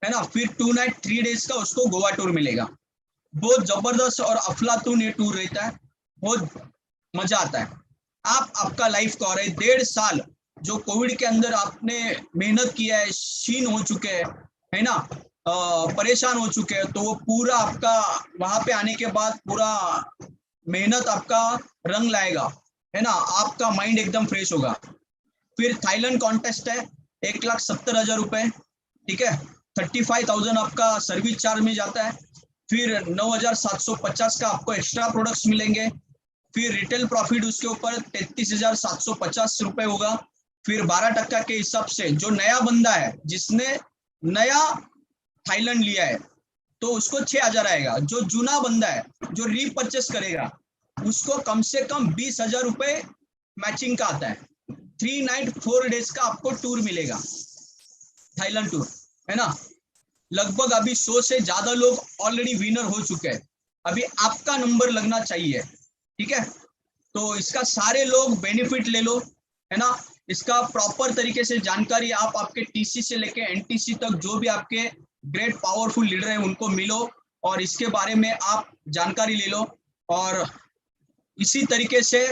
ना। फिर 2 नाइट 3 डेज का उसको गोवा टूर मिलेगा। बहुत जबरदस्त और अफलातून ये टूर रहता है, बहुत मजा आता है। आप आपका लाइफ का और 1.5 साल जो कोविड के अंदर आपने मेहनत किया है, क्षीण हो चुके हैं, है ना, परेशान हो चुके हैं, तो वो पूरा आपका वहां पे आने के बाद पूरा मेहनत आपका रंग लाएगा, है ना, आपका माइंड एकदम फ्रेश होगा। फिर थाईलैंड कॉन्टेस्ट है, 1,70,000 रुपए, ठीक है, 35,000 आपका सर्विस चार्ज में जाता है। फिर 9,750 का आपको एक्स्ट्रा प्रोडक्ट्स मिलेंगे। फिर रिटेल प्रॉफिट उसके ऊपर 33,750 रुपए होगा। फिर 12% के हिसाब से जो नया बंदा है जिसने नया थाईलैंड लिया है तो उसको 6,000 आएगा। जो जूना बंदा है जो रीपरचेस करेगा उसको कम से कम 20,000 रुपए मैचिंग का आता है। 3 नाइट 4 डेज का आपको टूर मिलेगा, थाईलैंड टूर, है ना। लगभग अभी 100 से ज्यादा लोग ऑलरेडी विनर हो चुके हैं, अभी आपका नंबर लगना चाहिए, ठीक है। तो इसका सारे लोग बेनिफिट ले लो, है ना। इसका प्रॉपर तरीके से जानकारी आप आपके टीसी से लेके एनटीसी तक जो भी आपके ग्रेट पावरफुल लीडर हैं उनको मिलो और इसके बारे में आप जानकारी ले लो। और इसी तरीके से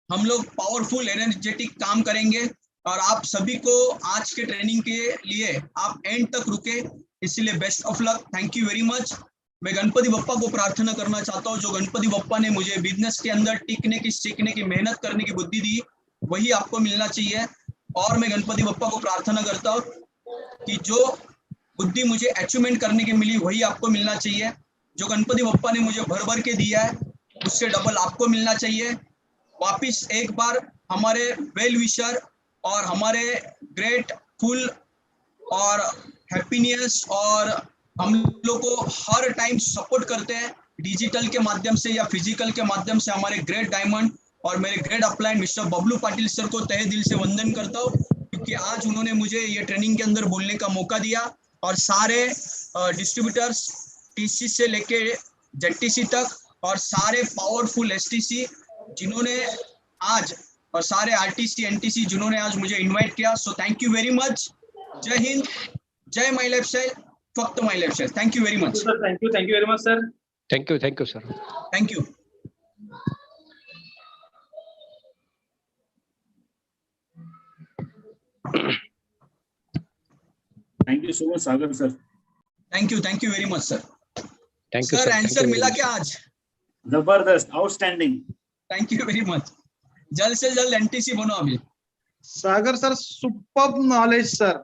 हम लोग पावरफुल एनर्जेटिक काम करेंगे। और आप सभी को आज के ट्रेनिंग के लिए आप एंड तक रुके, इसलिए best of luck, thank you very much. मैं गणपति बप्पा को प्रार्थना करना चाहता हूँ, जो गणपति बप्पा ने मुझे बिजनेस के अंदर टिकने की, सीखने की, मेहनत करने की बुद्धि दी, वही आपको मिलना चाहिए। और मैं गणपति बप्पा को प्रार्थना करता हूँ कि जो बुद्धि मुझे अचीवमेंट करने की मिली वही आपको मिलना चाहिए। जो गणपति बप्पा ने मुझे भर भर के दिया है उससे डबल आपको मिलना चाहिए। वापिस एक बार हमारे वेल विशर और हमारे ग्रेट फुल और हैप्पीनेस और हम लोग को हर टाइम सपोर्ट करते हैं डिजिटल के माध्यम से या फिजिकल के माध्यम से, हमारे ग्रेट डायमंड और मेरे great upline mister Bablu Patil sir को तहे दिल से वंदन करता हूँ, क्योंकि आज उन्होंने मुझे ये ट्रेनिंग के अंदर बोलने का मौका दिया। और सारे डिस्ट्रीब्यूटर्स टीसी से लेके जेटीसी तक और सारे पावरफुल एसटीसी जिन्होंने आज, और सारे आरटीसी एनटीसी जिन्होंने आज मुझे इनवाइट किया, सो थैंक यू वेरी मच। जय हिंद, जय माय लाइफस्टाइल, फक्त my lifestyle. Thank you very much sir, thank you very much sir. Thank you sir. Thank you. Thank you so much Sagar sir. Thank you very much sir. Thank you sir answer मिला क्या आज? जबरदस्त, outstanding. Thank you very much. जल्द से जल्द NTC बनो अभी। सागर sir superb knowledge sir.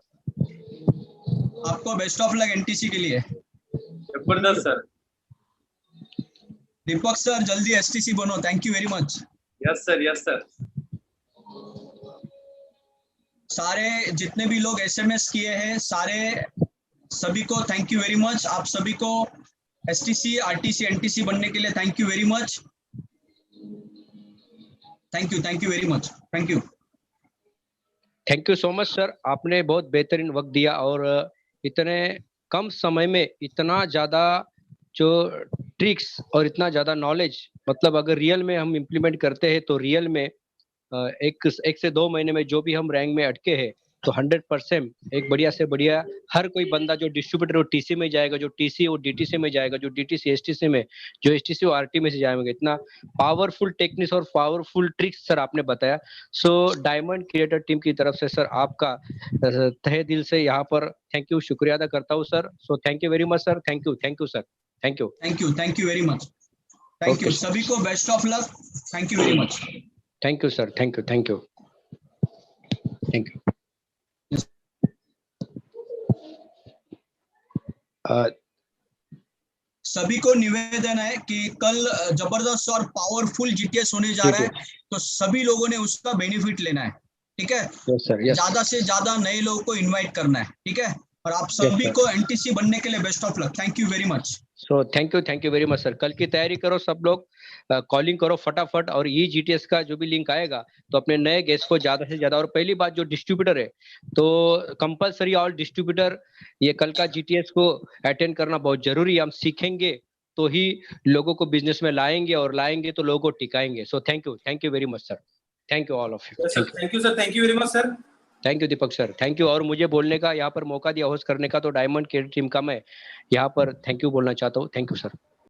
आपको बेस्ट ऑफ लक एनटीसी के लिए। जबरदस्त सर। दीपक सर जल्दी एसटीसी बनो। Thank you very much. Yes sir, yes sir. सारे जितने भी लोग एसएमएस किए हैं सारे सभी को थैंक यू वेरी मच। आप सभी को एसटीसी, आरटीसी, एनटीसी बनने के लिए thank you very much. Thank you very much. Thank you so much sir, आपने बहुत बेहतरीन वक्त दिया और इतने कम समय में इतना ज्यादा जो ट्रिक्स और इतना ज्यादा नॉलेज, मतलब अगर रियल में हम इम्प्लीमेंट करते हैं तो रियल में एक से 2 महीने में जो भी हम रैंक में अटके हैं तो 100% एक बढ़िया से बढ़िया हर कोई बंदा जो डिस्ट्रीब्यूटर वो टीसी में जाएगा, जो टीसी वो डीटीसी में जाएगा, जो डीटीसी एसटीसी में, जो एसटीसी वो आरटी में से जाएंगे। इतना पावरफुल टेक्निक्स और पावरफुल ट्रिक्स सर आपने बताया। सो डायमंड क्रिएटर टीम की तरफ से सर आपका तहे दिल से यहाँ पर थैंक यू, शुक्रिया अदा करता हूँ sir. So thank you very much sir. Thank you sir. Thank you very much. Thank you सभी को, best of luck. Thank you very much. Thank you sir. Thank you. सभी को निवेदन है कि कल जबरदस्त और पावरफुल जीटीएस होने जा रहा है, तो सभी लोगों ने उसका बेनिफिट लेना है, ठीक है। Yes sir, yes. ज्यादा से ज्यादा नए लोगों को इनवाइट करना है, ठीक है। और आप सभी को एनटीसी बनने के लिए best of luck. Thank you very much. So thank you very much sir. कल की तैयारी करो सब लोग, कॉलिंग करो फटाफट। और ये जीटीएस का जो भी लिंक आएगा तो अपने नए गेस्ट को ज्यादा से ज्यादा, और पहली बात जो डिस्ट्रीब्यूटर है तो कंपलसरी ऑल डिस्ट्रीब्यूटर ये कल का जीटीएस को अटेंड करना बहुत जरूरी है। हम सीखेंगे तो ही लोगों को बिजनेस में लाएंगे, और लाएंगे तो लोगों को टिकाएंगे। So thank you very much sir. Thank you all of you. Thank you sir, thank you very much sir. Thank you Deepak sir, thank you. और मुझे बोलने का यहाँ पर मौका दिया, होस्ट करने का, तो डायमंड क्रिएटर टीम का मैं यहाँ पर थैंक यू बोलना चाहता हूँ। Thank you sir.